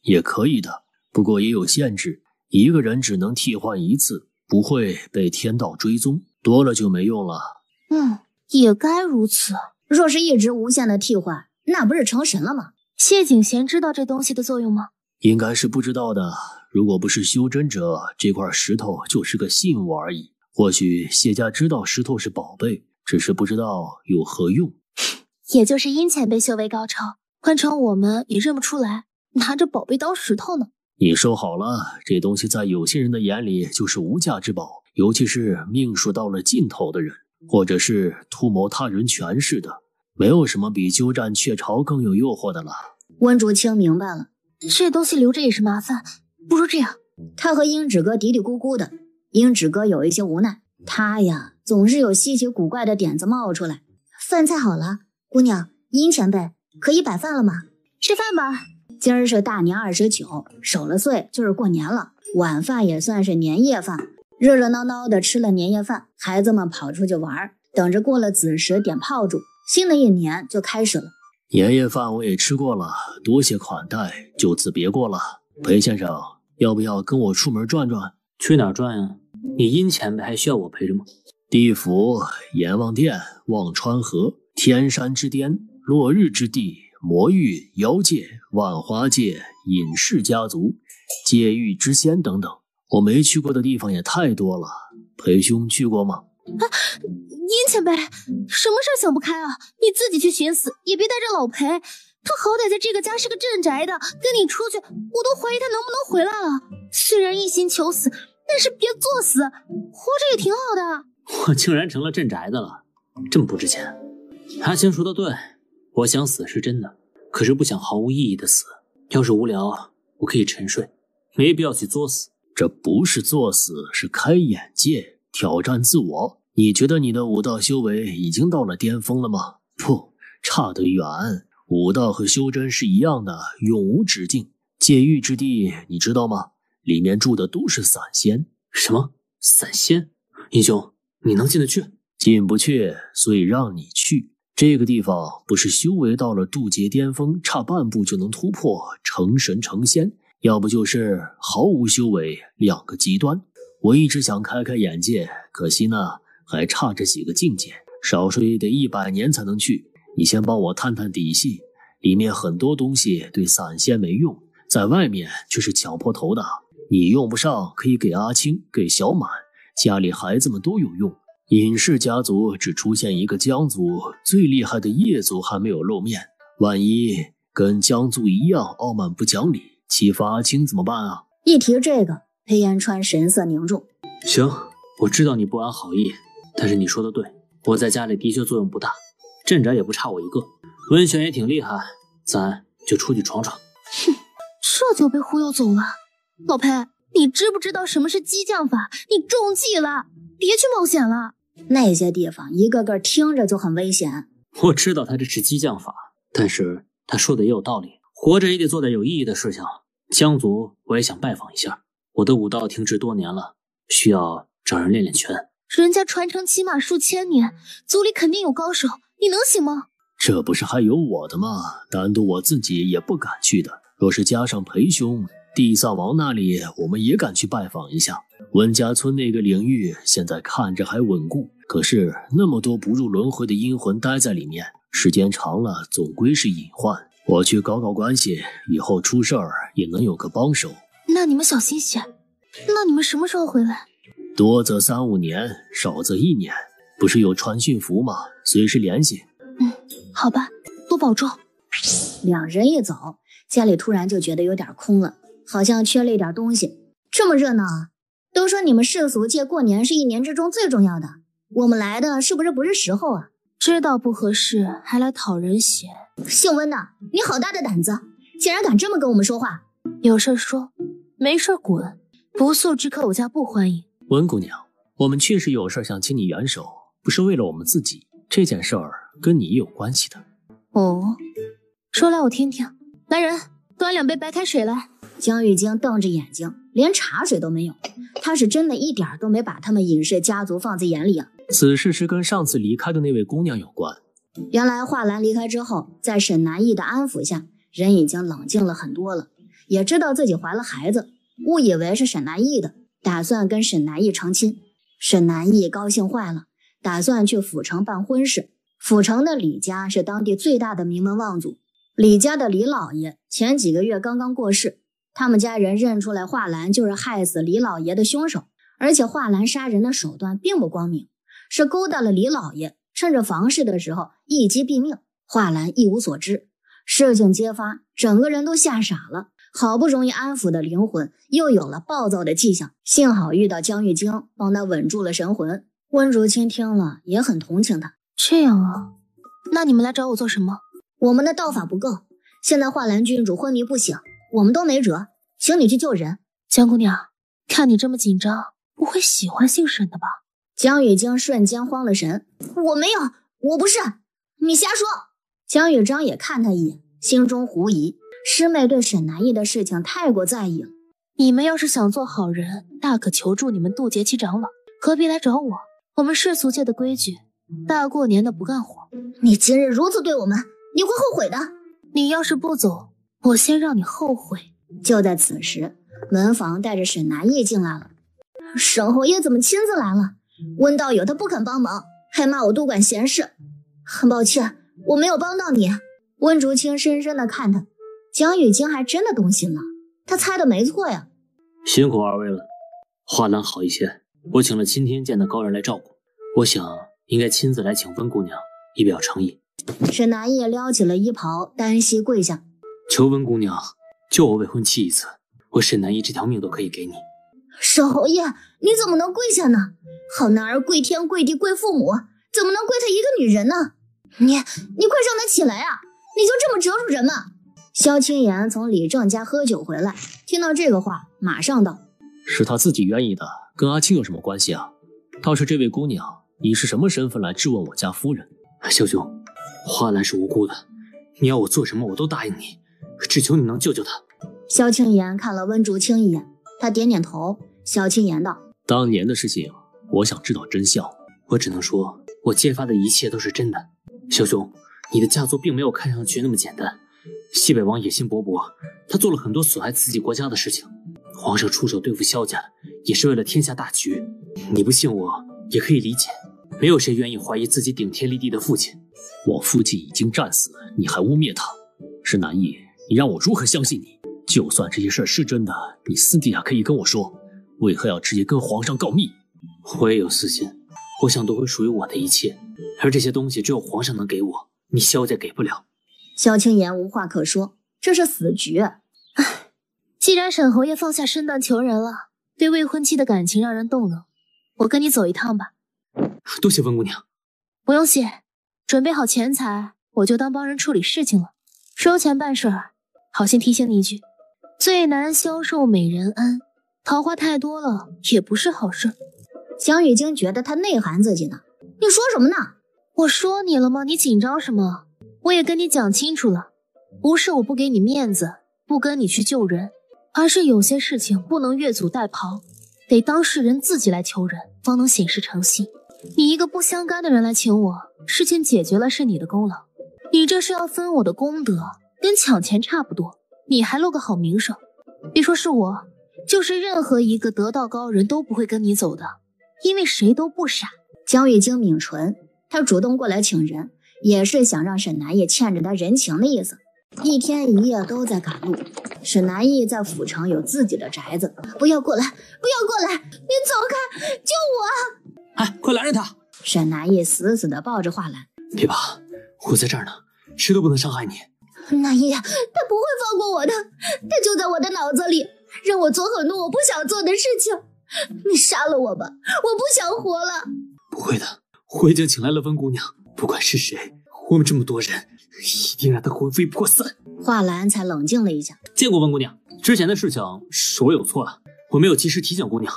也可以的，不过也有限制，一个人只能替换1次，不会被天道追踪，多了就没用了。也该如此。若是一直无限的替换，那不是成神了吗？谢景贤知道这东西的作用吗？应该是不知道的，如果不是修真者，这块石头就是个信物而已。或许谢家知道石头是宝贝，只是不知道有何用。也就是殷前辈修为高超，换成我们也认不出来，拿着宝贝当石头呢。你收好了，这东西在有些人的眼里就是无价之宝，尤其是命数到了尽头的人，或者是图谋他人权势的，没有什么比鸠占鹊巢更有诱惑的了。温竹清明白了，这东西留着也是麻烦，不如这样。他和樱指哥嘀嘀咕咕的，樱指哥有一些无奈，他呀总是有稀奇古怪的点子冒出来。饭菜好了，姑娘，殷前辈可以摆饭了吗？吃饭吧。今儿是大年29，守了岁就是过年了，晚饭也算是年夜饭，热热闹闹的吃了年夜饭，孩子们跑出去玩，等着过了子时点炮竹，新的一年就开始了。年夜饭我也吃过了，多谢款待，就此别过了。裴先生，要不要跟我出门转转？去哪儿转呀？你殷前辈还需要我陪着吗？地府、阎王殿、忘川河、天山之巅、落日之地、魔域、妖界、万花界、尹氏家族、戒狱之仙等等。我没去过的地方也太多了。裴兄去过吗？殷前辈，什么事想不开啊？你自己去寻死，也别带着老裴。他好歹在这个家是个镇宅的，跟你出去，我都怀疑他能不能回来了。虽然一心求死，但是别作死，活着也挺好的。我竟然成了镇宅的了，这么不值钱。阿青说的对，我想死是真的，可是不想毫无意义的死。要是无聊，我可以沉睡，没必要去作死。这不是作死，是开眼界，挑战自我。你觉得你的武道修为已经到了巅峰了吗？不，差得远。武道和修真是一样的，永无止境。戒狱之地你知道吗？里面住的都是散仙。什么？散仙？英雄，你能进得去？进不去，所以让你去。这个地方不是修为到了渡劫巅峰，差半步就能突破成神成仙，要不就是毫无修为，两个极端。我一直想开开眼界，可惜呢，还差这几个境界，少说也得100年才能去。你先帮我探探底细，里面很多东西对散仙没用，在外面却是抢破头的。你用不上，可以给阿青，给小满，家里孩子们都有用。尹氏家族只出现一个江族，最厉害的叶族还没有露面，万一跟江族一样傲慢不讲理，欺负阿青怎么办啊？一提这个，裴延川神色凝重。行，我知道你不安好意，但是你说的对，我在家里的确作用不大，镇宅也不差我一个，温泉也挺厉害，咱就出去闯闯。哼，这就被忽悠走了。老裴，你知不知道什么是激将法？你中计了，别去冒险了。那些地方一个个听着就很危险。我知道他这是激将法，但是他说的也有道理，活着也得做点有意义的事情。江族我也想拜访一下，我的武道停滞多年了，需要找人练练拳。人家传承起码数千年，族里肯定有高手，你能行吗？这不是还有我的吗？单独我自己也不敢去的，若是加上裴兄，地藏王那里我们也敢去拜访一下。温家村那个领域现在看着还稳固，可是那么多不入轮回的阴魂待在里面，时间长了总归是隐患。我去搞搞关系，以后出事儿也能有个帮手。那你们小心些。那你们什么时候回来？多则3-5年，少则1年。不是有传讯符吗？随时联系。好吧，多保重。两人一走，家里突然就觉得有点空了，好像缺了一点东西。这么热闹啊！都说你们世俗界过年是1年之中最重要的，我们来的是不是时候啊？知道不合适还来讨人嫌。姓温的，你好大的胆子，竟然敢这么跟我们说话！有事说，没事滚。不速之客我家不欢迎。温姑娘，我们确实有事想请你援手，不是为了我们自己，这件事儿跟你有关系的。哦，说来我听听。来人，端2杯白开水来。江玉京瞪着眼睛，连茶水都没有，他是真的一点都没把他们尹氏家族放在眼里啊。此事是跟上次离开的那位姑娘有关。原来华兰离开之后，在沈南义的安抚下，人已经冷静了很多了，也知道自己怀了孩子，误以为是沈南义的，打算跟沈南义成亲。沈南义高兴坏了，打算去府城办婚事。府城的李家是当地最大的名门望族，李家的李老爷前几个月刚刚过世，他们家人认出来华兰就是害死李老爷的凶手，而且华兰杀人的手段并不光明，是勾搭了李老爷，趁着房事的时候一击毙命。华兰一无所知，事情揭发，整个人都吓傻了，好不容易安抚的灵魂又有了暴躁的迹象，幸好遇到江玉京帮他稳住了神魂。温竹清听了也很同情他。这样啊，那你们来找我做什么？我们的道法不够，现在华兰郡主昏迷不醒，我们都没辙，请你去救人。江姑娘，看你这么紧张，不会喜欢姓沈的吧？江玉京瞬间慌了神。我没有，我不是，你瞎说。江玉章也看他一眼，心中狐疑，师妹对沈南义的事情太过在意了。你们要是想做好人，大可求助你们渡劫期长老，何必来找我？我们世俗界的规矩，大过年的不干活。你今日如此对我们，你会后悔的。你要是不走，我先让你后悔。就在此时，门房带着沈南义进来了。沈侯爷怎么亲自来了？温道友他不肯帮忙，还骂我多管闲事。很抱歉，我没有帮到你。温竹清深深地看他，江雨晶还真的动心了，他猜的没错呀。辛苦二位了，花篮好一些，我请了钦天监的高人来照顾，我想应该亲自来请温姑娘，以表诚意。沈南叶撩起了衣袍，单膝跪下，求温姑娘救我未婚妻一次，我沈南一这条命都可以给你。沈侯爷，你怎么能跪下呢？好男儿跪天跪地跪父母，怎么能跪他一个女人呢？你快让他起来啊！你就这么折住人吗？萧青言从李正家喝酒回来，听到这个话，马上道：是他自己愿意的，跟阿青有什么关系啊？倒是这位姑娘，你是什么身份来质问我家夫人？萧兄，花篮是无辜的，你要我做什么我都答应你，只求你能救救她。萧青言看了温竹清一眼，他点点头。萧青言道：当年的事情，我想知道真相。我只能说，我揭发的一切都是真的。萧兄，你的嫁作并没有看上去那么简单。西北王野心勃勃，他做了很多损害自己国家的事情。皇上出手对付萧家，也是为了天下大局。你不信我也可以理解，没有谁愿意怀疑自己顶天立地的父亲。我父亲已经战死，你还污蔑他，沈南义，你让我如何相信你？就算这些事是真的，你私底下可以跟我说，为何要直接跟皇上告密？我也有私心，我想夺回属于我的一切，而这些东西只有皇上能给我，你萧家给不了。萧青言无话可说，这是死局。既然沈侯爷放下身段求人了，对未婚妻的感情让人动容，我跟你走一趟吧。多谢温姑娘。不用谢，准备好钱财，我就当帮人处理事情了。收钱办事儿，好心提醒你一句，最难销售美人恩，桃花太多了也不是好事。江雨晶觉得他内涵自己呢。你说什么呢？我说你了吗？你紧张什么？我也跟你讲清楚了，不是我不给你面子，不跟你去救人，而是有些事情不能越俎代庖，得当事人自己来求人，方能显示诚信。你一个不相干的人来请我，事情解决了是你的功劳，你这是要分我的功德，跟抢钱差不多，你还露个好名声。别说是我，就是任何一个得道高人都不会跟你走的，因为谁都不傻。江雨晶抿唇，他主动过来请人，也是想让沈南叶欠着他人情的意思。一天一夜都在赶路，沈南叶在府城有自己的宅子。不要过来，不要过来，你走开，救我！哎，快拦着他！沈南叶死死地抱着画兰。别怕，我在这儿呢，谁都不能伤害你。南叶，他不会放过我的，他就在我的脑子里，让我做很多我不想做的事情。你杀了我吧，我不想活了。不会的，我已经请来了温姑娘，不管是谁，我们这么多人，一定让她魂飞魄散。画兰才冷静了一下。见过温姑娘，之前的事情是我有错了，我没有及时提醒姑娘。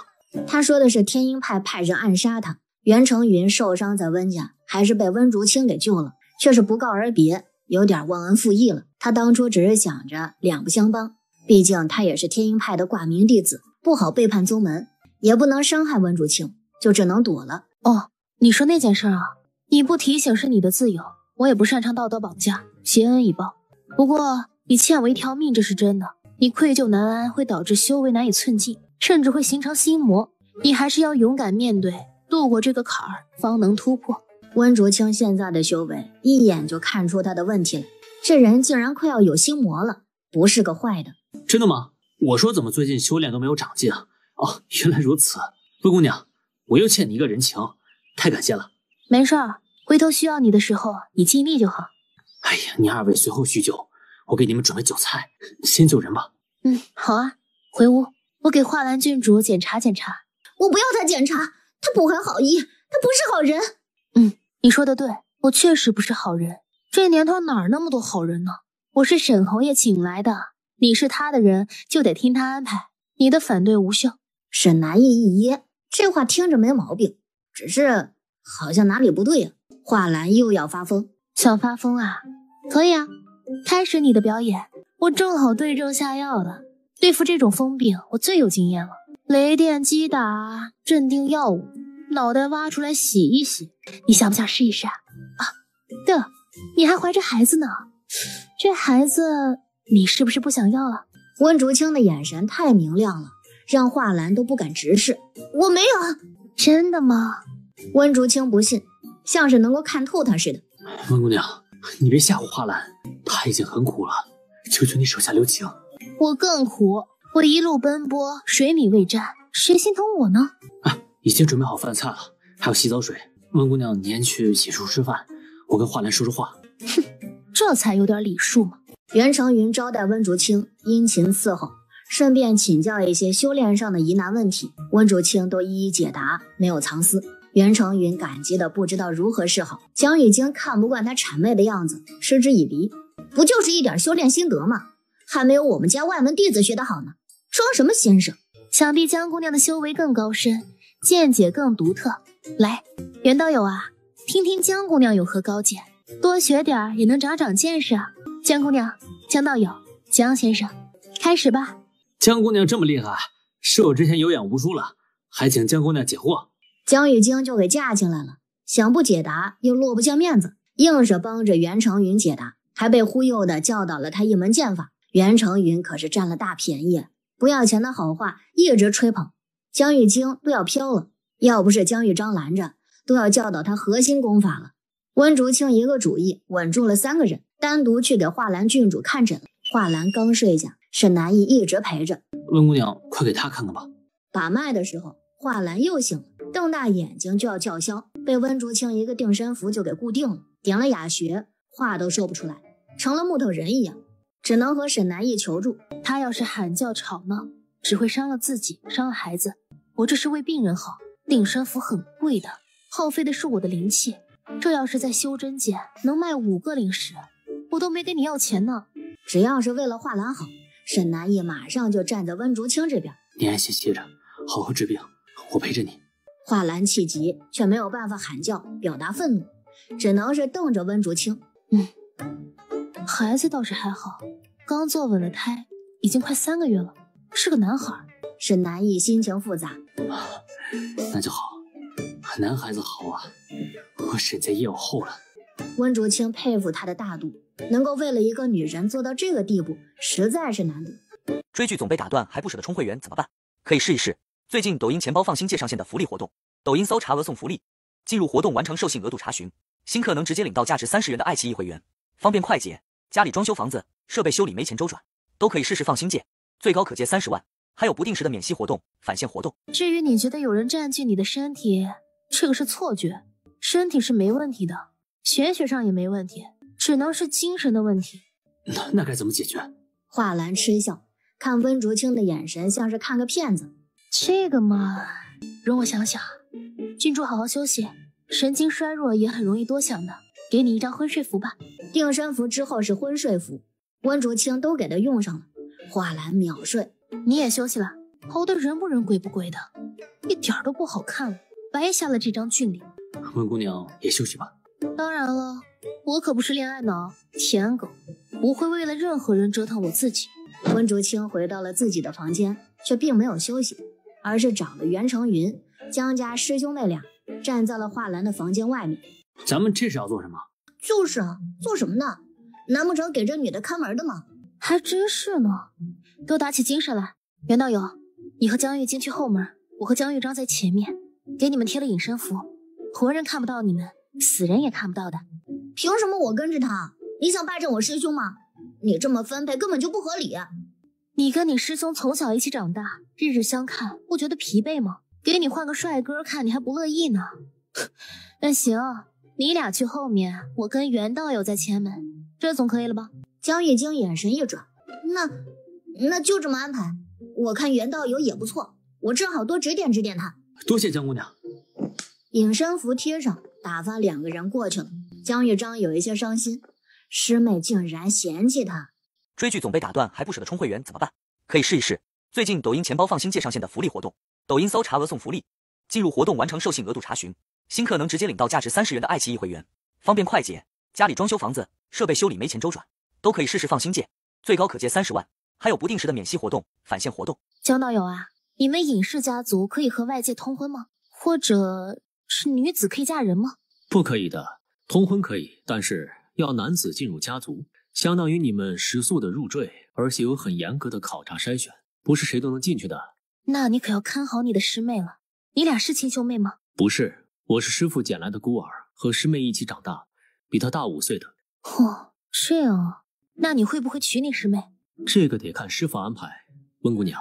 他说的是天鹰派派人暗杀他，袁成云受伤在温家，还是被温竹清给救了，却是不告而别，有点忘恩负义了。他当初只是想着两不相帮，毕竟他也是天鹰派的挂名弟子，不好背叛宗门，也不能伤害温竹清，就只能躲了。哦，你说那件事啊，你不提醒是你的自由，我也不擅长道德绑架，谢恩已报。不过你欠我一条命，这是真的。你愧疚难安会导致修为难以寸进，甚至会形成心魔，你还是要勇敢面对，度过这个坎儿，方能突破。温竹清现在的修为，一眼就看出他的问题了，这人竟然快要有心魔了，不是个坏的。真的吗？我说怎么最近修炼都没有长进啊？哦，原来如此。温姑娘，我又欠你一个人情，太感谢了。没事儿，回头需要你的时候，你尽力就好。哎呀，你二位随后叙旧，我给你们准备酒菜，先救人吧。好啊，回屋，我给画兰郡主检查检查。我不要他检查，他不怀好意，他不是好人。你说的对，我确实不是好人。这年头哪儿那么多好人呢？我是沈侯爷请来的，你是他的人，就得听他安排，你的反对无效。沈南意一噎，这话听着没毛病，只是好像哪里不对啊。画兰又要发疯，想发疯啊？可以啊，开始你的表演，我正好对症下药的。对付这种疯病，我最有经验了。雷电击打，镇定药物，脑袋挖出来洗一洗，你想不想试一试啊？对了，你还怀着孩子呢，这孩子你是不是不想要了？温竹清的眼神太明亮了，让画兰都不敢直视。我没有。真的吗？温竹清不信，像是能够看透他似的。温姑娘，你别吓唬画兰，她已经很苦了，求求你手下留情。我更苦，我一路奔波，水米未沾，谁心疼我呢？已经准备好饭菜了，还有洗澡水。温姑娘，你先去洗漱吃饭，我跟华兰说说话。哼，这才有点礼数嘛。袁成云招待温竹清，殷勤伺候，顺便请教一些修炼上的疑难问题，温竹清都一一解答，没有藏私。袁成云感激的不知道如何是好。江玉京看不惯他谄媚的样子，嗤之以鼻。不就是一点修炼心得吗？还没有我们家外门弟子学得好呢，装什么先生？想必江姑娘的修为更高深，见解更独特。来，袁道友啊，听听江姑娘有何高见，多学点也能长长见识啊。江姑娘、江道友、江先生，开始吧。江姑娘这么厉害，是我之前有眼无珠了，还请江姑娘解惑。江玉京就给架起来了，想不解答又落不下面子，硬是帮着袁成云解答，还被忽悠的教导了他一门剑法。袁成云可是占了大便宜，不要钱的好话一直吹捧，江玉京都要飘了。要不是江玉章拦着，都要教导他核心功法了。温竹清一个主意稳住了3个人，单独去给华兰郡主看诊了。华兰刚睡下，沈南义一直陪着。温姑娘，快给他看看吧。把脉的时候，华兰又醒了，瞪大眼睛就要叫嚣，被温竹清一个定身符就给固定了，点了哑穴，话都说不出来，成了木头人一样，只能和沈南义求助。他要是喊叫吵闹，只会伤了自己，伤了孩子。我这是为病人好，定身符很贵的，耗费的是我的灵气。这要是在修真界能卖5个灵石，我都没给你要钱呢。只要是为了华兰好，沈南义马上就站在温竹清这边。你安心歇着，好好治病，我陪着你。华兰气急，却没有办法喊叫表达愤怒，只能是瞪着温竹清。孩子倒是还好，刚坐稳了胎，已经快3个月了，是个男孩。沈南义心情复杂。那就好，男孩子好啊，我沈家也有后了。温竹清佩服他的大度，能够为了一个女人做到这个地步，实在是难得。追剧总被打断还不舍得充会员怎么办？可以试一试最近抖音钱包放新界上线的福利活动，抖音搜查额送福利，进入活动完成授信额度查询，新客能直接领到价值30元的爱奇艺会员，方便快捷，家里装修房子设备修理没钱周转，都可以试试放新界，最高可借30万，还有不定时的免息活动、返现活动。至于你觉得有人占据你的身体，这个是错觉，身体是没问题的，玄学上也没问题，只能是精神的问题。那该怎么解决？华兰嗤笑，看温竹清的眼神像是看个骗子。这个嘛，容我想想。郡主好好休息，神经衰弱也很容易多想的，给你一张昏睡符吧。定身符之后是昏睡符，温竹清都给他用上了。华兰秒睡。你也休息了，熬得人不人鬼不鬼的，一点都不好看了，白瞎了这张俊脸。温姑娘也休息吧。当然了，我可不是恋爱脑、舔狗，不会为了任何人折腾我自己。温竹清回到了自己的房间，却并没有休息，而是找了袁成云、江家师兄妹俩，站在了华兰的房间外面。咱们这是要做什么？就是啊，做什么呢？难不成给这女的看门的吗？还真是呢，给我打起精神来。袁道友，你和江玉京去后门，我和江玉章在前面，给你们贴了隐身符，活人看不到你们，死人也看不到的。凭什么我跟着他？你想霸占我师兄吗？你这么分配根本就不合理。你跟你师兄从小一起长大，日日相看，不觉得疲惫吗？给你换个帅哥看，你还不乐意呢。那行，你俩去后面，我跟袁道友在前门，这总可以了吧？江玉京眼神一转，那就这么安排。我看袁道友也不错，我正好多指点指点他。多谢江姑娘。隐身符贴上，打发2个人过去了。江玉章有一些伤心，师妹竟然嫌弃他。追剧总被打断还不舍得充会员怎么办？可以试一试最近抖音钱包放新界上线的福利活动，抖音搜查额送福利，进入活动完成授信额度查询，新客能直接领到价值30元的爱奇艺会员，方便快捷，家里装修房子设备修理没钱周转，都可以试试放新界，最高可借30万，还有不定时的免息活动、返现活动。江道友啊，你们尹氏家族可以和外界通婚吗？或者是女子可以嫁人吗？不可以的，通婚可以，但是要男子进入家族，相当于你们食宿的入赘，而且有很严格的考察筛选，不是谁都能进去的。那你可要看好你的师妹了。你俩是亲兄妹吗？不是，我是师父捡来的孤儿，和师妹一起长大，比她大5岁的。哦，这样啊。那你会不会娶你师妹？这个得看师傅安排。温姑娘，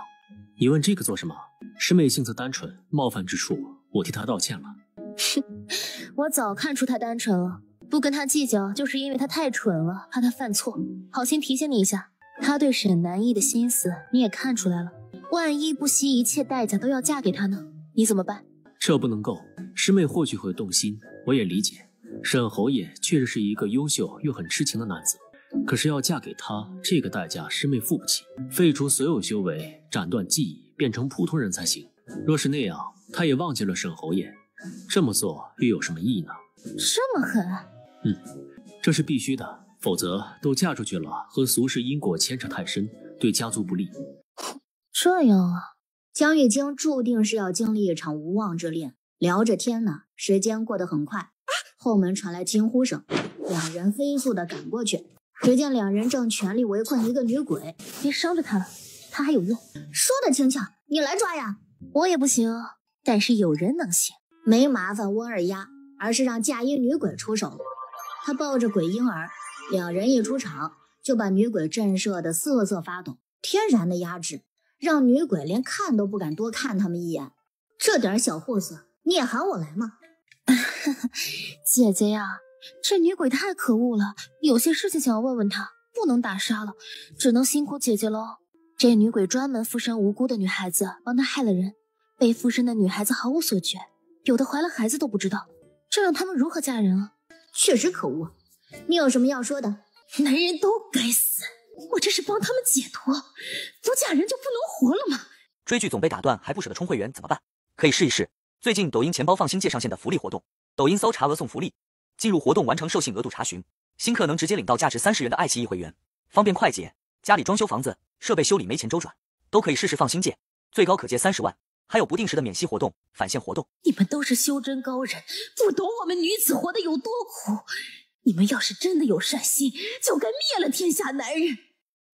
你问这个做什么？师妹性子单纯，冒犯之处我替她道歉了。我早看出她单纯了，不跟她计较就是因为她太蠢了，怕她犯错。好心提醒你一下，她对沈南逸的心思你也看出来了，万一不惜一切代价都要嫁给他呢，你怎么办？这不能够，师妹或许会动心，我也理解。沈侯爷确实是一个优秀又很痴情的男子，可是要嫁给他，这个代价师妹付不起，废除所有修为，斩断记忆，变成普通人才行。若是那样，他也忘记了沈侯爷，这么做又有什么意义呢？这么狠？这是必须的，否则都嫁出去了，和俗世因果牵扯太深，对家族不利。这样啊，江玉京注定是要经历一场无妄之恋。聊着天呢，时间过得很快，后门传来惊呼声，两人飞速地赶过去，只见两人正全力围困一个女鬼。别伤着她了，她还有用。说得轻巧，你来抓呀！我也不行，但是有人能行。没麻烦温二丫，而是让嫁衣女鬼出手了。她抱着鬼婴儿，两人一出场就把女鬼震慑得瑟瑟发抖，天然的压制，让女鬼连看都不敢多看他们一眼。这点小货色，你也喊我来吗？姐姐呀，这女鬼太可恶了，有些事情想要问问她，不能打杀了，只能辛苦姐姐喽。这女鬼专门附身无辜的女孩子，帮她害了人，被附身的女孩子毫无所觉，有的怀了孩子都不知道，这让他们如何嫁人啊？确实可恶，你有什么要说的？男人都该死，我这是帮他们解脱，不嫁人就不能活了吗？追剧总被打断，还不舍得充会员怎么办？可以试一试最近抖音钱包放心界上线的福利活动，抖音搜查额送福利，进入活动完成授信额度查询，新客能直接领到价值30元的爱奇艺会员，方便快捷，家里装修房子设备修理没钱周转，都可以试试放心界，最高可借30万，还有不定时的免息活动、返现活动。你们都是修真高人，不懂我们女子活得有多苦。你们要是真的有善心，就该灭了天下男人。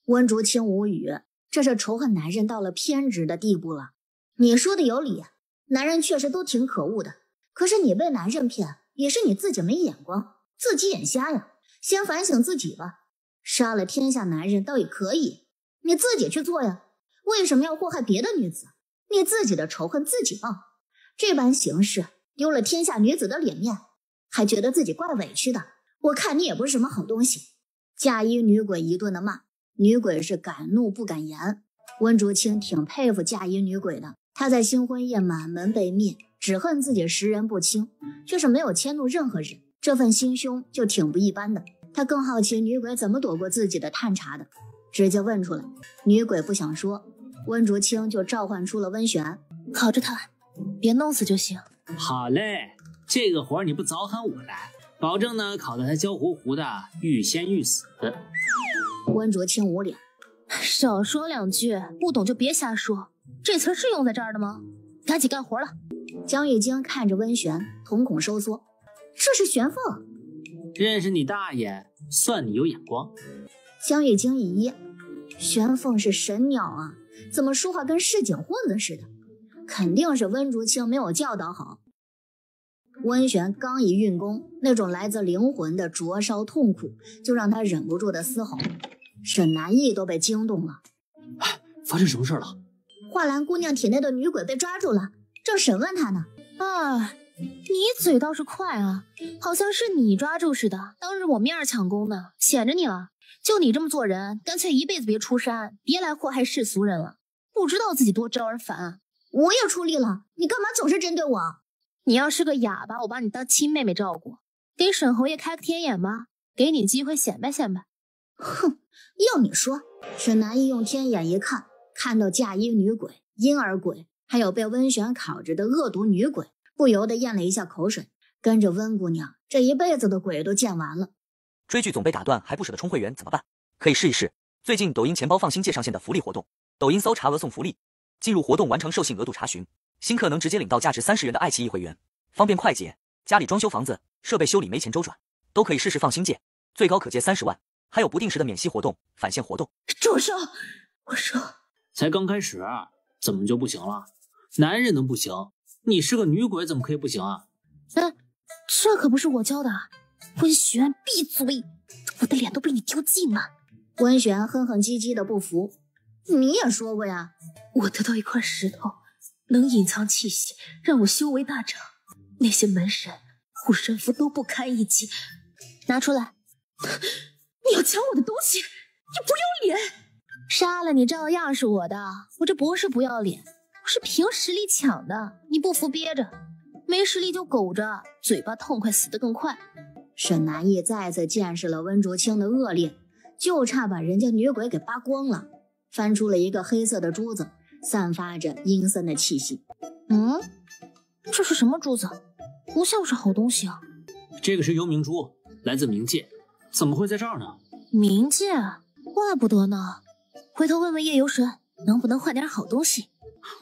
温竹清无语，这是仇恨男人到了偏执的地步了。你说的有理，男人确实都挺可恶的，可是你被男人骗，也是你自己没眼光，自己眼瞎呀。先反省自己吧，杀了天下男人倒也可以，你自己去做呀，为什么要祸害别的女子？你自己的仇恨自己报，这般行事丢了天下女子的脸面，还觉得自己怪委屈的。我看你也不是什么好东西。嫁衣女鬼一顿的骂，女鬼是敢怒不敢言。温竹清挺佩服嫁衣女鬼的，她在新婚夜满门被灭，只恨自己识人不清，却是没有迁怒任何人，这份心胸就挺不一般的。他更好奇女鬼怎么躲过自己的探查的，直接问出来。女鬼不想说，温竹清就召唤出了温玄，考着他，别弄死就行。好嘞，这个活你不早喊我来，保证呢考得他焦糊糊的，欲仙欲死。温竹清无脸，少说两句，不懂就别瞎说，这词是用在这儿的吗？赶紧干活了。江玉京看着温玄，瞳孔收缩，这是玄凤。认识你大爷，算你有眼光。江玉京一噎，玄凤是神鸟啊，怎么说话跟市井混子似的？肯定是温竹清没有教导好。温玄刚一运功，那种来自灵魂的灼烧痛苦就让他忍不住的嘶吼。沈南逸都被惊动了。发生什么事了？画兰姑娘体内的女鬼被抓住了，正审问她呢。你嘴倒是快啊，好像是你抓住似的，当着我面抢功呢，显着你了。就你这么做人，干脆一辈子别出山，别来祸害世俗人了，不知道自己多招人烦啊。我也出力了，你干嘛总是针对我？你要是个哑巴，我把你当亲妹妹照顾，给沈侯爷开个天眼吧，给你机会显摆显摆。哼，要你说。沈南逸用天眼一看，看到嫁衣女鬼、婴儿鬼，还有被温玄烤着的恶毒女鬼，不由得咽了一下口水，跟着温姑娘这一辈子的鬼都见完了。追剧总被打断，还不舍得充会员怎么办？可以试一试最近抖音钱包放心界上线的福利活动，抖音搜查额送福利，进入活动完成授信额度查询，新客能直接领到价值30元的爱奇艺会员，方便快捷，家里装修房子设备修理没钱周转，都可以试试放心界，最高可借30万，还有不定时的免息活动、返现活动。住手！我说才刚开始，怎么就不行了？男人能不行，你是个女鬼怎么可以不行啊？这可不是我教的。温玄，闭嘴！我的脸都被你丢尽了。温玄哼哼唧唧的不服，你也说过呀，我得到一块石头，能隐藏气息，让我修为大涨，那些门神、护身符都不堪一击。拿出来！你要抢我的东西，你不要脸！杀了你照样是我的，我这不是不要脸，我是凭实力抢的，你不服憋着，没实力就苟着，嘴巴痛快死得更快。沈南义再次见识了温竹清的恶劣，就差把人家女鬼给扒光了，翻出了一个黑色的珠子，散发着阴森的气息。这是什么珠子？不像是好东西啊。这个是幽冥珠，来自冥界，怎么会在这儿呢？冥界？怪不得呢。回头问问夜游神，能不能换点好东西？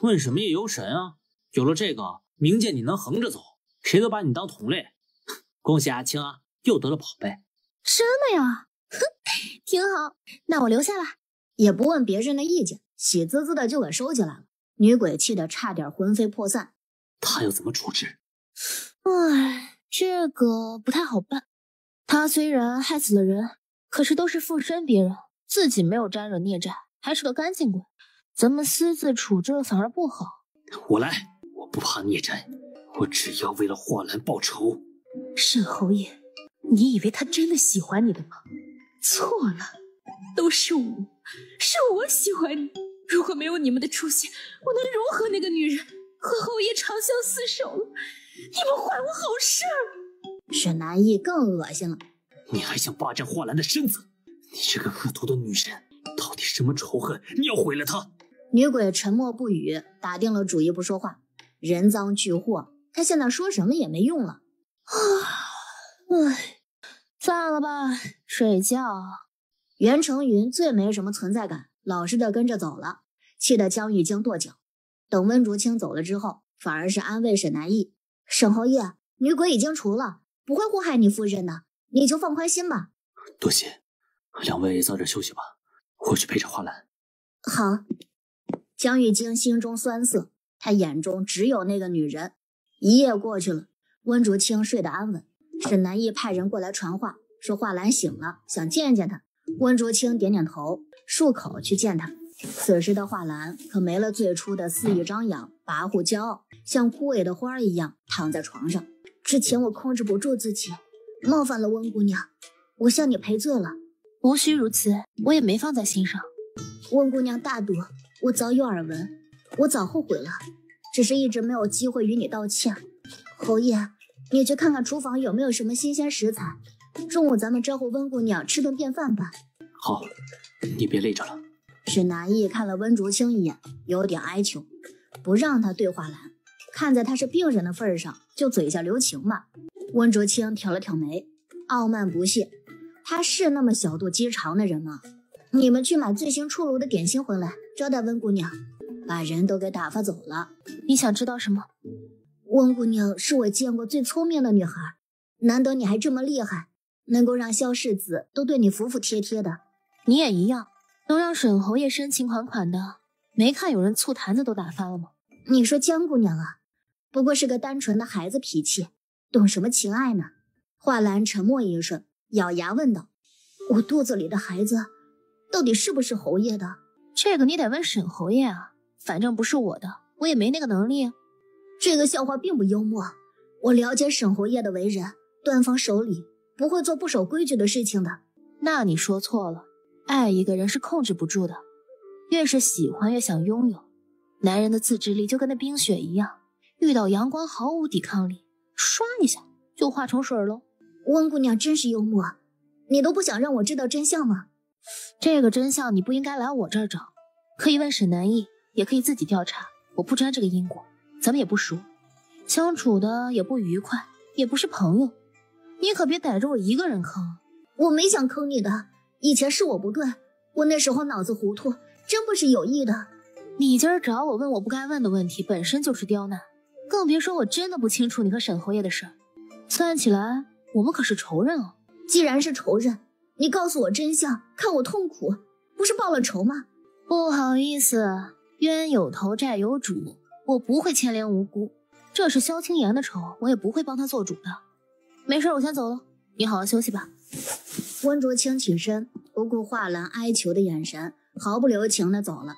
问什么夜游神啊？有了这个，冥界你能横着走，谁都把你当同类。恭喜阿青啊，又得了宝贝。真的呀？哼，挺好，那我留下了。也不问别人的意见，喜滋滋的就给收起来了。女鬼气得差点魂飞魄散。他要怎么处置？这个不太好办。他虽然害死了人，可是都是附身别人，自己没有沾惹孽债，还是个干净鬼。咱们私自处置反而不好。我来，我不怕孽债，我只要为了画兰报仇。沈侯爷，你以为他真的喜欢你的吗？错了，都是我喜欢你。如果没有你们的出现，我能如何那个女人和侯爷长相厮守了？你们坏我好事儿！沈南义更恶心了。你还想霸占画兰的身子？你这个恶毒的女人，到底什么仇恨？你要毁了她？女鬼沉默不语，打定了主意不说话。人赃俱获，她现在说什么也没用了。算了吧，睡觉。袁成云最没什么存在感，老实的跟着走了，气得江玉京跺脚。等温竹清走了之后，反而是安慰沈南义：“沈侯爷，女鬼已经除了，不会祸害你夫人的，你就放宽心吧。”多谢，两位早点休息吧，我去陪着花兰。好。江玉京心中酸涩，他眼中只有那个女人。一夜过去了，温竹清睡得安稳。沈南义派人过来传话，说画兰醒了，想见见他。温竹清点点头，漱口去见他。此时的画兰可没了最初的肆意张扬、跋扈骄傲，像枯萎的花一样躺在床上。之前我控制不住自己，冒犯了温姑娘，我向你赔罪了。无需如此，我也没放在心上。温姑娘大度，我早有耳闻，我早后悔了，只是一直没有机会与你道歉。侯爷，你去看看厨房有没有什么新鲜食材，中午咱们招呼温姑娘吃顿便饭吧。好，你别累着了。沈南义看了温竹清一眼，有点哀求，不让他对画兰，看在他是病人的份上，就嘴下留情吧。温竹清挑了挑眉，傲慢不屑，他是那么小肚鸡肠的人吗？你们去买最新出炉的点心回来，招待温姑娘。把人都给打发走了。你想知道什么？温姑娘是我见过最聪明的女孩，难得你还这么厉害，能够让萧世子都对你服服帖帖的。你也一样，能让沈侯爷深情款款的，没看有人醋坛子都打翻了吗？你说江姑娘啊，不过是个单纯的孩子脾气，懂什么情爱呢？画兰沉默一瞬，咬牙问道：我肚子里的孩子到底是不是侯爷的？这个你得问沈侯爷啊，反正不是我的，我也没那个能力啊。这个笑话并不幽默，我了解沈侯爷的为人，端方守礼，不会做不守规矩的事情的。那你说错了，爱一个人是控制不住的，越是喜欢越想拥有。男人的自制力就跟那冰雪一样，遇到阳光毫无抵抗力，刷一下就化成水喽。温姑娘真是幽默，你都不想让我知道真相吗？这个真相你不应该来我这儿找，可以问沈南义，也可以自己调查，我不沾这个因果，咱们也不熟，相处的也不愉快，也不是朋友，你可别逮着我一个人坑。我没想坑你的，以前是我不对，我那时候脑子糊涂，真不是有意的。你今儿找我问我不该问的问题，本身就是刁难，更别说我真的不清楚你和沈侯爷的事儿。算起来，我们可是仇人哦。既然是仇人，你告诉我真相，看我痛苦，不是报了仇吗？不好意思，冤有头债有主，我不会牵连无辜。这是萧青言的仇，我也不会帮他做主的。没事，我先走了，你好好休息吧。温竹清起身，不顾画兰哀求的眼神，毫不留情地走了。